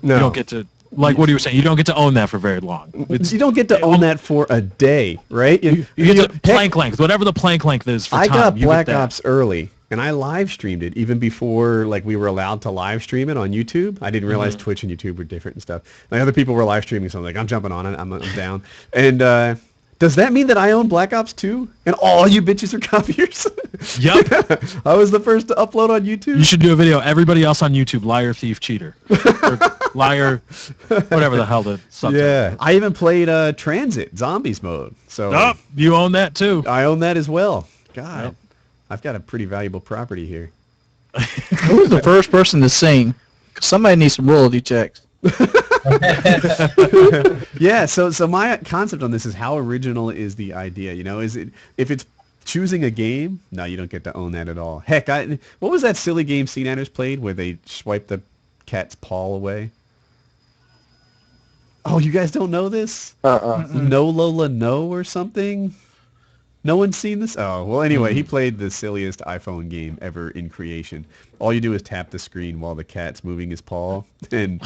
A: no.
D: You don't get to, like what you were saying, you don't get to own that for very long. It's,
A: You don't get to own that for a day, right?
D: you get to plank length, whatever the plank length is for
A: I
D: time.
A: got
D: you get
A: Black
D: that.
A: Ops early, and I live streamed it even before like we were allowed to live stream it on YouTube. I didn't realize Twitch and YouTube were different and stuff. Like other people were live streaming, so I'm like, I'm jumping on it. I'm down. And does that mean that I own Black Ops 2? And all you bitches are copiers?
D: Yep.
A: I was the first to upload on YouTube.
D: You should do a video. Everybody else on YouTube, liar, thief, cheater, or liar, whatever the hell the subtitle.
A: Yeah, I even played Transit Zombies mode. So
D: Oh, you own that too.
A: I own that as well. God,
D: Yep.
A: I've got a pretty valuable property here.
C: Who was the first person to sing? 'Cause somebody needs some royalty checks.
A: Yeah, so my concept on this is how original is the idea? You know, is it if it's choosing a game? No, you don't get to own that at all. Heck, what was that silly game C-Niners played where they swipe the cat's paw away? Oh, you guys don't know this? No Lola No or something? No one's seen this? Oh, well, anyway, he played the silliest iPhone game ever in creation. All you do is tap the screen while the cat's moving his paw, and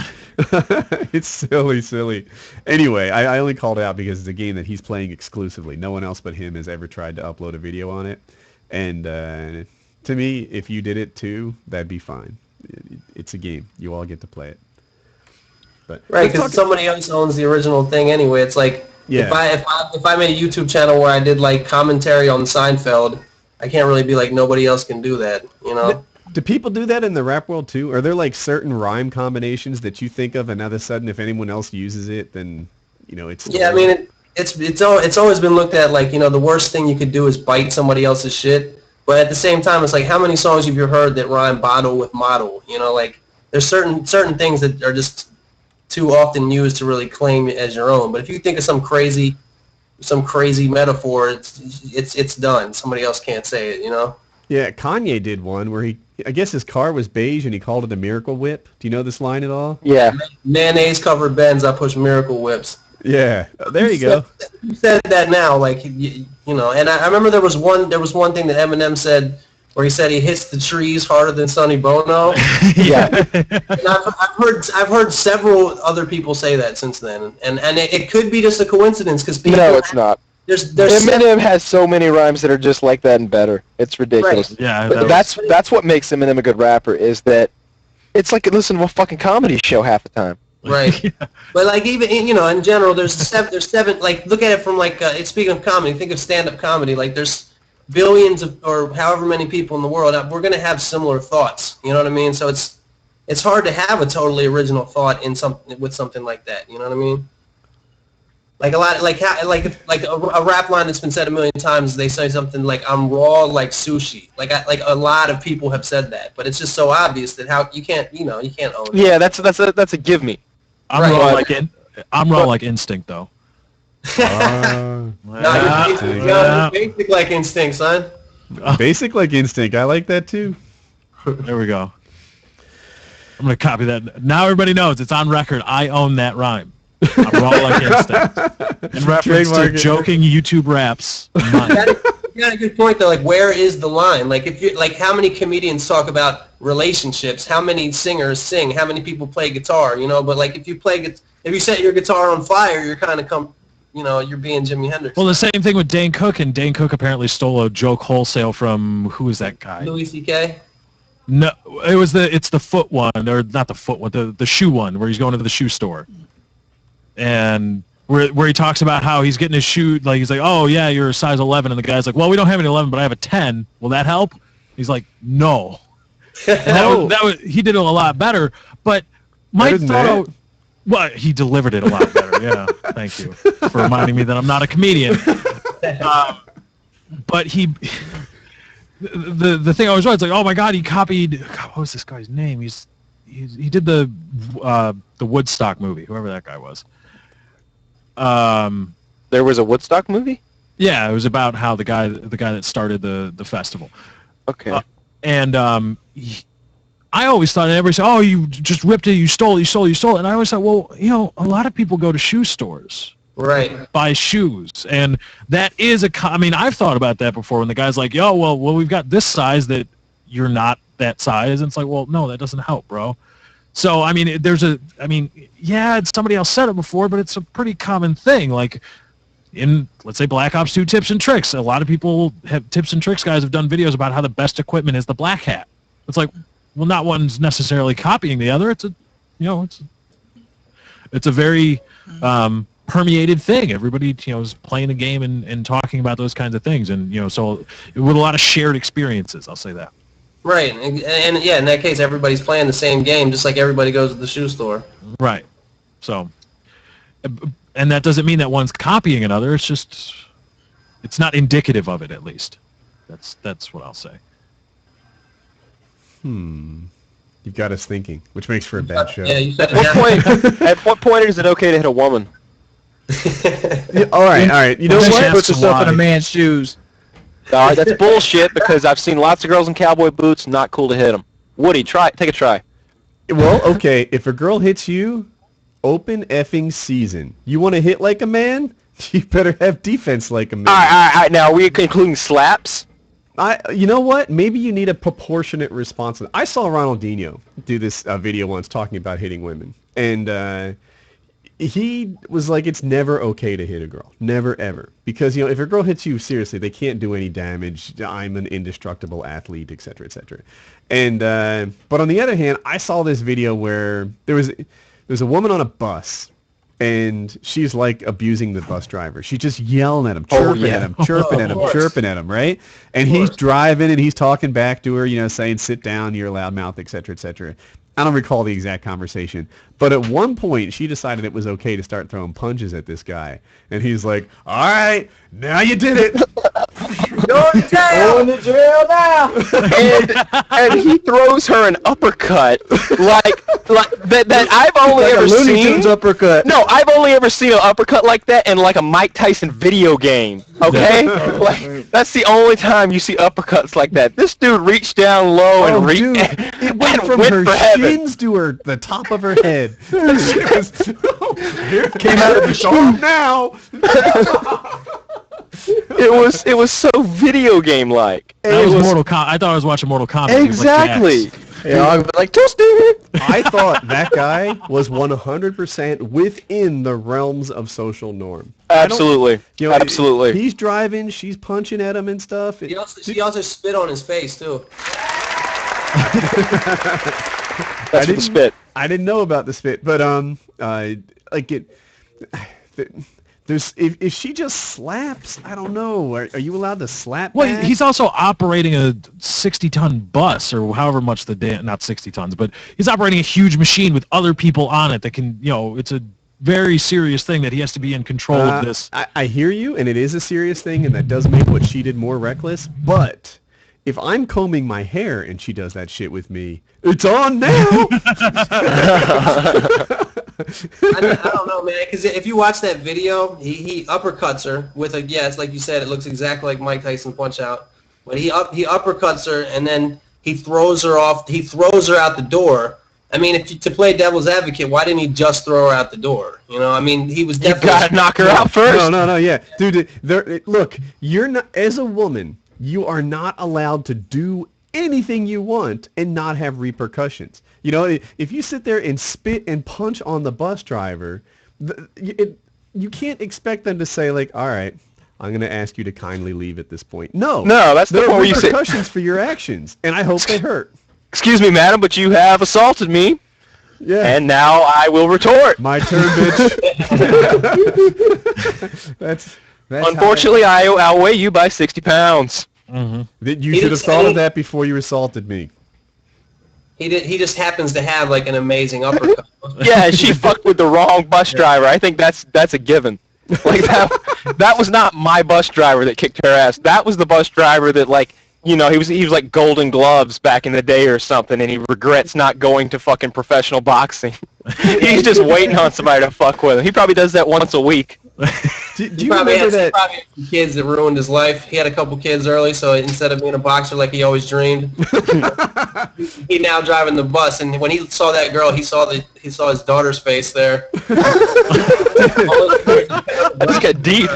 A: it's silly. Anyway, I only called it out because it's a game that he's playing exclusively. No one else but him has ever tried to upload a video on it. And to me, if you did it too, that'd be fine. It's a game. You all get to play it. But
B: Right,
A: let's
B: because
A: talk-
B: somebody else owns the original thing anyway. It's like
A: Yeah.
B: if I made a YouTube channel where I did like commentary on Seinfeld, I can't really be like nobody else can do that, you know?
A: Do people do that in the rap world too? Are there like certain rhyme combinations that you think of, and all of a sudden, if anyone else uses it, then you know it's
B: Yeah, I mean it's always been looked at like, you know, the worst thing you could do is bite somebody else's shit. But at the same time, it's like how many songs have you heard that rhyme bottle with model? You know, like there's certain things that are just too often used to really claim it as your own. But if you think of some crazy metaphor, it's done. Somebody else can't say it, you know?
A: Yeah, Kanye did one where I guess his car was beige and he called it a Miracle Whip. Do you know this line at all?
E: Yeah.
B: Mayonnaise covered Benz, I push Miracle Whips.
A: Yeah, there you go.
B: You said that now, like you know. And I remember there was one thing that Eminem said where he said he hits the trees harder than Sonny Bono.
E: Yeah.
B: And I've heard several other people say that since then, and it could be just a coincidence because people.
E: No, it's not.
B: There's
E: Eminem has so many rhymes that are just like that and better. It's ridiculous.
B: Right.
D: Yeah,
E: But that's what makes Eminem a good rapper is that it's like listening to a fucking comedy show half the time.
B: right. But like even in general, there's seven. Like look at it from like speaking of comedy, think of stand-up comedy. Like there's billions of or however many people in the world. We're gonna have similar thoughts. You know what I mean? So it's hard to have a totally original thought in something like that. You know what I mean? Like a lot, like a rap line that's been said a million times. They say something like "I'm raw like sushi." Like a lot of people have said that, but it's just so obvious that how you can't own it.
E: Yeah, that's a give me.
D: I'm
B: Right.
D: raw like instinct though.
B: No, you're basic like instinct, son.
A: Basic like instinct. I like that too.
D: There we go. I'm gonna copy that. Now everybody knows it's on record. I own that rhyme. I'm raw like instinct. In reference
A: Trademark
D: to
A: it.
D: joking YouTube raps. Mine.
B: You got a good point though. Like, where is the line? Like, if you like, how many comedians talk about relationships? How many singers sing? How many people play guitar? You know, but like, if you set your guitar on fire, you're kind of you're being Jimi Hendrix.
D: Well, the same thing with Dane Cook, and Dane Cook apparently stole a joke wholesale from who is that guy?
B: Louis C.K.
D: No, it's the foot one, or not the foot one, the shoe one, where he's going to the shoe store, and where he talks about how he's getting his shoe, like he's like, oh yeah, you're a size 11, and the guy's like, well, we don't have any 11, but I have a 10. Will that help? He's like, no. He did it a lot better, but my
A: Better than
D: thought.
A: that?
D: Well, he delivered it a lot better. Yeah, thank you for reminding me that I'm not a comedian. But the thing I was writing, it's like, oh my god, he copied. God, what was this guy's name? He did the Woodstock movie, whoever that guy was.
E: There was a Woodstock movie?
D: Yeah, it was about how the guy that started the festival.
E: Okay.
D: I always thought, and everybody said, oh, you just ripped it, you stole it. And I always thought, well, a lot of people go to shoe stores.
B: Right.
D: Buy shoes. And that is I mean, I've thought about that before when the guy's like, yo, well, we've got this size that you're not that size. And it's like, well, no, that doesn't help, bro. So, I mean, yeah, somebody else said it before, but it's a pretty common thing. Like, in, let's say, Black Ops 2 tips and tricks, a lot of people have tips and tricks guys have done videos about how the best equipment is the black hat. It's like, well, not one's necessarily copying the other. It's a very permeated thing. Everybody, is playing the game and talking about those kinds of things. And, so with a lot of shared experiences, I'll say that.
B: Right, and yeah, in that case, everybody's playing the same game, just like everybody goes to the shoe store.
D: Right. So, and that doesn't mean that one's copying another. It's just, it's not indicative of it, at least. That's what I'll say.
A: You've got us thinking, which makes for a bad show.
B: Yeah, you said
E: At what point is it okay to hit a woman?
A: All right. You know
D: Well,
A: what?
D: that's
C: Put yourself in
D: why.
C: a man's shoes.
E: All right, that's bullshit because I've seen lots of girls in cowboy boots. Not cool to hit them. Woody, take a try.
A: Well, okay, if a girl hits you, open effing season. You want to hit like a man? You better have defense like a man.
E: All right. Now, are we including slaps?
A: You know what? Maybe you need a proportionate response. I saw Ronaldinho do this video once talking about hitting women, and he was like, it's never okay to hit a girl. Never, ever. Because, if a girl hits you, seriously, they can't do any damage. I'm an indestructible athlete, et cetera, et cetera. And, but on the other hand, I saw this video where there was a woman on a bus, and she's like abusing the bus driver. She's just yelling at him, chirping at him, chirping at him, right? And he's driving and he's talking back to her, saying, sit down, you're a loudmouth, et cetera, et cetera. I don't recall the exact conversation, but at one point she decided it was okay to start throwing punches at this guy, and he's like, "All right, now you did it.
B: Going to jail!
A: Going to jail now."
E: and he throws her an uppercut like that I've only
C: Like a
E: ever
C: Looney
E: seen.
C: Tunes uppercut.
E: No, I've only ever seen an uppercut like that in like a Mike Tyson video game. Okay, like that's the only time you see uppercuts like that. This dude reached down low and
A: Dude, it went from her
E: for heaven.
A: shins to the top of her head. She was, here came out of the storm now.
E: It was so video game like.
D: That was Mortal Kombat. I thought I was watching Mortal Kombat. He was like,
E: Exactly.
D: yes.
C: Yeah, I'd be like, toasty.
A: I thought that guy was 100% within the realms of social norm.
E: Absolutely. Absolutely.
A: He's driving, she's punching at him and stuff.
B: She also spit on his face, too.
E: That's the spit.
A: I didn't know about the spit, but there's if she just slaps, I don't know. Are you allowed to slap?
D: Well,
A: back?
D: he's also operating a 60-ton bus, or however much not 60 tons, but he's operating a huge machine with other people on it that can, it's a very serious thing that he has to be in control of this.
A: I hear you, and it is a serious thing, and that does make what she did more reckless. But if I'm combing my hair and she does that shit with me, it's on now.
B: I don't know, man, because if you watch that video, he uppercuts her with it's like you said, it looks exactly like Mike Tyson Punch Out. But he uppercuts her, and then he throws her off. He throws her out the door. I mean, to play devil's advocate, why didn't he just throw her out the door? I mean, he was definitely...
E: You gotta knock her out first.
A: No, yeah. Dude, look, you're not, as a woman, you are not allowed to do anything you want and not have repercussions. If you sit there and spit and punch on the bus driver, you can't expect them to say, like, all right, I'm going to ask you to kindly leave at this point. No,
E: that's the
A: there
E: point
A: are
E: where you say,
A: repercussions for your actions, and I hope they hurt.
E: excuse me, madam, but you have assaulted me,
A: Yeah.
E: and now I will retort.
A: My turn, bitch. that's
E: Unfortunately, I outweigh you by 60 pounds.
A: You should have thought of that before you assaulted me.
B: He just happens to have like an amazing uppercut.
E: Yeah, she fucked with the wrong bus driver. I think that's a given. Like that was not my bus driver that kicked her ass. That was the bus driver that like you know, he was like Golden Gloves back in the day or something, and he regrets not going to fucking professional boxing. He's just waiting on somebody to fuck with him. He probably does that once a week.
A: Do
B: He
A: you
B: probably
A: remember
B: had
A: that?
B: some kids that ruined his life. He had a couple kids early, so instead of being a boxer like he always dreamed, he now driving the bus. And when he saw that girl, he saw his daughter's face there.
E: This got deep.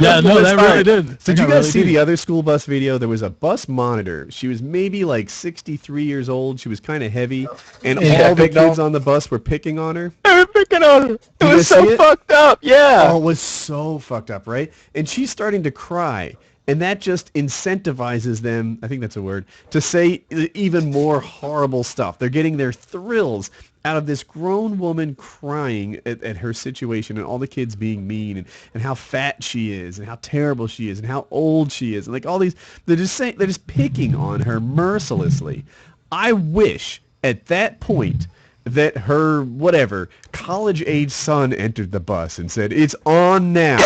D: Yeah, no, that really did.
A: Did
D: That
A: you
D: got
A: guys
D: really
A: see
D: deep.
A: the other school bus video? There was a bus monitor. She was maybe like 63 years old. She was kind of heavy, and
C: Yeah,
A: all the
C: big dog.
A: kids on the bus were picking on her.
E: They were picking on her. It
A: you
E: was
A: guys
E: so
A: see it?
E: fucked up. Yeah.
A: Oh, it was so fucked up, right? And she's starting to cry. And that just incentivizes them, I think that's a word, to say even more horrible stuff. They're getting their thrills out of this grown woman crying at her situation and all the kids being mean and how fat she is and how terrible she is and how old she is. And like all these, they're just picking on her mercilessly. I wish at that point that her, whatever, college-age son entered the bus and said, "It's on now."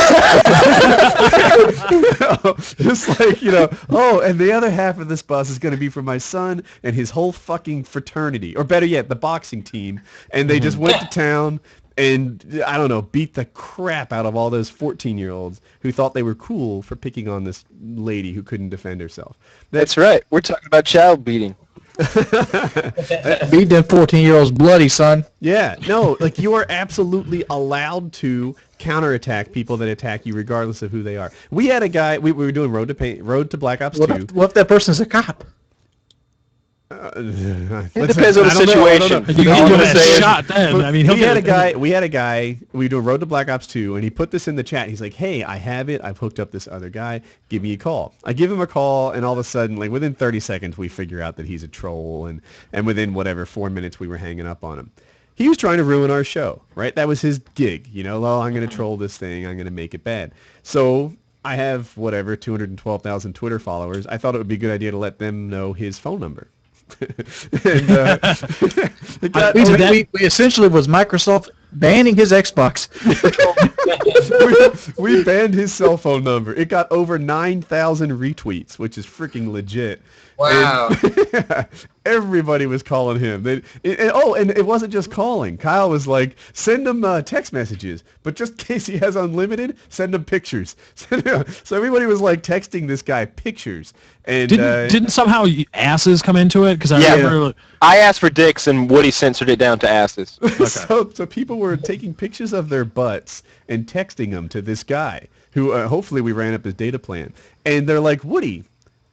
A: Just like, oh, and the other half of this bus is going to be for my son and his whole fucking fraternity. Or better yet, the boxing team. And they just went to town and, I don't know, beat the crap out of all those 14-year-olds who thought they were cool for picking on this lady who couldn't defend herself.
E: That's right. We're talking about child beating.
C: Beat them 14-year-olds bloody, son.
A: Yeah, no, like you are absolutely allowed to counterattack people that attack you regardless of who they are. We had a guy, we were doing Road to Black Ops 2.
C: What if that person's a cop?
E: It depends on the situation.
D: You
E: All
D: give
E: I'm
D: him a
E: saying-
D: shot then.
A: But
D: I mean, he'll
A: we
D: get
A: had
D: it.
A: a guy, we were doing Road to Black Ops 2, and he put this in the chat. He's like, "Hey, I have it. I've hooked up this other guy. Give me a call." I give him a call, and all of a sudden, like within 30 seconds, we figure out that he's a troll, and within whatever 4 minutes, we were hanging up on him. He was trying to ruin our show, right? That was his gig, Oh, I'm going to troll this thing. I'm going to make it bad. So I have, 212,000 Twitter followers. I thought it would be a good idea to let them know his phone number. And, it got
C: We essentially was Microsoft banning his Xbox.
A: we banned his cell phone number. It got over 9,000 retweets, which is freaking legit.
B: Wow.
A: And everybody was calling him. And it wasn't just calling. Kyle was like, send him text messages, but just in case he has unlimited, send him pictures. So everybody was like texting this guy pictures. And
D: Didn't somehow asses come into it? Because I
E: Yeah.
D: remember.
E: I asked for dicks, and Woody censored it down to asses.
A: so people were taking pictures of their butts and texting them to this guy who hopefully we ran up his data plan. And they're like, "Woody,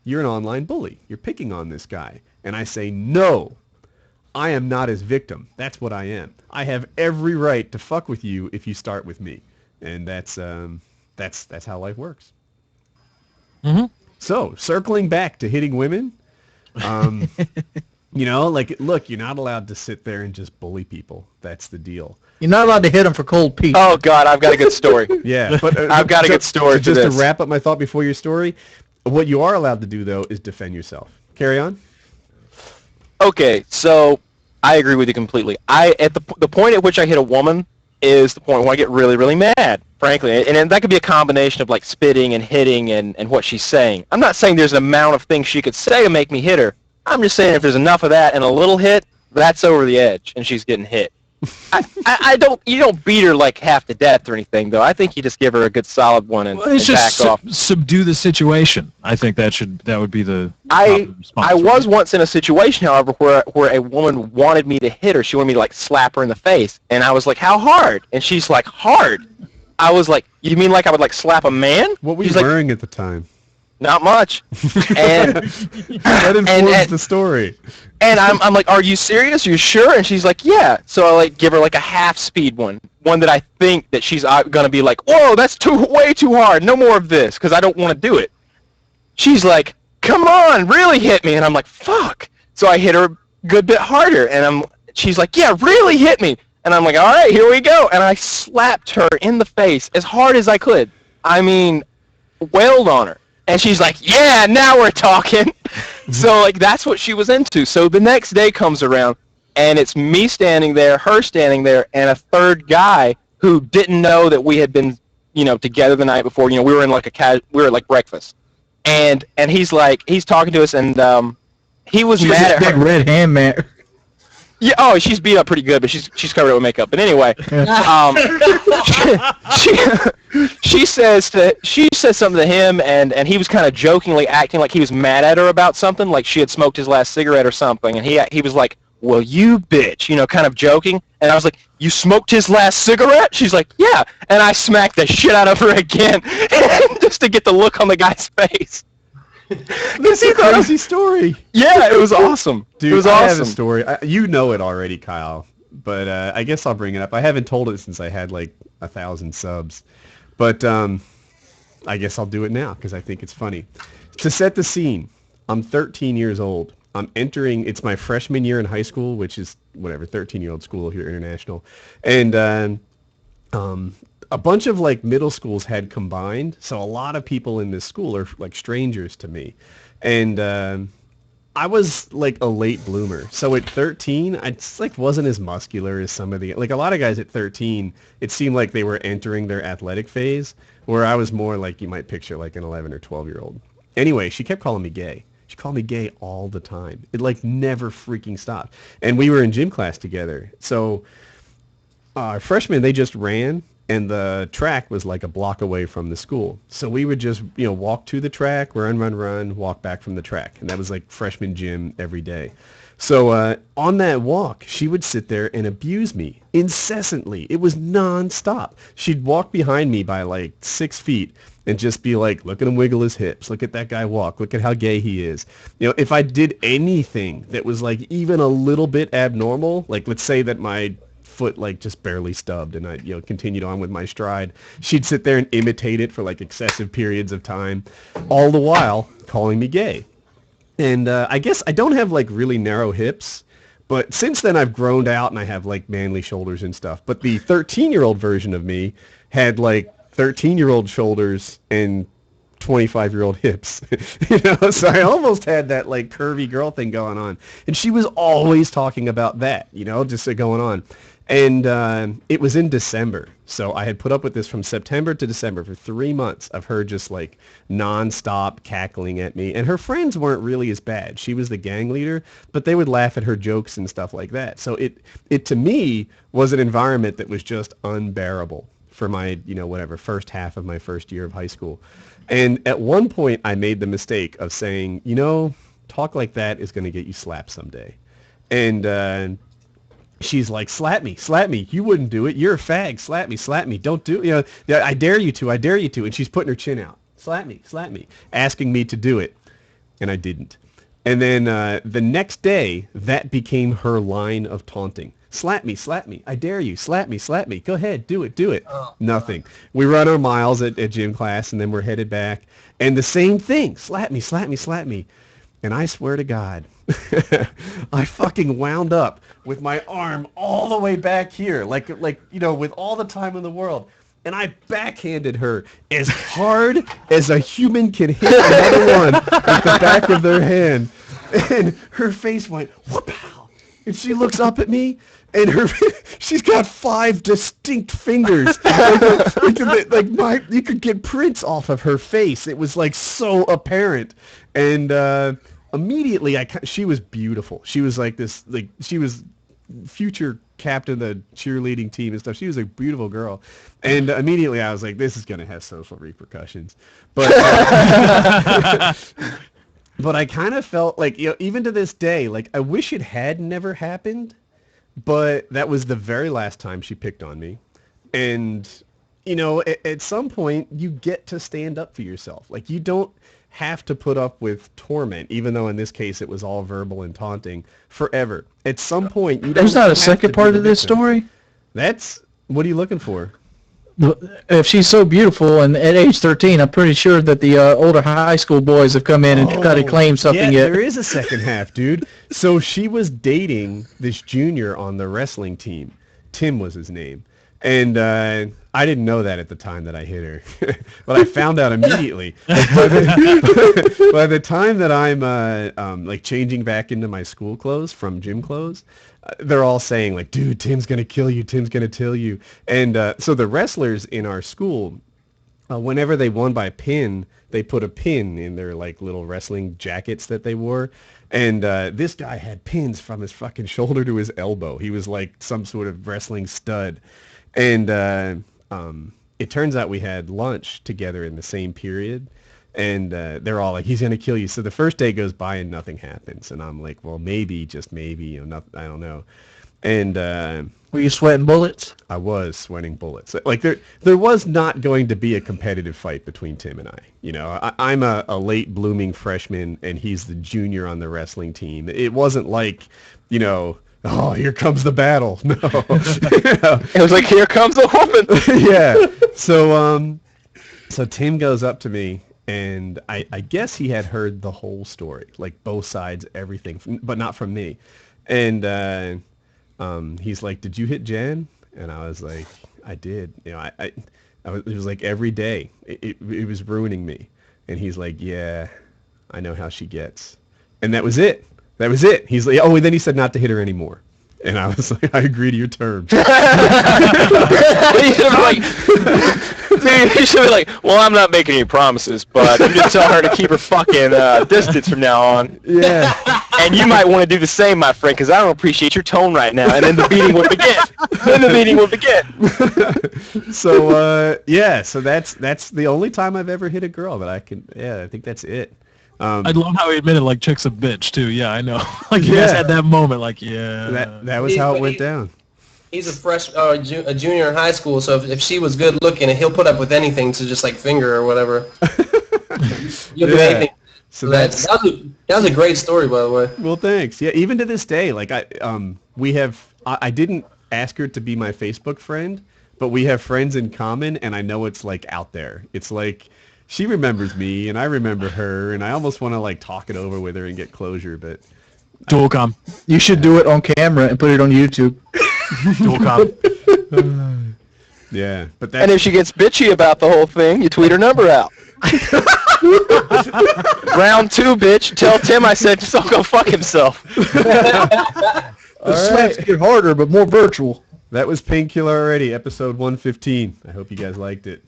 A: you're an online bully. You're picking on this guy." And I say, "No, I am not his victim. That's what I am. I have every right to fuck with you if you start with me." And that's how life works.
D: Mm-hmm.
A: So circling back to hitting women, look, you're not allowed to sit there and just bully people. That's the deal.
C: You're not allowed to hit them for cold Pete.
E: Oh, God, I've got a good story.
A: Yeah, but
E: I've got a good story for
A: Just
E: this.
A: to wrap up my thought before your story, what you are allowed to do though is defend yourself. Carry on.
E: Okay, so I agree with you completely. At the point at which I hit a woman is the point where I get really, really mad, frankly. And that could be a combination of like spitting and hitting and what she's saying. I'm not saying there's an amount of things she could say to make me hit her. I'm just saying if there's enough of that and a little hit, that's over the edge and she's getting hit. You don't beat her like half to death or anything though. I think you just give her a good solid one and,
D: Well, it's
E: and back
D: just
E: off.
D: subdue the situation. I think that would be the
E: I
D: proper response.
E: I was once in a situation, however, where a woman wanted me to hit her. She wanted me to like slap her in the face, and I was like, "How hard?" And she's like, "Hard." I was like, "You mean like I would like slap a man?"
A: What were
E: She's
A: you
E: like,
A: wearing at the time?
E: "Not much." And
A: That informs
E: and-
A: the story.
E: and I'm like, "Are you serious? Are you sure?" And she's like, "Yeah." So I like give her like a half speed one that I think that she's gonna be like, "Whoa, that's way too hard. No more of this," because I don't want to do it. She's like, "Come on, really hit me," and I'm like, "Fuck!" So I hit her a good bit harder, and she's like, "Yeah, really hit me," and I'm like, "All right, here we go," and I slapped her in the face as hard as I could. I mean, wailed on her, and she's like, "Yeah, now we're talking." So like that's what she was into. So the next day comes around, and it's me standing there, her standing there, and a third guy who didn't know that we had been, together the night before. We were in like we were at like breakfast. and he's talking to us, and he was
C: She's
E: mad
C: a
E: at
C: big
E: her.
C: red hand man.
E: Yeah, oh, she's beat up pretty good, but she's covered it with makeup. But anyway, she says something to him, and he was kind of jokingly acting like he was mad at her about something, like she had smoked his last cigarette or something, and he was like, "Well, you bitch," kind of joking, and I was like, "You smoked his last cigarette?" She's like, "Yeah," and I smacked the shit out of her again, just to get the look on the guy's face.
A: That's a crazy story.
E: Yeah, it was awesome.
A: Dude,
E: it was
A: I
E: awesome.
A: have a story. You know it already, Kyle, but I guess I'll bring it up. I haven't told it since I had like 1,000 subs, but I guess I'll do it now because I think it's funny. To set the scene, I'm 13 years old. I'm entering, it's my freshman year in high school, which is whatever, 13-year-old school here, international. And a bunch of like middle schools had combined, so a lot of people in this school are like strangers to me. And I was like a late bloomer. So at 13, I just like wasn't as muscular as some of the, like a lot of guys at 13, it seemed like they were entering their athletic phase, where I was more like you might picture like an 11 or 12-year-old. Anyway, she kept calling me gay. She called me gay all the time. It like never freaking stopped. And we were in gym class together. So freshmen, they just ran, and the track was like a block away from the school. So we would just, walk to the track, run, walk back from the track. And that was like freshman gym every day. So on that walk, she would sit there and abuse me incessantly. It was nonstop. She'd walk behind me by like 6 feet and just be like, look at him wiggle his hips. Look at that guy walk. Look at how gay he is. If I did anything that was like even a little bit abnormal, like let's say that my foot like just barely stubbed and I continued on with my stride, she'd sit there and imitate it for like excessive periods of time, all the while calling me gay. And I guess I don't have like really narrow hips, but since then I've grown out and I have like manly shoulders and stuff. But the 13-year-old version of me had like 13-year-old shoulders and 25-year-old hips. So I almost had that like curvy girl thing going on. And she was always talking about that, just going on. And it was in December. So I had put up with this from September to December for 3 months of her just like nonstop cackling at me. And her friends weren't really as bad. She was the gang leader, but they would laugh at her jokes and stuff like that. So it to me was an environment that was just unbearable for my, first half of my first year of high school. And at one point I made the mistake of saying, talk like that is going to get you slapped someday. And she's like, slap me. You wouldn't do it. You're a fag. Slap me. Don't do it. I dare you to. And she's putting her chin out. Slap me. Asking me to do it. And I didn't. And then the next day, that became her line of taunting. Slap me. I dare you. Slap me. Go ahead. Do it. Oh, nothing. God. We run our miles at gym class, and then we're headed back. And the same thing. Slap me. And I swear to God, I fucking wound up with my arm all the way back here, like with all the time in the world. And I backhanded her as hard as a human can hit another one with the back of their hand. And her face went, whoop-pow. And she looks up at me, and she's got 5 distinct fingers. You could get prints off of her face. It was like so apparent. And immediately, she was beautiful. She was like this, like she was future captain of the cheerleading team and stuff. She was a beautiful girl. And immediately I was like, this is going to have social repercussions. But but I kind of felt like, even to this day, like I wish it had never happened, but that was the very last time she picked on me. And, at some point you get to stand up for yourself. Like you don't have to put up with torment, even though in this case it was all verbal and taunting, forever. At some point, you don't.
C: There's not a second part of this story?
A: What are you looking for?
C: If she's so beautiful, and at age 13, I'm pretty sure that the older high school boys have come in and tried to claim something yet.
A: There is a second half, dude. So she was dating this junior on the wrestling team. Tim was his name. And I didn't know that at the time that I hit her, but I found out immediately. By the time that I'm like changing back into my school clothes from gym clothes, they're all saying like, "Dude, Tim's gonna kill you. Tim's gonna kill you." And so the wrestlers in our school, whenever they won by pin, they put a pin in their like little wrestling jackets that they wore. And this guy had pins from his fucking shoulder to his elbow. He was like some sort of wrestling stud. And it turns out we had lunch together in the same period. And they're all like, he's going to kill you. So the first day goes by and nothing happens. And I'm like, well, maybe, just maybe, I don't know. And
C: Were you sweating bullets?
A: I was sweating bullets. Like there was not going to be a competitive fight between Tim and I. You know, I'm a late blooming freshman and he's the junior on the wrestling team. It wasn't like, you know, oh, here comes the battle. No.
E: It was like, here comes the woman.
A: Yeah. So Tim goes up to me and I guess he had heard the whole story, like both sides, everything, but not from me. And he's like, "Did you hit Jen?" And I was like, "I did." You know, it was like every day. It was ruining me. And he's like, "Yeah, I know how she gets." And that was it. That was it. He's like, oh, and then he said not to hit her anymore. And I was like, I agree to your terms.
E: You should be like, well, I'm not making any promises, but I'm just telling her to keep her fucking distance from now on.
A: Yeah.
E: And you might want to do the same, my friend, because I don't appreciate your tone right now. And then the beating will begin.
A: So, yeah, so that's the only time I've ever hit a girl that I can, yeah, I think that's it.
D: I love how he admitted, like, chick's a bitch, too. Yeah, I know. Like, you guys had that moment, like, yeah.
A: That was how it went down.
B: He's a junior in high school, so if she was good looking, he'll put up with anything to just like finger or whatever. You'll do anything.
A: So
B: that was a great story, by the way.
A: Well, thanks. Yeah, even to this day, like I didn't ask her to be my Facebook friend, but we have friends in common, and I know it's like out there. It's like she remembers me, and I remember her, and I almost want to like talk it over with her and get closure, but
D: Dualcom.
C: You should do it on camera and put it on YouTube.
D: Dualcom.
A: yeah. But
E: and if she gets bitchy about the whole thing, you tweet her number out. Round 2, bitch. Tell Tim I said so go fuck himself.
C: The slaps get harder, but more virtual.
A: That was Painkiller Already, episode 115. I hope you guys liked it.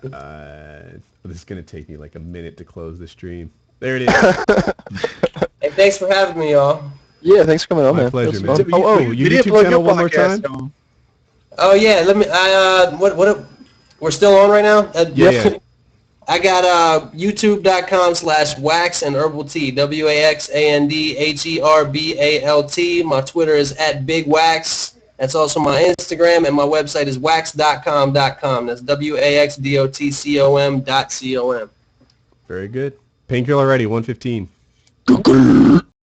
A: This is going to take me like a minute to close the stream. There it is.
B: Hey, thanks for having me, y'all.
E: Yeah, thanks for coming on,
A: My
E: man.
A: pleasure,
E: That's
A: man.
E: fun.
A: Your YouTube channel one more time?
B: Oh yeah, let me. What? We're still on right now.
A: Yeah.
B: I got youtube.com/wax and herbal tea. WAXANDHERBALT. My Twitter is @BigWax. That's also my Instagram, and my website is wax.com.com. That's WAXDOTCOM.com.
A: Very good. Painkiller Already, 115.